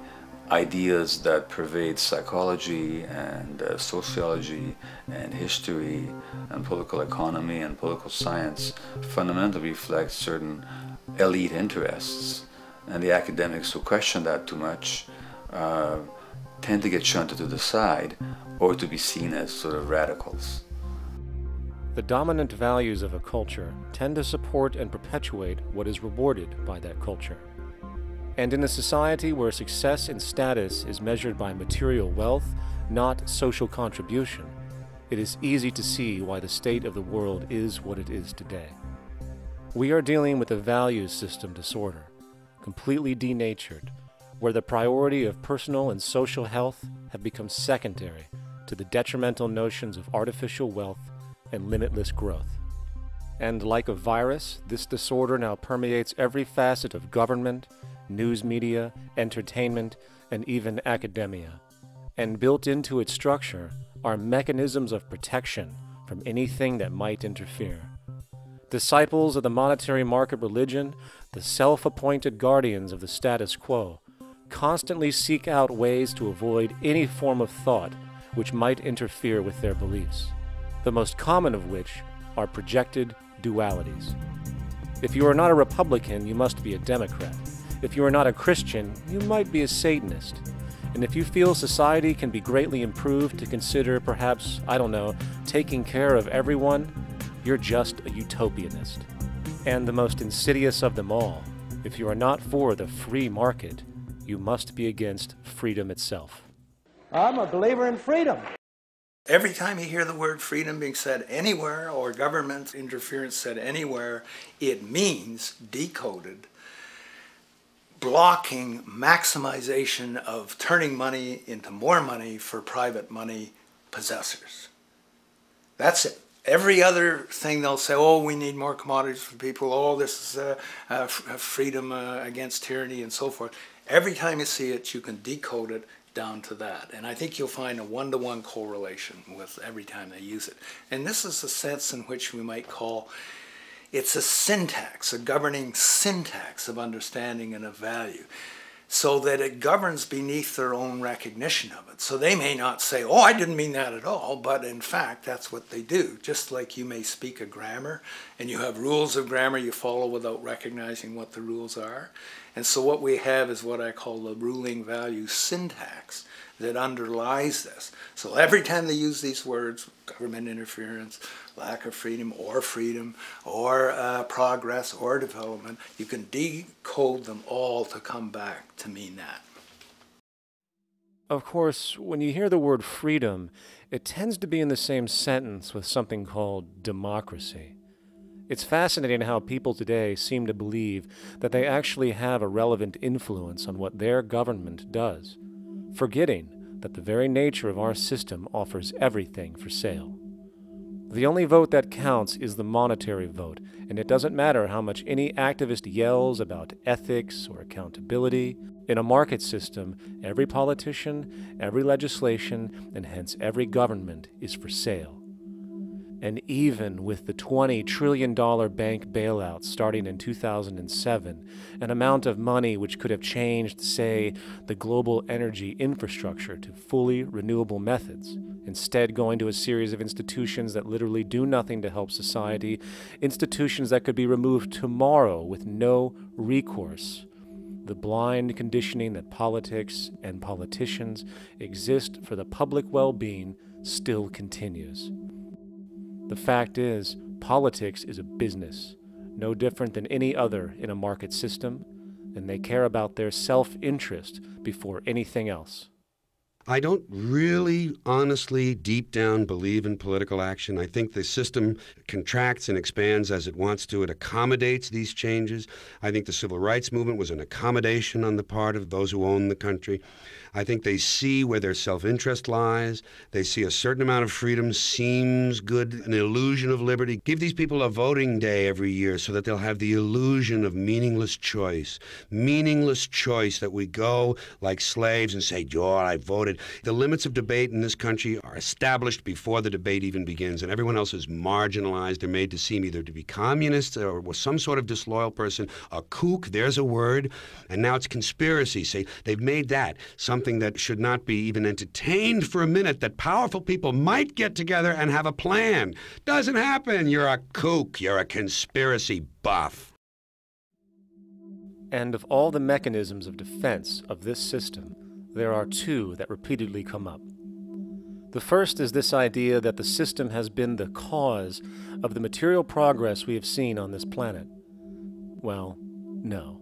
ideas that pervade psychology and sociology and history and political economy and political science fundamentally reflect certain elite interests. And the academics who question that too much tend to get shunted to the side or to be seen as sort of radicals. The dominant values of a culture tend to support and perpetuate what is rewarded by that culture. And in a society where success and status is measured by material wealth, not social contribution, it is easy to see why the state of the world is what it is today. We are dealing with a values system disorder, completely denatured, where the priority of personal and social health have become secondary to the detrimental notions of artificial wealth and limitless growth. And like a virus, this disorder now permeates every facet of government, news media, entertainment, and even academia. And built into its structure are mechanisms of protection from anything that might interfere. Disciples of the monetary market religion, the self-appointed guardians of the status quo, constantly seek out ways to avoid any form of thought which might interfere with their beliefs, the most common of which are projected dualities. If you are not a Republican, you must be a Democrat. If you are not a Christian, you might be a Satanist. And if you feel society can be greatly improved to consider perhaps, I don't know, taking care of everyone, you're just a utopianist. And the most insidious of them all, if you are not for the free market, you must be against freedom itself. I'm a believer in freedom. Every time you hear the word freedom being said anywhere or government interference said anywhere, it means, decoded, blocking maximization of turning money into more money for private money possessors. That's it. Every other thing they'll say, oh, we need more commodities for people, oh, this is freedom against tyranny and so forth. Every time you see it, you can decode it down to that. And I think you'll find a one-to-one correlation with every time they use it. And this is a sense in which we might call it's a syntax, a governing syntax of understanding and of value, so that it governs beneath their own recognition of it. So they may not say, oh, I didn't mean that at all, but in fact, that's what they do. Just like you may speak a grammar, and you have rules of grammar you follow without recognizing what the rules are. And so what we have is what I call the ruling value syntax that underlies this. So every time they use these words, government interference, lack of freedom, or progress, or development, you can decode them all to come back to mean that. Of course, when you hear the word freedom, it tends to be in the same sentence with something called democracy. It's fascinating how people today seem to believe that they actually have a relevant influence on what their government does, forgetting that the very nature of our system offers everything for sale. The only vote that counts is the monetary vote, and it doesn't matter how much any activist yells about ethics or accountability. In a market system, every politician, every legislation, and hence every government is for sale. And even with the $20 trillion bank bailout starting in 2007, an amount of money which could have changed, say, the global energy infrastructure to fully renewable methods, instead going to a series of institutions that literally do nothing to help society, institutions that could be removed tomorrow with no recourse. The blind conditioning that politics and politicians exist for the public well-being still continues. The fact is, politics is a business, no different than any other in a market system, and they care about their self-interest before anything else. I don't really, honestly, deep down believe in political action. I think the system contracts and expands as it wants to. It accommodates these changes. I think the civil rights movement was an accommodation on the part of those who own the country. I think they see where their self-interest lies. They see a certain amount of freedom seems good, an illusion of liberty. Give these people a voting day every year so that they'll have the illusion of meaningless choice. Meaningless choice that we go like slaves and say, "Oh, I voted." The limits of debate in this country are established before the debate even begins, and everyone else is marginalized. They're made to seem either to be communists or some sort of disloyal person, a kook, there's a word, and now it's conspiracy. See, they've made that something that should not be even entertained for a minute, that powerful people might get together and have a plan. Doesn't happen. You're a kook. You're a conspiracy buff. And of all the mechanisms of defense of this system, there are two that repeatedly come up. The first is this idea that the system has been the cause of the material progress we have seen on this planet. Well, no.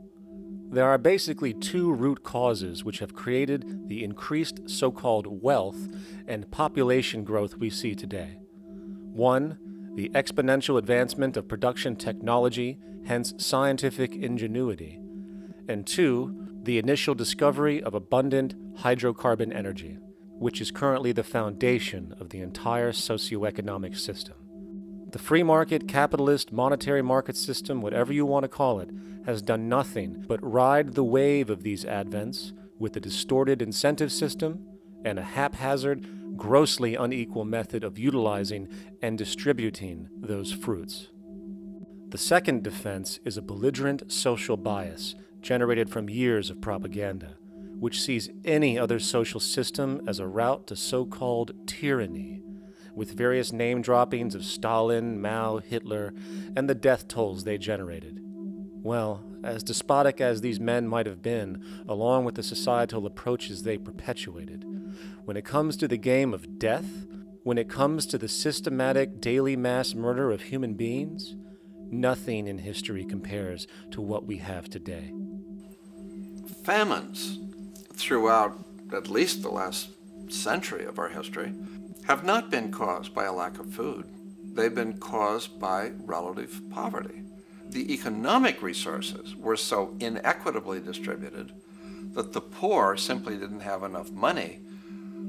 There are basically two root causes which have created the increased so-called wealth and population growth we see today. One, the exponential advancement of production technology, hence scientific ingenuity. And two, the initial discovery of abundant hydrocarbon energy, which is currently the foundation of the entire socioeconomic system. The free market, capitalist, monetary market system, whatever you want to call it, has done nothing but ride the wave of these advents with a distorted incentive system and a haphazard, grossly unequal method of utilizing and distributing those fruits. The second defense is a belligerent social bias generated from years of propaganda, which sees any other social system as a route to so-called tyranny, with various name droppings of Stalin, Mao, Hitler, and the death tolls they generated. Well, as despotic as these men might have been, along with the societal approaches they perpetuated, when it comes to the game of death, when it comes to the systematic daily mass murder of human beings, nothing in history compares to what we have today. Famines throughout at least the last century of our history have not been caused by a lack of food. They've been caused by relative poverty. The economic resources were so inequitably distributed that the poor simply didn't have enough money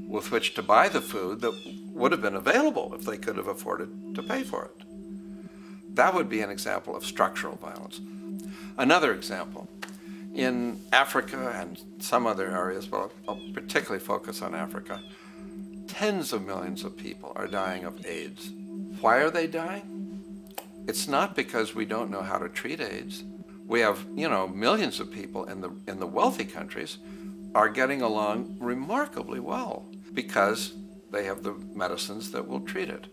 with which to buy the food that would have been available if they could have afforded to pay for it. That would be an example of structural violence. Another example, in Africa and some other areas, but I'll particularly focus on Africa, tens of millions of people are dying of AIDS. Why are they dying? It's not because we don't know how to treat AIDS. We have, millions of people in the wealthy countries are getting along remarkably well because they have the medicines that will treat it.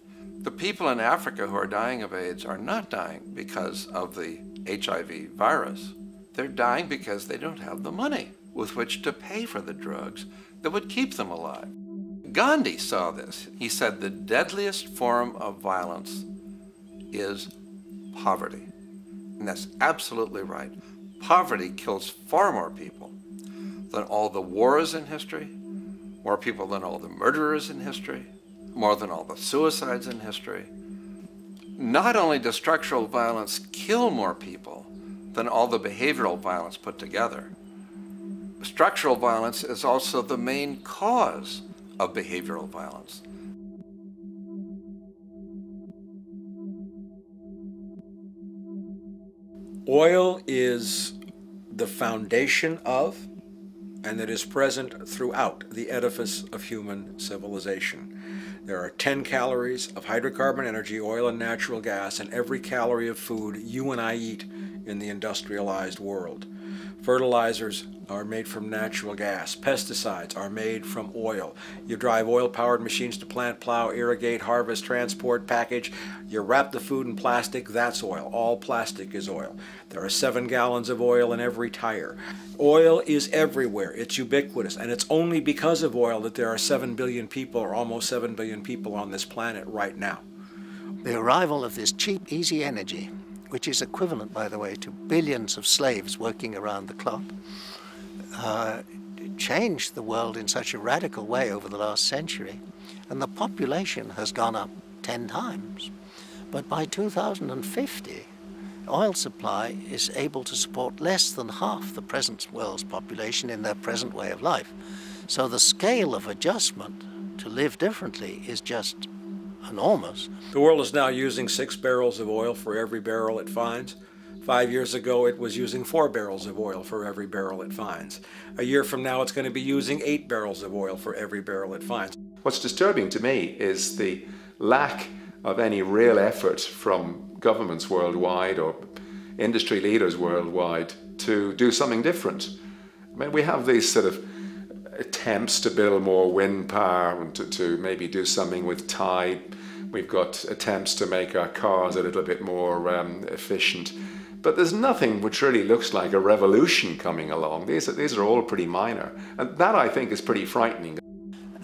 The people in Africa who are dying of AIDS are not dying because of the HIV virus. They're dying because they don't have the money with which to pay for the drugs that would keep them alive. Gandhi saw this. He said the deadliest form of violence is poverty. And that's absolutely right. Poverty kills far more people than all the wars in history, more people than all the murderers in history, more than all the suicides in history. Not only does structural violence kill more people than all the behavioral violence put together, structural violence is also the main cause of behavioral violence. Oil is the foundation of, and it is present throughout the edifice of human civilization. There are 10 calories of hydrocarbon energy, oil and natural gas, in every calorie of food you and I eat in the industrialized world. Fertilizers are made from natural gas. Pesticides are made from oil. You drive oil-powered machines to plant, plow, irrigate, harvest, transport, package. You wrap the food in plastic, that's oil. All plastic is oil. There are 7 gallons of oil in every tire. Oil is everywhere. It's ubiquitous, and it's only because of oil that there are 7 billion people, or almost 7 billion people on this planet right now. The arrival of this cheap, easy energy, which is equivalent, by the way, to billions of slaves working around the clock, changed the world in such a radical way over the last century, and the population has gone up 10 times. But by 2050, oil supply is able to support less than half the present world's population in their present way of life. So the scale of adjustment to live differently is just enormous. The world is now using 6 barrels of oil for every barrel it finds. 5 years ago, it was using 4 barrels of oil for every barrel it finds. A year from now, it's going to be using 8 barrels of oil for every barrel it finds. What's disturbing to me is the lack of any real effort from governments worldwide or industry leaders worldwide to do something different. I mean, we have these sort of attempts to build more wind power and to maybe do something with tide. We've got attempts to make our cars a little bit more efficient. But there's nothing which really looks like a revolution coming along. These are all pretty minor. And that, I think, is pretty frightening.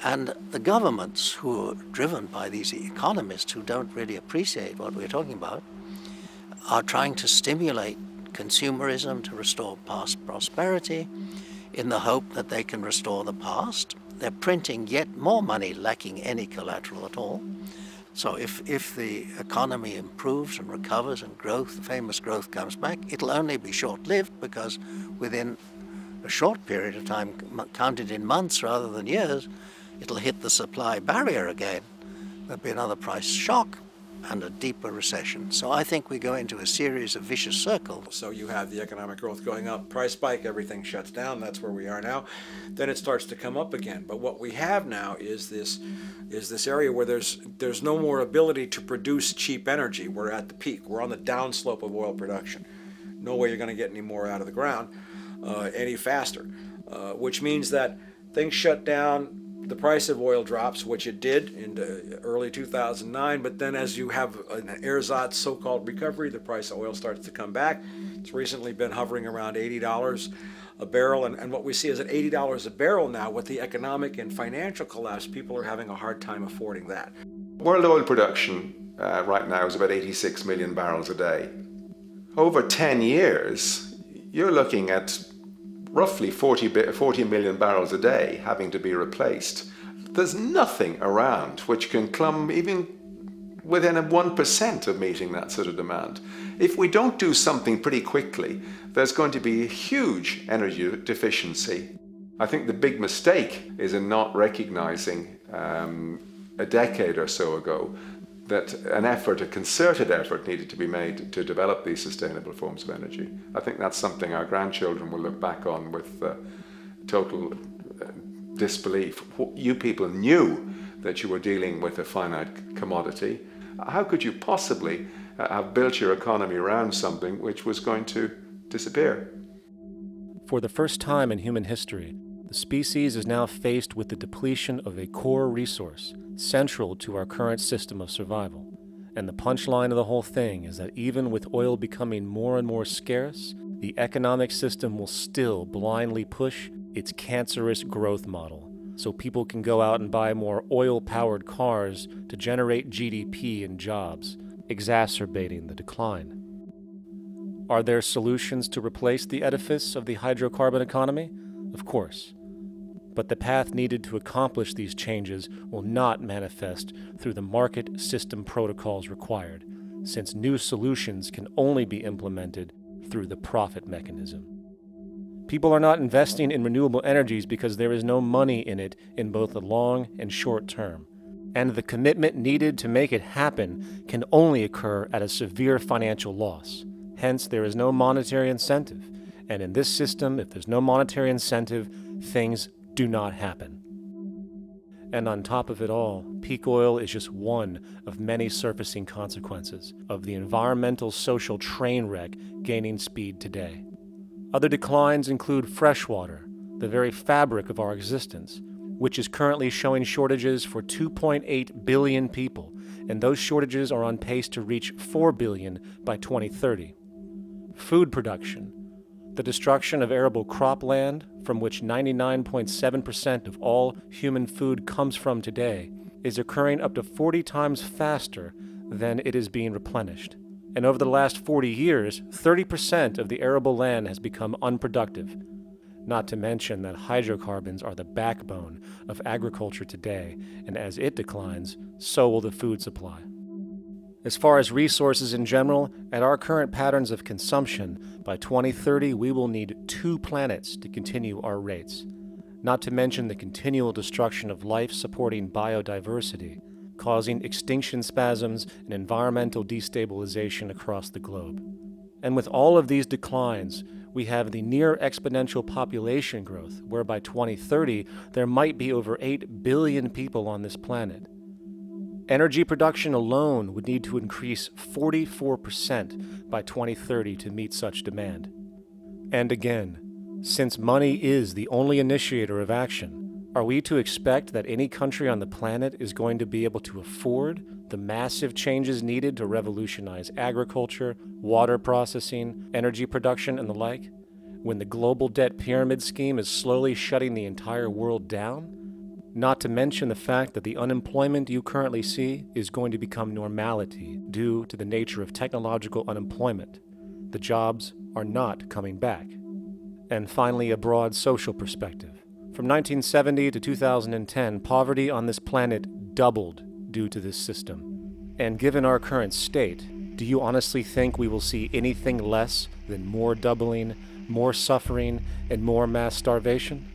And the governments who are driven by these economists who don't really appreciate what we're talking about are trying to stimulate consumerism to restore past prosperity in the hope that they can restore the past. They're printing yet more money lacking any collateral at all. So if the economy improves and recovers and growth, the famous growth comes back, it'll only be short-lived because within a short period of time, counted in months rather than years, it'll hit the supply barrier again. There'll be another price shock and a deeper recession. So I think we go into a series of vicious circles. So you have the economic growth going up, price spike, everything shuts down, that's where we are now. Then it starts to come up again. But what we have now is this area where there's no more ability to produce cheap energy. We're at the peak. We're on the downslope of oil production. No way you're going to get any more out of the ground any faster, which means that things shut down. The price of oil drops, which it did in early 2009, but then as you have an ersatz so-called recovery, the price of oil starts to come back. It's recently been hovering around $80 a barrel, and what we see is at $80 a barrel now, with the economic and financial collapse, people are having a hard time affording that. World oil production right now is about 86 million barrels a day. Over 10 years, you're looking at roughly 40 million barrels a day having to be replaced. There's nothing around which can come even within 1% of meeting that sort of demand. If we don't do something pretty quickly, there's going to be a huge energy deficiency. I think the big mistake is in not recognizing a decade or so ago that a concerted effort needed to be made to develop these sustainable forms of energy. I think that's something our grandchildren will look back on with total disbelief. You people knew that you were dealing with a finite commodity. How could you possibly have built your economy around something which was going to disappear? For the first time in human history, the species is now faced with the depletion of a core resource central to our current system of survival. And the punchline of the whole thing is that even with oil becoming more and more scarce, the economic system will still blindly push its cancerous growth model, so people can go out and buy more oil-powered cars to generate GDP and jobs, exacerbating the decline. Are there solutions to replace the edifice of the hydrocarbon economy? Of course. But the path needed to accomplish these changes will not manifest through the market system protocols required, since new solutions can only be implemented through the profit mechanism. People are not investing in renewable energies because there is no money in it in both the long and short term, and the commitment needed to make it happen can only occur at a severe financial loss. Hence, there is no monetary incentive, and in this system, if there's no monetary incentive, things do not happen. And on top of it all, peak oil is just one of many surfacing consequences of the environmental social train wreck gaining speed today. Other declines include freshwater, the very fabric of our existence, which is currently showing shortages for 2.8 billion people, and those shortages are on pace to reach 4 billion by 2030. Food production, the destruction of arable cropland, from which 99.7% of all human food comes from today, is occurring up to 40 times faster than it is being replenished. And over the last 40 years, 30% of the arable land has become unproductive. not to mention that hydrocarbons are the backbone of agriculture today, and as it declines, so will the food supply. As far as resources in general, at our current patterns of consumption, by 2030 we will need 2 planets to continue our rates, not to mention the continual destruction of life-supporting biodiversity, causing extinction spasms and environmental destabilization across the globe. And with all of these declines, we have the near exponential population growth, where by 2030 there might be over 8 billion people on this planet. Energy production alone would need to increase 44% by 2030 to meet such demand. And again, since money is the only initiator of action, are we to expect that any country on the planet is going to be able to afford the massive changes needed to revolutionize agriculture, water processing, energy production, and the like, when the global debt pyramid scheme is slowly shutting the entire world down? Not to mention the fact that the unemployment you currently see is going to become normality due to the nature of technological unemployment. The jobs are not coming back. And finally, a broad social perspective. From 1970 to 2010, poverty on this planet doubled due to this system. And given our current state, do you honestly think we will see anything less than more doubling, more suffering, and more mass starvation?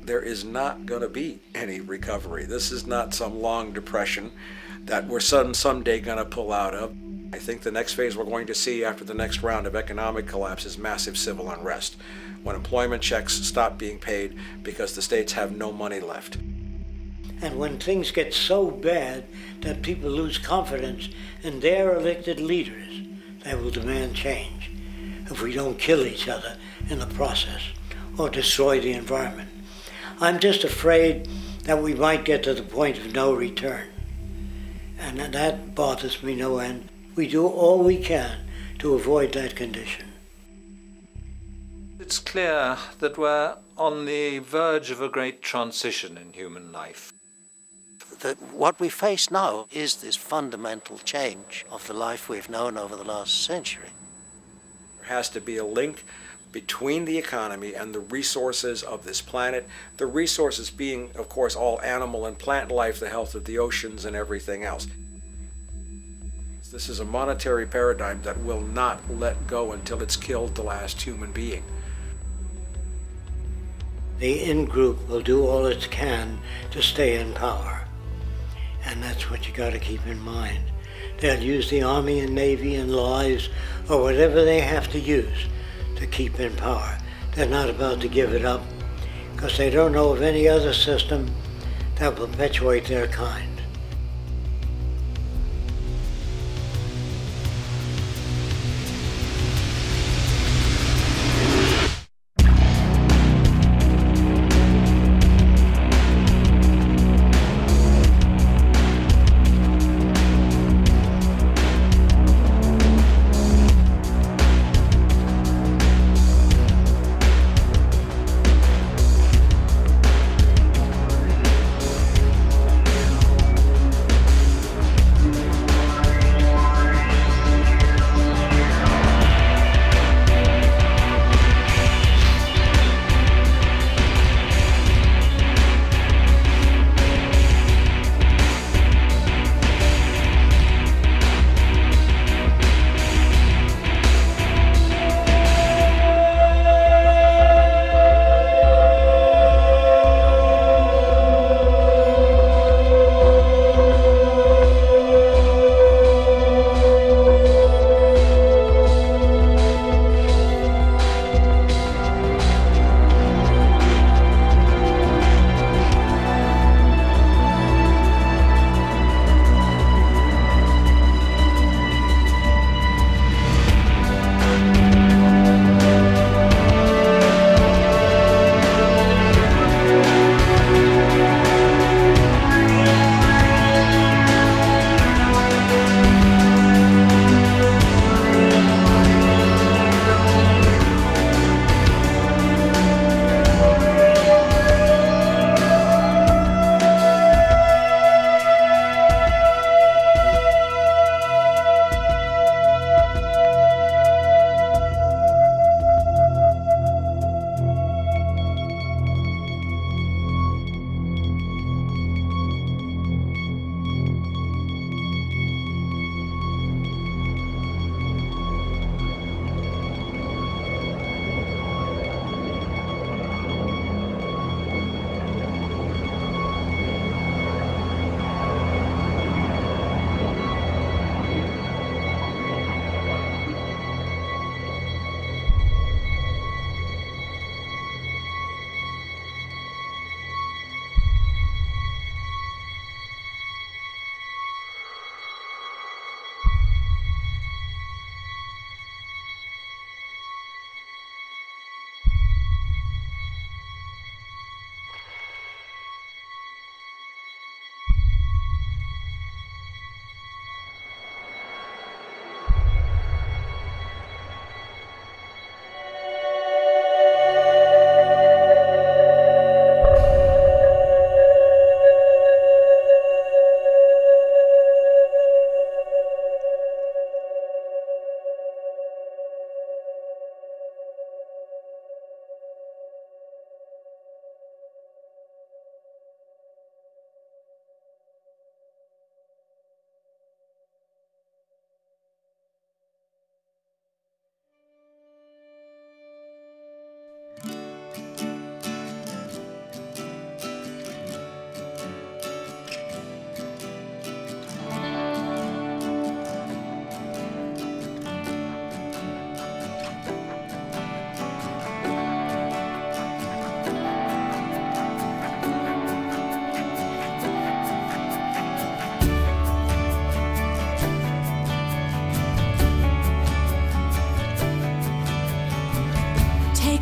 There is not going to be any recovery. This is not some long depression that we're someday going to pull out of. I think the next phase we're going to see after the next round of economic collapse is massive civil unrest, when employment checks stop being paid because the states have no money left. And when things get so bad that people lose confidence in their elected leaders, they will demand change if we don't kill each other in the process or destroy the environment. I'm just afraid that we might get to the point of no return. And that bothers me no end. We do all we can to avoid that condition. It's clear that we're on the verge of a great transition in human life. That what we face now is this fundamental change of the life we've known over the last century. There has to be a link between the economy and the resources of this planet, the resources being, of course, all animal and plant life, the health of the oceans and everything else. This is a monetary paradigm that will not let go until it's killed the last human being. The in-group will do all it can to stay in power. And that's what you got to keep in mind. They'll use the Army and Navy and lies or whatever they have to use to keep in power. They're not about to give it up because they don't know of any other system that will perpetuate their kind.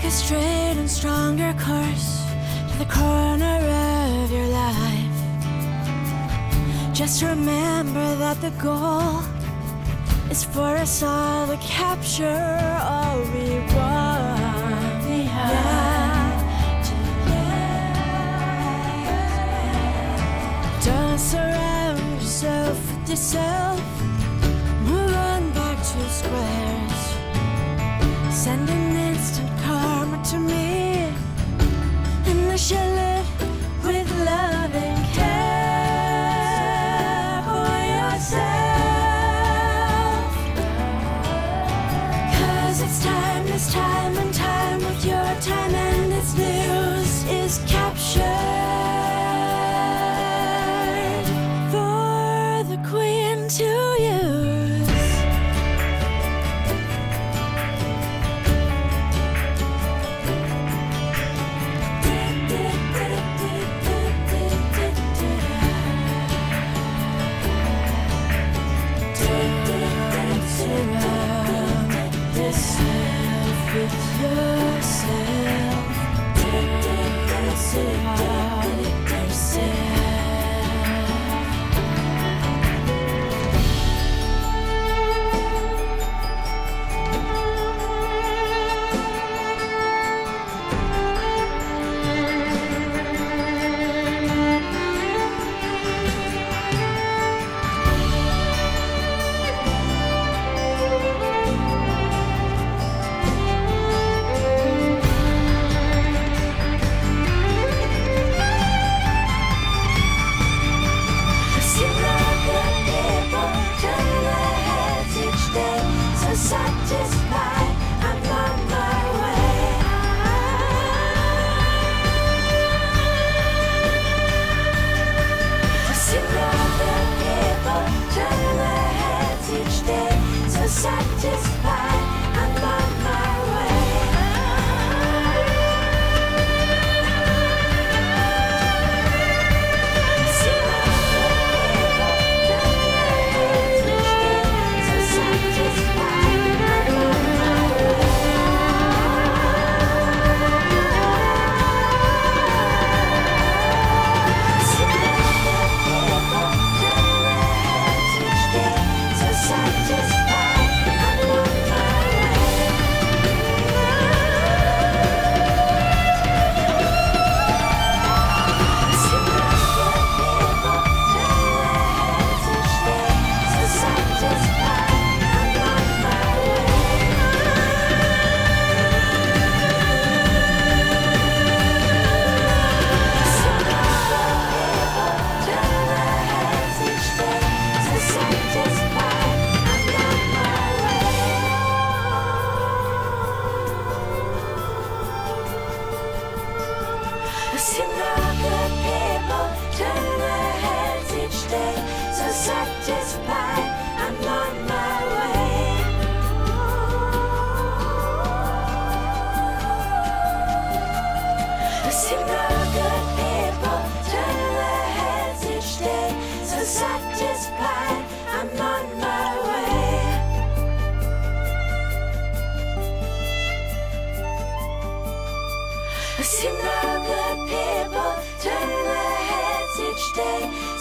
a straight and stronger course to the corner of your life. Just remember that the goal is for us all to capture all we want. Don't surround yourself with yourself. Move on back to squares. Send an instant karma to me, and I shall live with love and care for yourself. 'Cause it's time and time with your time, and its news is captured for the queen to use.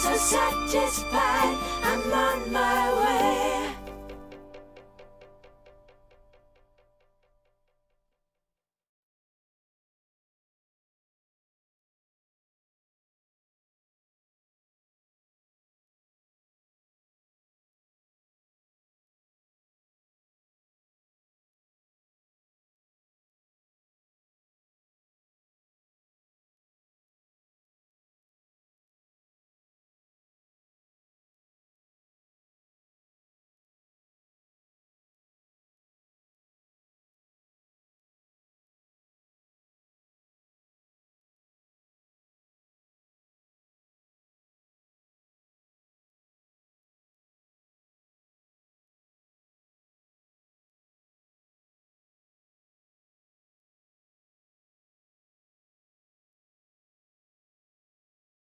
Satisfied, I'm on my way.